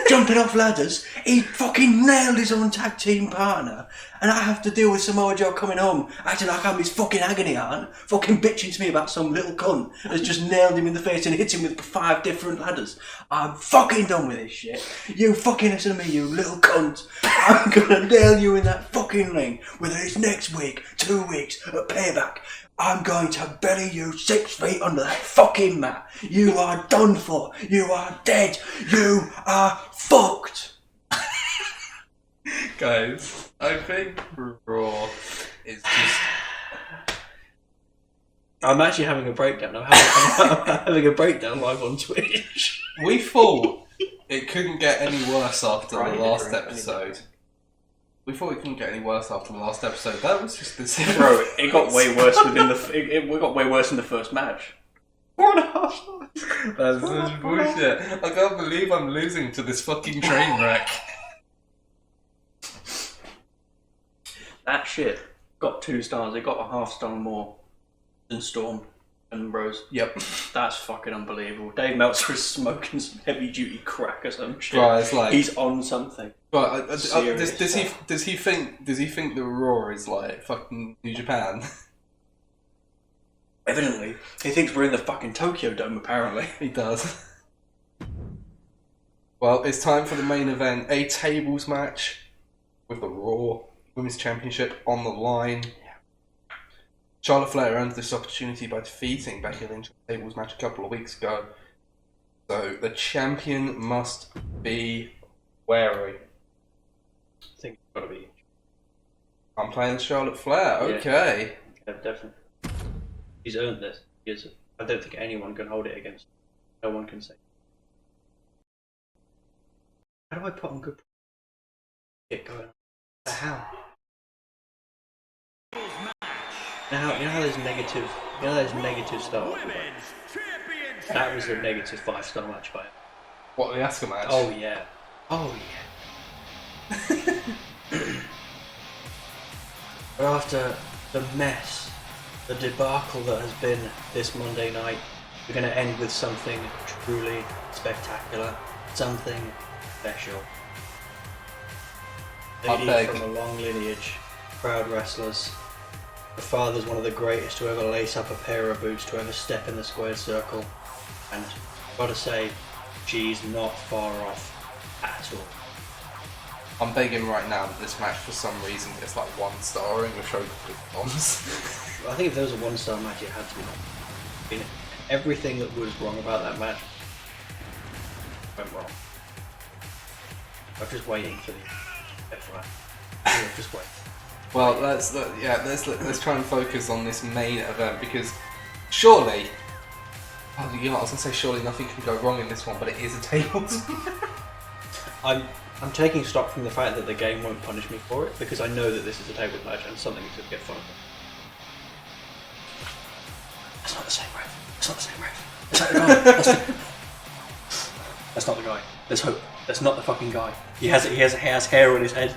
jumping off ladders. He fucking nailed his own tag team partner, and I have to deal with Samoa Joe coming home acting like I'm his fucking agony aunt, fucking bitching to me about some little cunt that's just nailed him in the face and hit him with 5 different ladders. I'm fucking done with this shit. You fucking listen to me, you little cunt. I'm gonna nail you in that fucking ring, whether it's next week, 2 weeks, a payback. I'm going to bury you 6 feet under that fucking mat. You are done for. You are dead. You are fucked. Guys, I think Raw is just. I'm actually having a breakdown. I'm having a breakdown live on Twitch. We thought it couldn't get any worse after the last episode. We thought it couldn't get any worse after the last episode. That was just this. Bro, it got way worse within the. It got way worse in the first match. 4.5 stars. That's such bullshit. I can't believe I'm losing to this fucking train wreck. That shit got 2 stars. It got a half star more than Storm and Ambrose. Yep. That's fucking unbelievable. Dave Meltzer is smoking some heavy duty crack or some shit. Right, it's like he's on something. Right, does he think the Raw is like fucking New Japan? Evidently, he thinks we're in the fucking Tokyo Dome. Apparently, He does. Well, it's time for the main event, a tables match with the Raw Women's Championship on the line. Charlotte Flair earned this opportunity by defeating Becky Lynch in a tables match a couple of weeks ago. So the champion must be wary. I think it's gotta be. I'm playing Charlotte Flair. Okay. Yeah, definitely. He's earned this. I don't think anyone can hold it against him. No one can say. How do I put on good shit going on? How? You know how there's negative. You know there's negative stuff. That was a negative 5-star match by him. What, the Asuka match? Oh yeah. Oh yeah. But after the mess, the debacle that has been this Monday night, we're going to end with something truly spectacular, something special. Lady from a long lineage, proud wrestlers. Her father's one of the greatest to ever lace up a pair of boots, to ever step in the squared circle, and I've got to say, she's not far off at all. I'm begging right now that this match for some reason gets like 1 star and we're showing good bombs. I think if there was a 1-star match, it had to be that. I mean, everything that was wrong about that match went wrong. I'm just waiting for the FYI. I'm just waiting. Well, let's try and focus on this main event because surely, I was gonna say surely nothing can go wrong in this one, but it is a tables. I'm taking stock from the fact that the game won't punish me for it because I know that this is a tables match and something to get fun of. That's not the same ref. That's not the same ref. That's not the guy. That's not the guy. There's hope. That's not the fucking guy. He has hair on his head.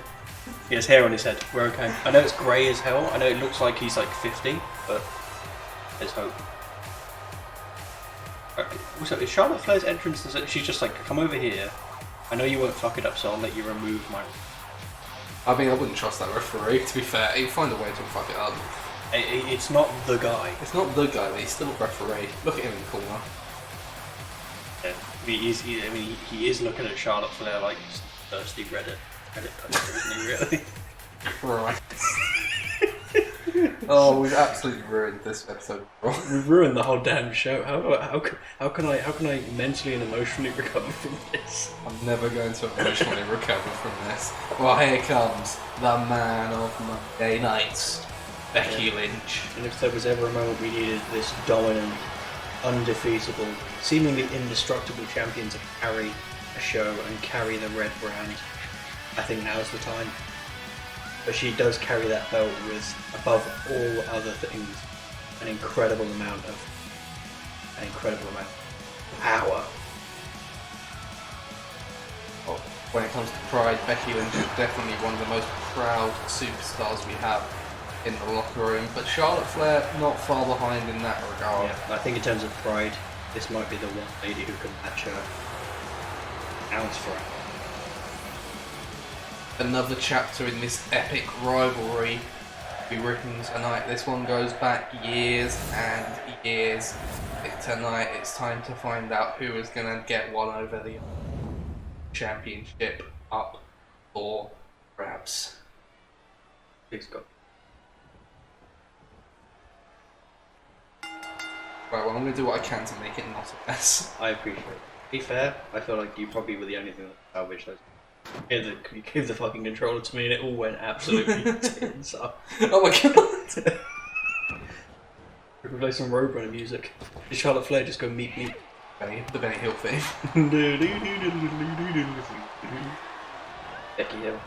He has hair on his head. We're okay. I know it's grey as hell. I know it looks like he's like 50, but there's hope. Also, is Charlotte Flair's entrance? She's just like, come over here. I know you won't fuck it up, so I'll let you remove my. I mean, I wouldn't trust that referee. To be fair, he'd find a way to fuck it up. It's not the guy. It's not the guy, but he's still a referee. Look at him in the corner. Yeah, he is looking at Charlotte Flair like thirsty Reddit poster, isn't he? Really? Right. Oh, we've absolutely ruined this episode. We've ruined the whole damn show. How can I mentally and emotionally recover from this? I'm never going to emotionally recover from this. Well, here comes the man of Monday nights, Becky Lynch. And if there was ever a moment we needed this dominant, undefeatable, seemingly indestructible champion to carry a show and carry the red brand, I think now's the time. But she does carry that belt with, above all other things, an incredible amount of power. Well, when it comes to pride, Becky Lynch is definitely one of the most proud superstars we have in the locker room. But Charlotte Flair not far behind in that regard. Yeah, I think in terms of pride, this might be the one lady who can match her ounce for ounce. Another chapter in this epic rivalry will be written tonight. This one goes back years and years. Tonight it's time to find out who is going to get one over the championship up for grabs. Please God. Right, well I'm going to do what I can to make it not a mess. I appreciate it. To be fair, I feel like you probably were the only thing that salvaged those. You gave the fucking controller to me and it all went absolutely tits up. Oh my god! We could play some Roadrunner music. Did Charlotte Flair just go meet me? The Benny Hill theme. Becky Hill.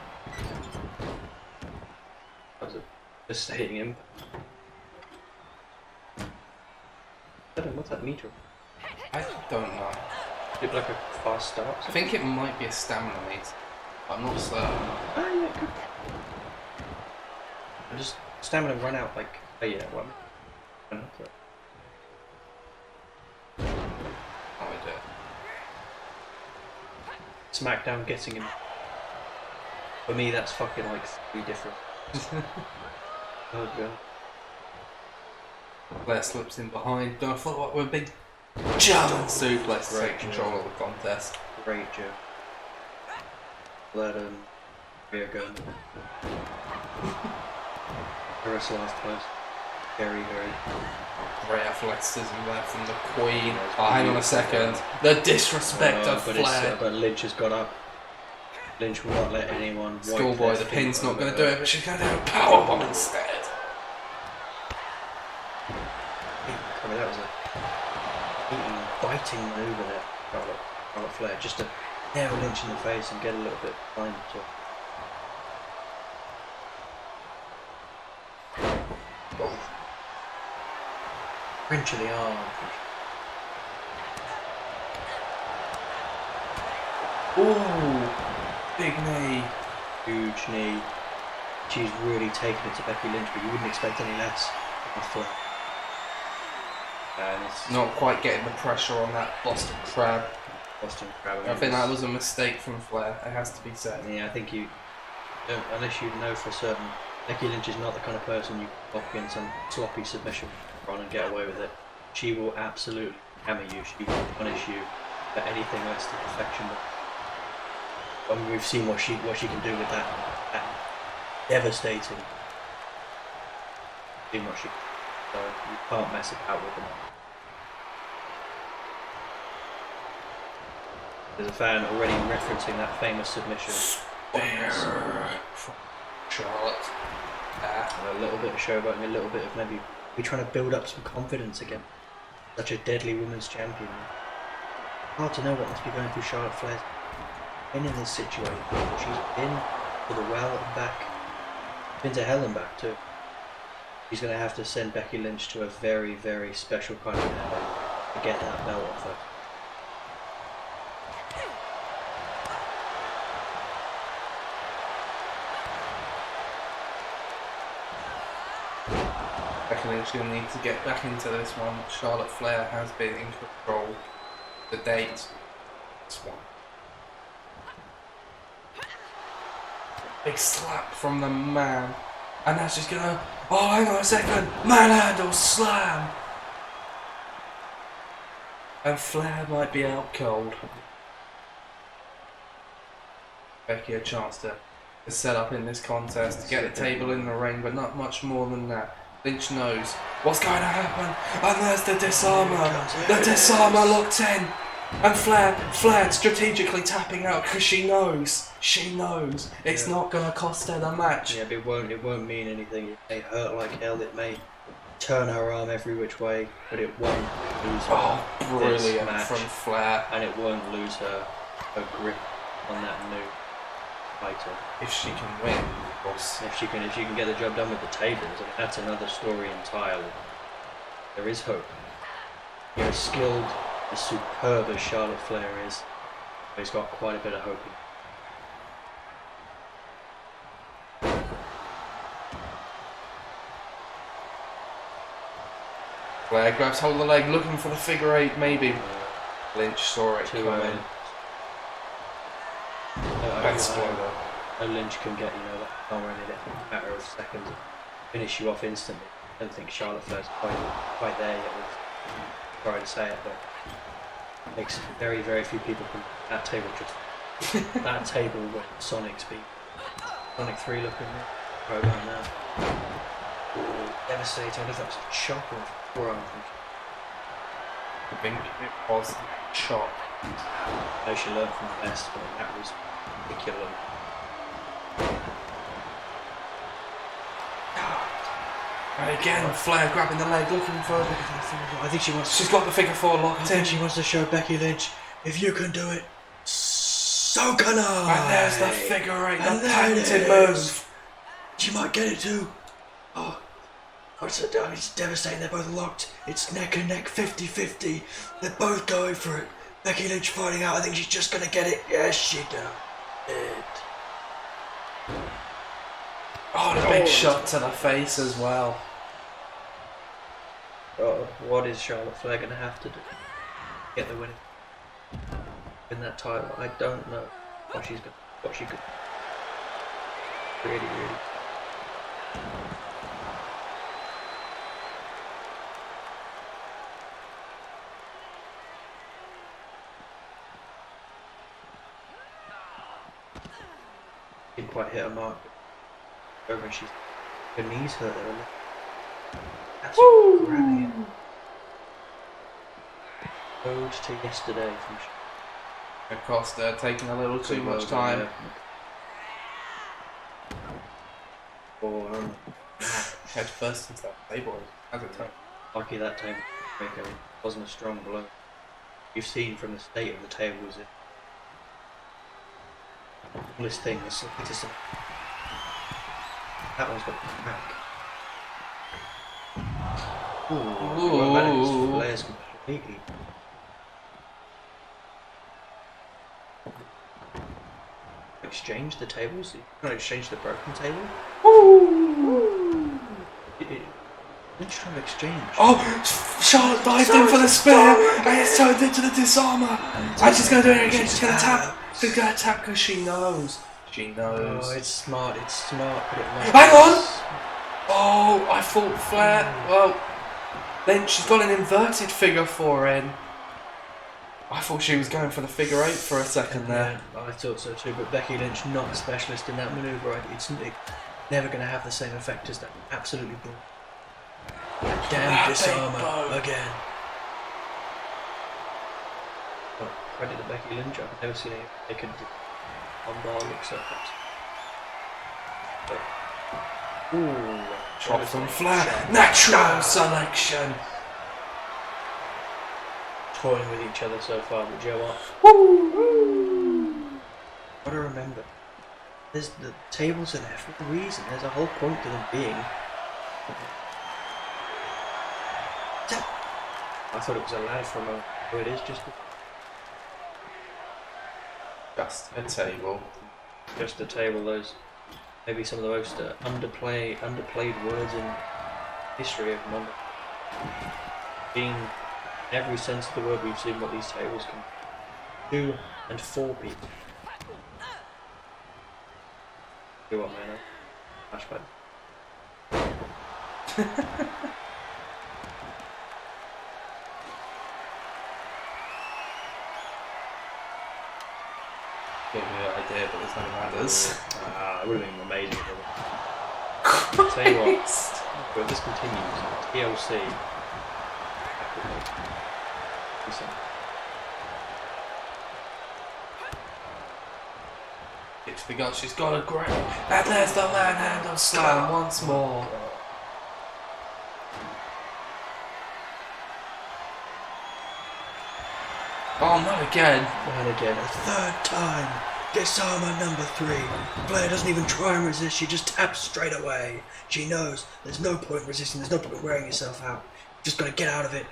How's it? Just hitting him. What's that meter? I don't know. Is it like a fast start? I think it might be a stamina meter. I'm not certain. Ah, yeah, it could. I just stamina run out like. Oh yeah, well. No idea. SmackDown getting him. For me, that's fucking like 3 different. Oh god. Flair slips in behind. Don't follow up with a big German suplex to take control of the contest. Great joke. Let him rear gun. Reverse last post. Very. Great athleticism there from the Queen. Oh, hang on a second. The disrespect of Flair. But Lynch has got up. Lynch will not let anyone. Schoolboy, the pin's not going to do it, but she's going to do a powerbomb instead. I mean, that was a biting manoeuvre there, Charlotte Flair, just to nail Lynch in the face and get a little bit behind to. Wrench of the arm. Ooh, big knee. Huge knee. She's really taken it to Becky Lynch, but you wouldn't expect any less from Flair. And it's Not quite getting the pressure on that Boston Crab. Boston Crab. I think that was a mistake from Flair, it has to be said. Yeah, I think you don't, unless you know for certain, Becky Lynch is not the kind of person you can lock in some sloppy submission on and get away with it. She will absolutely hammer you. She will punish you for anything less than perfection. But we've seen what she can do with that devastating. Seen what she can. So you can't mess about with them. There's a fan already referencing that famous submission. From Charlotte. A little bit of showboating, a little bit of maybe we're trying to build up some confidence again. Such a deadly women's champion. Hard to know what must be going through Charlotte Flair's been in this situation. She's been to the well and back. Been to hell and back too. She's going to have to send Becky Lynch to a very, very special kind of hell to get that belt off her. Becky Lynch going to need to get back into this one. Charlotte Flair has been in control to date. This one. Big slap from the man. And now she's going to... Oh, hang on a second. Manhandle slam. And Flair might be out cold. Becky a chance to set up in this contest, to get the table in the ring, but not much more than that. Lynch knows what's going to happen, and there's the disarmer. The disarmer locked in, and Flair strategically tapping out because she knows it's not going to cost her the match. Yeah, but it won't mean anything. It may hurt like hell. It may turn her arm every which way, but it won't lose her. Oh, brilliant from Flair, and it won't lose her grip on that new fighter. If she can win, of course. If she can get the job done with the tables, I mean, that's another story entirely. There is hope. You're as skilled, as superb as Charlotte Flair is, but he's got quite a bit of hope in him. Flair grabs hold of the leg, looking for the figure eight, maybe. Lynch saw it coming. No Lynch can get, that power in it in a matter of seconds, finish you off instantly. I don't think Charlotte Flair's quite there yet. Sorry to say it, but makes very, very few people from that table just that table with Sonic's beat. Sonic 3 looking right about now. Ooh, devastating. I don't know if that was a chop or a forearm from I think it was a chop. I know she learned from the best, but that was particular. And again, Flair grabbing the leg, looking for it. I think she wants. She's got the figure four locked in. She wants to show Becky Lynch, if you can do it, so can I. And there's the figure eight, the patented move. She might get it too. Oh, it's devastating. They're both locked. It's neck and neck, 50-50. They're both going for it. Becky Lynch finding out. I think she's just gonna get it. Yes, she does. Oh, the big shot to the face as well. Oh, what is Charlotte Flair gonna have to do? Get the win. Win that title. I don't know what she could. Really. Didn't quite hit a mark. Over and her knees hurt there a little. Absolutely grabbing it. Ode to yesterday from Costa taking a little too much time. Head first into that table as it turned. Lucky that table breaker wasn't a strong blow. You've seen from the state of the tables it. All this thing is that one's got crack. Ooh. Flair's completely. Exchange the tables? You can't exchange the broken table? Lynch trying to exchange. Oh! Charlotte dived in for the spear! And it's turned into the disarmer! And she's going to do it again, she's going to tap! She's going to tap because she knows. She knows. Oh, it's smart, but it might. Hang on! Oh, I thought Flair. Well, then she's got an inverted figure four in. I thought she was going for the figure eight for a second there. Yeah, I thought so too, but Becky Lynch, not a specialist in that manoeuvre. It's never going to have the same effect as that. Absolutely brilliant. Damn disarmer again. credit to Becky Lynch. I've never seen they could on bar look so fast. Ooh, Drop from Flair. Natural selection. Toying with each other so far, but Joe what? Gotta remember, the tables are there for a reason. There's a whole point to them being. I thought it was a ladder for a moment. Oh, it is just a table. just a table. Those maybe some of the most underplayed words in history of Monday. Being in every sense of the word, we've seen what these tables can do. 2 and 4 people. Do what, man? Flashback. Give me an idea, but there's no ladders. It would have been amazing. I'll tell you what, but if this continues, TLC. It's because she's got a grip. And there's the manhandle slam once more. Oh, not again. And again, a third time. Disarmer number 3. Flair doesn't even try and resist, she just taps straight away. She knows there's no point resisting, there's no point wearing yourself out. You've just got to get out of it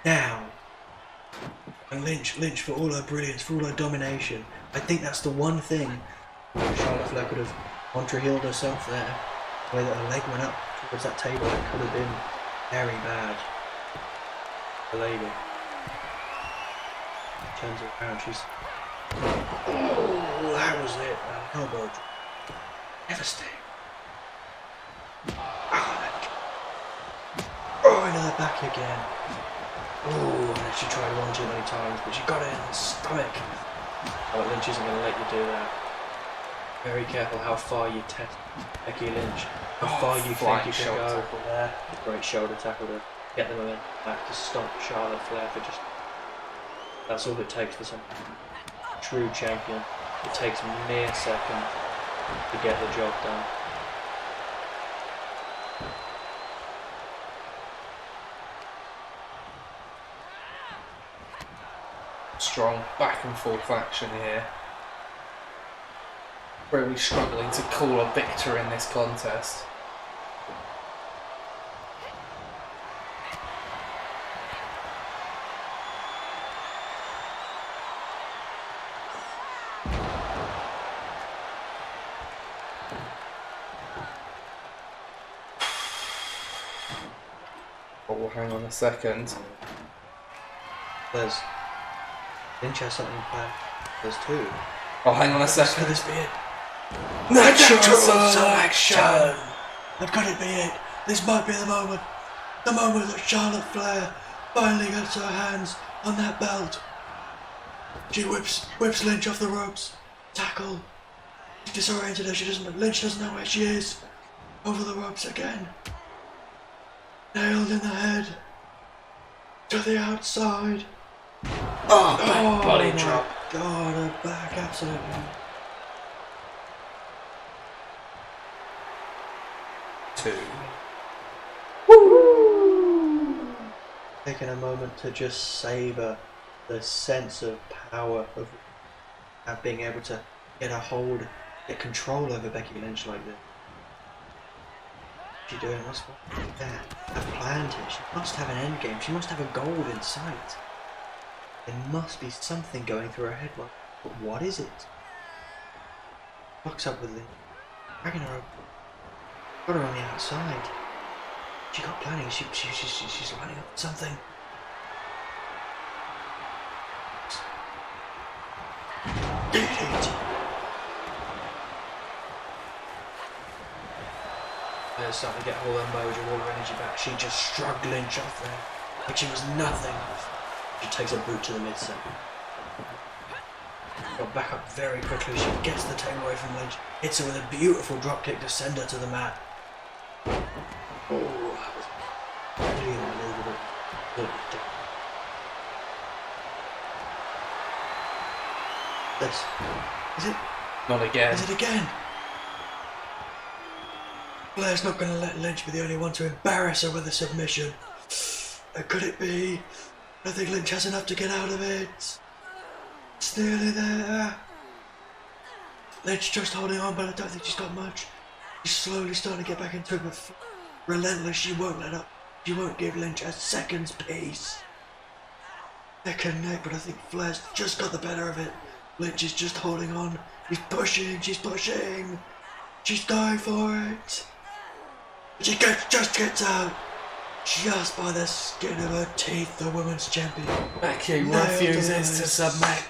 now. And Lynch for all her brilliance, for all her domination. I think that's the one thing Charlotte Flair could have contra-healed herself there. The way that her leg went up towards that table, it could have been very bad. The lady turns around, she's Oh, that was it. Elbow drop. Devastating. Oh, into the back again. Oh, and she tried one too many times, but she got it in the stomach. oh, Lynch isn't going to let you do that. Very careful how far you test Becky Lynch. How far you think you can go. There. Great shoulder tackle to get the momentum back to stomp Charlotte Flair for just. That's all it takes for some true champion. It takes mere seconds to get the job done. Strong back and forth action here. Really struggling to call a victor in this contest. Oh, hang on a second. There's Lynch has something planned. There's 2. Oh, hang on a Could second. this be it? Natural selection! That could it be it? This might be the moment. The moment that Charlotte Flair finally gets her hands on that belt. She whips Lynch off the ropes. Tackle. She disoriented her. Lynch doesn't know where she is. Over the ropes again. Nailed in the head. To the outside. Oh, back body my drop. God, her back, absolutely. Two. Taking a moment to just savor the sense of power of being able to get a hold, get control over Becky Lynch like this. What's she doing? What's there? I've planned here. She must have an end game. She must have a goal in sight. There must be something going through her head. But what is it? Locks up with Lynch, dragging her over. Got her on the outside. She got planning. She's lining up something. Did it! They're starting to get all her mojo, all her energy back. She just shrugged Lynch off there like she was nothing. She takes a boot to the mid-set. Got back up very quickly. She gets the table away from Lynch. Hits her with a beautiful dropkick to send her to the mat. Oh, that was really unbelievable. this. Is it? Not again. Is it again? Flair's not going to let Lynch be the only one to embarrass her with a submission. Could it be? I think Lynch has enough to get out of it. It's nearly there. Lynch just holding on, but I don't think she's got much. She's slowly starting to get back into it, but relentless, she won't let up. She won't give Lynch a second's peace. Neck and neck, but I think Flair's just got the better of it. Lynch is just holding on. She's pushing. She's going for it. She just gets out. Just by the skin of her teeth, the women's champion. Becky Nailed refuses the to submit.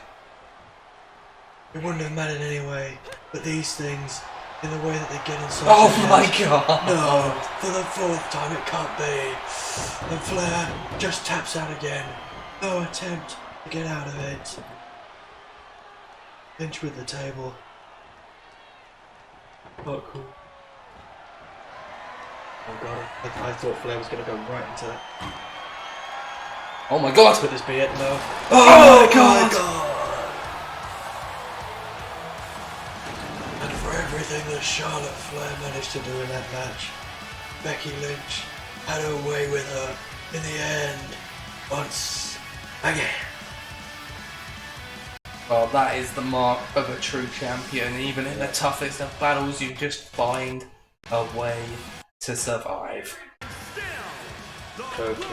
It wouldn't have mattered anyway, but these things, in the way that they get inside. Oh my god! No, for the fourth time it can't be. And Flair just taps out again. No attempt to get out of it. Lynch with the table. Not cool. Oh god, I thought Flair was going to go right into that. Oh my god! Could this be it? No. Oh my god! And for everything that Charlotte Flair managed to do in that match, Becky Lynch had her way with her in the end. Once again. Well, that is the mark of a true champion. Even in the toughest of battles, you just find a way to survive. Tokyo.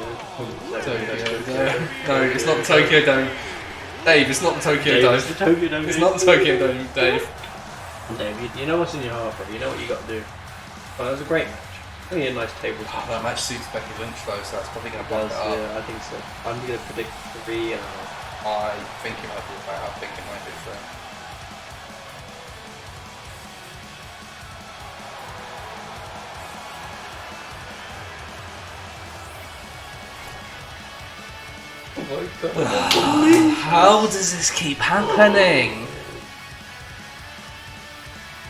Tokyo Dome. No, it's not the Tokyo Dome. Dave, it's not the Tokyo Dome. It's the Tokyo Dome. It's not the Tokyo Dome, Dave. Dave, you know what's in your heart, bro. You know what you got to do. Well, that was a great match. I think a nice table. Oh, that match suits Becky Lynch though, so that's probably going to blow it up. Yeah, I think so. I'm going to predict 3 and I think it might be that. I think it might be that. How does this keep happening?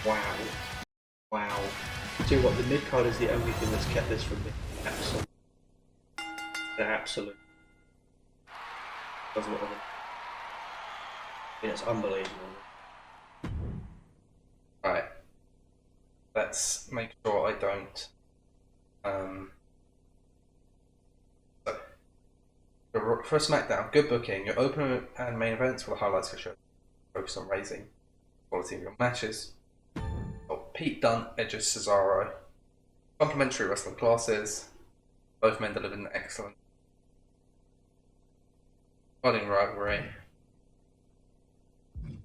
Wow. Wow. Do you know what? The mid card is the only thing that's kept this from me. Absolutely. Absolutely. Doesn't it? Yeah, it's unbelievable. Right. Let's make sure I don't. For SmackDown, good booking. Your opener and main events were the highlights of the show. Focus on raising quality of your matches. Pete Dunne, Edge's Cesaro. Complimentary wrestling classes. Both men delivered an excellent budding rivalry.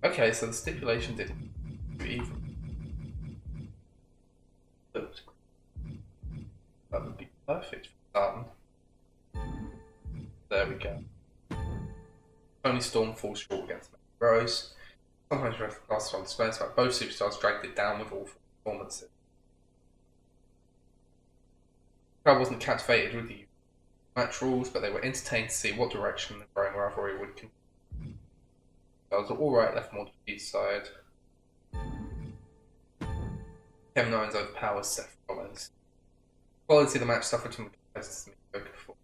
Okay, so the stipulation didn't even. That would be perfect for Dunne. There we go. Tony Storm falls short against Rose. Sometimes wrestling classes on display, but both superstars dragged it down with awful performances. The crowd wasn't captivated with the match rules, but they were entertained to see what direction the growing rivalry would continue. That was alright, left more to the side. Kevin Owens overpowers Seth Rollins. Quality of the match suffered from the competitors in the mediocre form.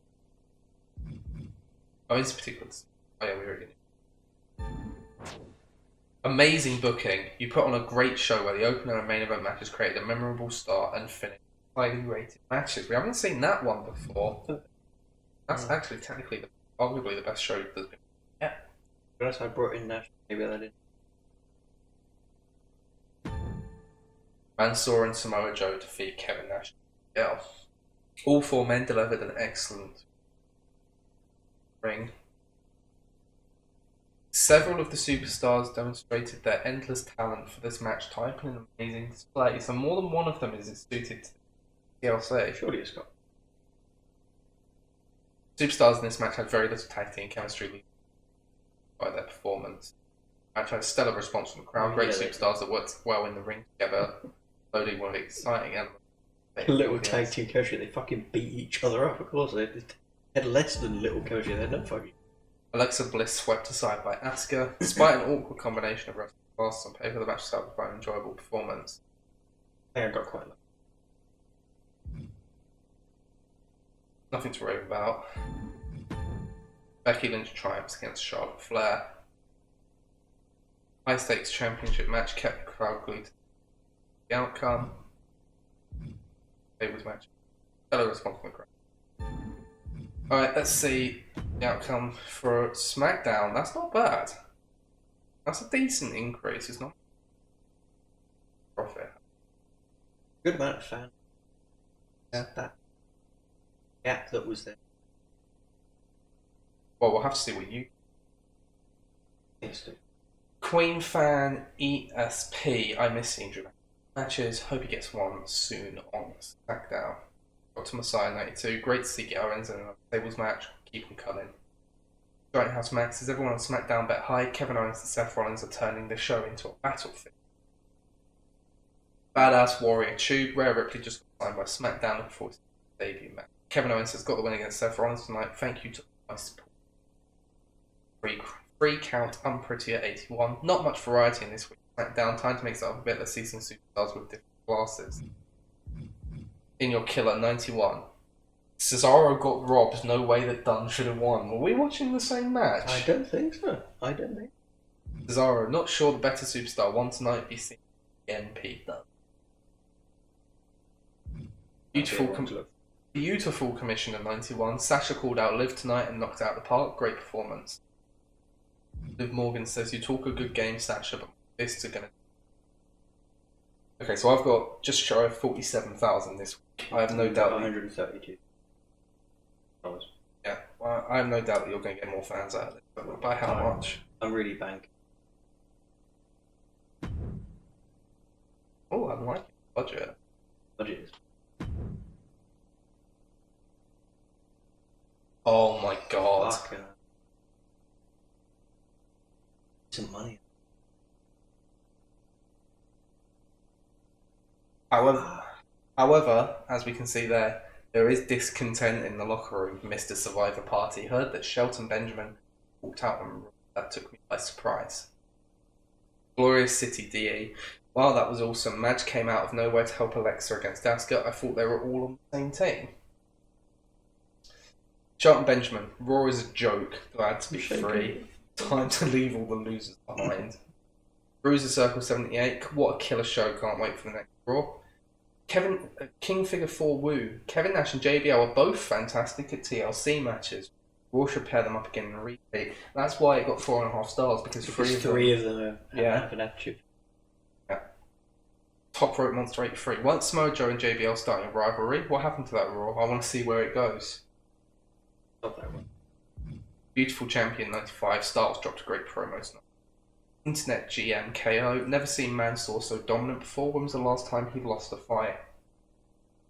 Owens in particular. Oh yeah, we already knew. Amazing booking. You put on a great show where the opener and main event matches created a memorable start and finish. Highly rated matches. We haven't seen that one before. That's actually technically arguably the best show there's been. Yeah. Unless I brought in Nash, maybe I didn't. Mansoor and Samoa Joe defeat Kevin Nash. Yeah. All 4 men delivered an excellent ring. Several of the superstars demonstrated their endless talent for this match type in an amazing display, so more than one of them is suited to the TLC. Surely it's got. Superstars in this match had very little tag team chemistry by their performance. The match had a stellar response from the crowd, great superstars that worked well in the ring together, loading one of the exciting elements. Little tag team chemistry, they fucking beat each other up, of course. They had less than little chemistry, they had no fucking. Alexa Bliss swept aside by Asuka. Despite an awkward combination of wrestling classes on paper, the match started by an enjoyable performance. I think I got quite lucky. Nothing to rave about. Becky Lynch triumphs against Charlotte Flair. High stakes championship match kept the crowd glued to the outcome. Tables match. Fellow response from the crowd. Alright, let's see the outcome for SmackDown. That's not bad. That's a decent increase, it's not profit. Good amount of fans. Yeah. That gap that was there. Well, we'll have to see what you. Queen fan ESP. I miss seeing dramatic matches. Hope he gets one soon on SmackDown. Dr. Messiah 92. Great to see Owens in another tables match. Keep them coming. Giant House Max. Is everyone on SmackDown bet high? Kevin Owens and Seth Rollins are turning the show into a battlefield. Badass Warrior Tube. Rhea Ripley just got signed by SmackDown before his debut match. Kevin Owens has got the win against Seth Rollins tonight. Thank you to my support. Free count, unprettier 81. Not much variety in this week. SmackDown, time to mix it up a bit. Let's see some superstars with different classes. In your killer 91. Cesaro got robbed. No way that Dunn should have won. Were we watching the same match? I don't think so. I don't think. Cesaro, not sure the better superstar won tonight. Be seen. NP Dunn. Beautiful Commissioner 91. Sasha called out Liv tonight and knocked out the park. Great performance. Liv Morgan says, you talk a good game, Sasha, but fists are gonna... Okay, so I've got just shy of 47,000 this week. I have no doubt... 132. Yeah, well, I have no doubt that you're going to get more fans out of it. But by how much? I'm really banking. Oh, I'm liking the budget. Budget is... Oh my god. Fuck, some money. However, as we can see there is discontent in the locker room. Mr. Survivor Party heard that Shelton Benjamin walked out and that took me by surprise. Glorious City DE. Wow, that was awesome. Madge came out of nowhere to help Alexa against Asuka. I thought they were all on the same team. Shelton Benjamin. Raw is a joke. Glad to be free. Time to leave all the losers behind. Bruiser Circle 78. What a killer show. Can't wait for the next Raw. King Figure 4 Woo. Kevin Nash and JBL are both fantastic at TLC matches. Raw should pair them up again in a repeat. That's why it got 4.5 stars, because three of them have an attitude. Yeah. Top Rope Monster 83. Once Samoa Joe and JBL starting a rivalry, what happened to that Raw? I want to see where it goes. Not that one. Beautiful Champion 95. Styles dropped a great promo tonight. Internet GM KO. Never seen Mansoor so dominant before. When was the last time he lost a fight?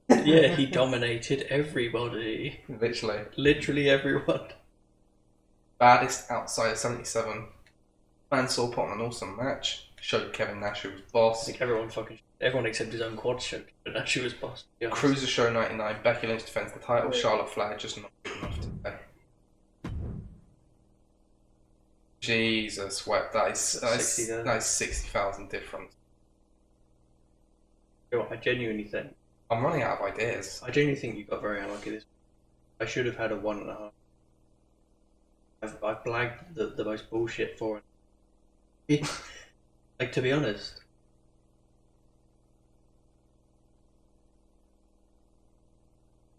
Yeah, he dominated everybody. Literally everyone. Baddest outside 77. Mansoor put on an awesome match. Showed Kevin Nash who was boss. I think everyone except his own quad showed Kevin Nash who was boss. Cruiser Show 99. Becky Lynch defends the title. Charlotte Flair just not good enough today. Jesus, what? That is 60,000 difference. I genuinely think. I'm running out of ideas. I genuinely think you got very unlucky this. I should have had a 1.5. I've blagged the most bullshit for it. Like, to be honest.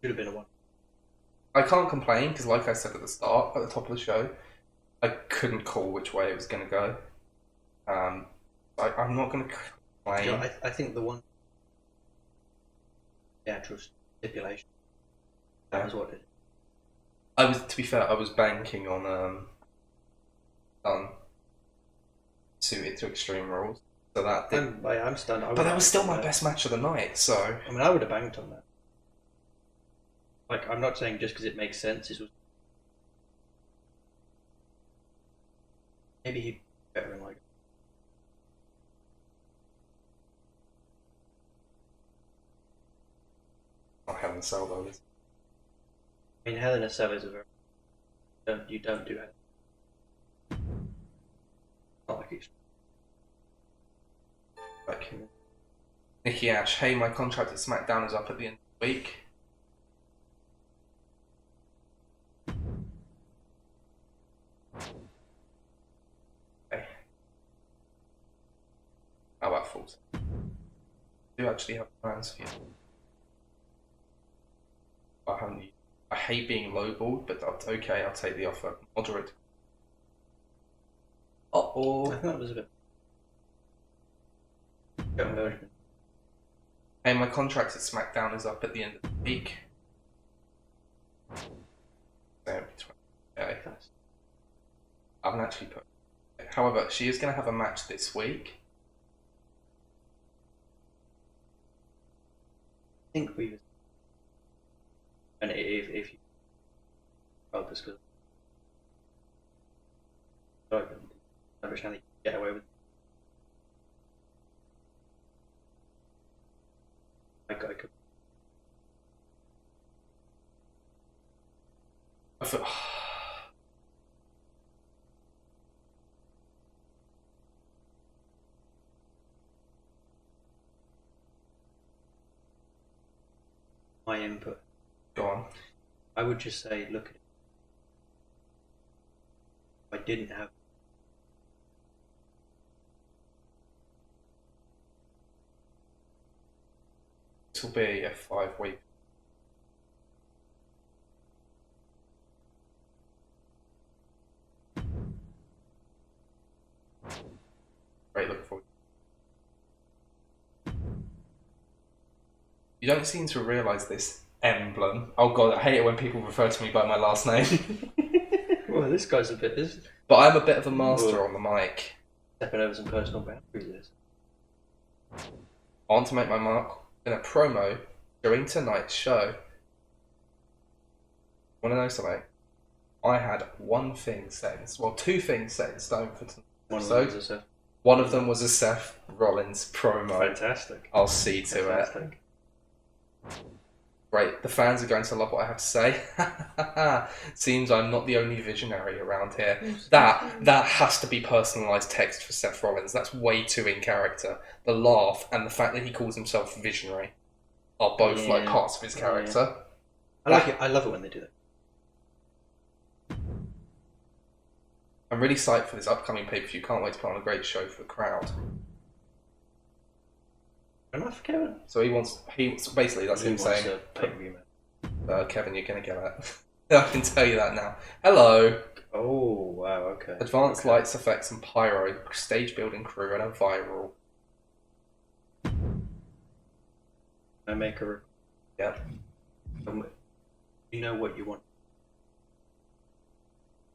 Should have been a 1. I can't complain because, like I said at the start, at the top of the show, I couldn't call which way it was going to go. I'm not going to complain. You know, I think the actual stipulation. That was what it. To be fair, I was banking on suited to Extreme Rules, so that did. I'm stunned. But that was still my best match of the night. So I mean, I would have banked on that. Like, I'm not saying just because it makes sense. It was maybe he'd better in like. Not Hell in a Cell though. I mean, Hell in a Cell is a very you don't do that. Not like it's like Nikki Ash. Hey, my contract at SmackDown is up at the end of the week. Okay. do actually have plans for you. I haven't. I hate being lowballed, but that's okay. I'll take the offer. Moderate. I think that was a bit. Hey, my contract at SmackDown is up at the end of the week. So it'll be 20. I haven't actually put. However, she is going to have a match this week. I think we. And if you. Well, this because. I understand that you can get away with. I could. I feel. My input. Go on. I would just say, look at it. I didn't have. This will be a 5-week. Great look forward. You don't seem to realise this emblem. Oh god, I hate it when people refer to me by my last name. Well, this guy's a bit. This But I'm a bit of a master on the mic. stepping over some personal boundaries. I want to make my mark in a promo during tonight's show. Want to know something? I had one thing set in, well, two things set in stone for tonight. One of them was a Seth Rollins promo. Fantastic. I'll see to it. Great, the fans are going to love what I have to say. Seems I'm not the only visionary around here. That has to be personalised text for Seth Rollins. That's way too in character. The laugh and the fact that he calls himself visionary are both like parts of his character. I like it. I love it when they do that. I'm really psyched for this upcoming pay-per-view. Can't wait to put on a great show for the crowd. Enough, Kevin. So basically that's him saying, Kevin, you're gonna get it. I can tell you that now. Hello. Oh wow, okay. Advanced lights, effects, and pyro, stage building crew, and a viral. I make a. Yeah. You know what you want.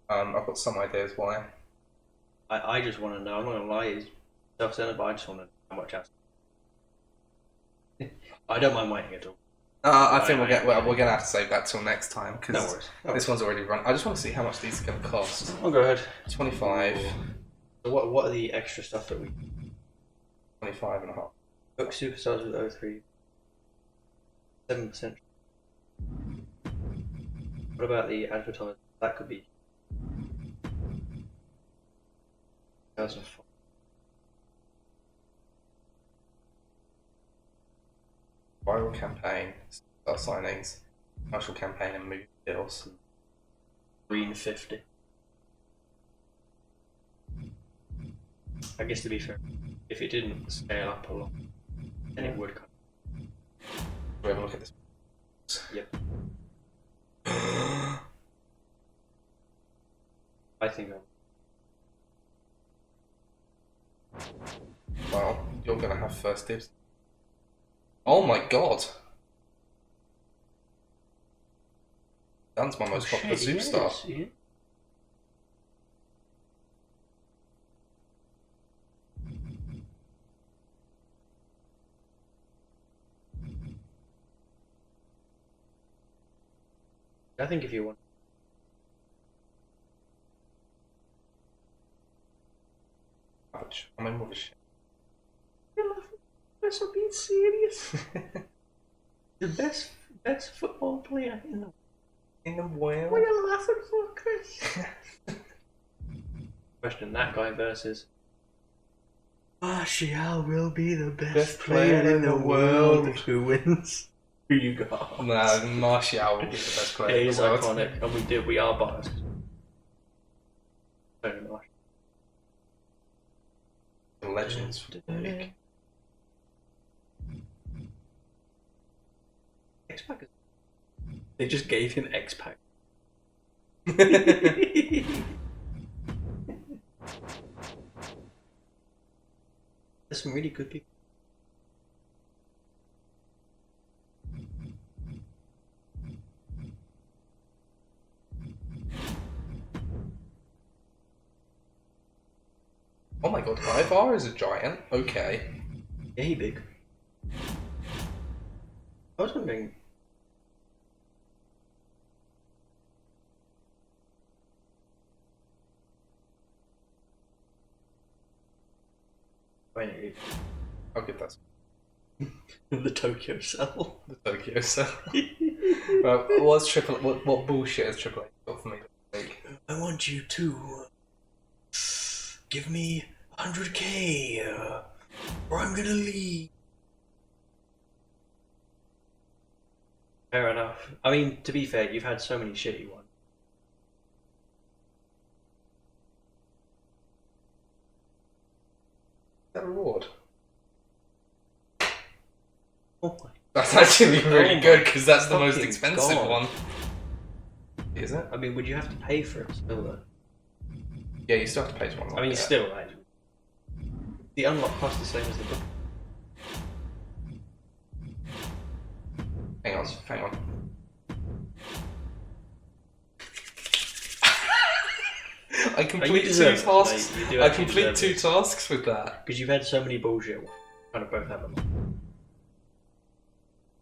I've got some ideas why. I just want to know. I'm not gonna lie. It's self-centered, but I just want to know how much else. I don't mind waiting at all. I think we're gonna have to save that till next time because No worries. this one's already run. I just want to see how much these are going to cost. I'll go ahead. 25. So what are the extra stuff that we 25 and a half. book superstars with O3? 7%. What about the advertising? That could be 2005. Viral campaign, start signings, commercial campaign, and movie deals. Green 50. I guess to be fair, if it didn't scale up a lot, then it would come. We have a look at this. Yep. I think Well, you're going to have first dibs. Oh my god! Dan's my most popular superstar. Yes. I think if you want. Ouch. I'm in more of a shit. That's not being serious. The best football player in the world. What are you laughing for, Chris? Question: that guy versus Martial will be the best player in the world. Who wins? Who you got? No, Martial will be the best player. He's iconic, and we are biased. Very much. Legends for the week. X-Pac. They just gave him X-Pac. There's some really good people. Oh my god, Ivar is a giant. Okay. Yeah, he big. I was wondering. Wait, How good that's the Tokyo cell. the Tokyo cell. Well, what's Triple? What bullshit has Triple H got for me this week? I want you to give me 100K, or I'm gonna leave. Fair enough. I mean, to be fair, you've had so many shitty ones. That reward. Oh my. That's actually really Oh good because that's the most fucking expensive God. one. Is it? I mean, would you have to pay for it still though? Yeah, you still have to pay to one. I mean, still, like, the unlock cost the same as the book. Hang on. I complete two deserve it, tasks. mate. You do I actually complete deserve two it. tasks with that. Because you've had so many bullshit ones. Kind of both have them.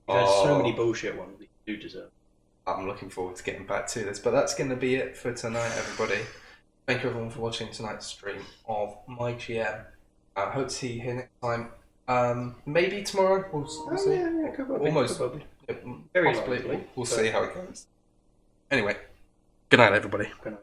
You've had so many bullshit ones that you do deserve. I'm looking forward to getting back to this, but that's going to be it for tonight, everybody. Thank you everyone for watching tonight's stream of MyGM. I hope to see you here next time. Maybe tomorrow. We'll see. Yeah, could be. Almost. Could be. Yeah, Very possibly. likely. We'll see how it goes. Anyway, good night, everybody. Good night.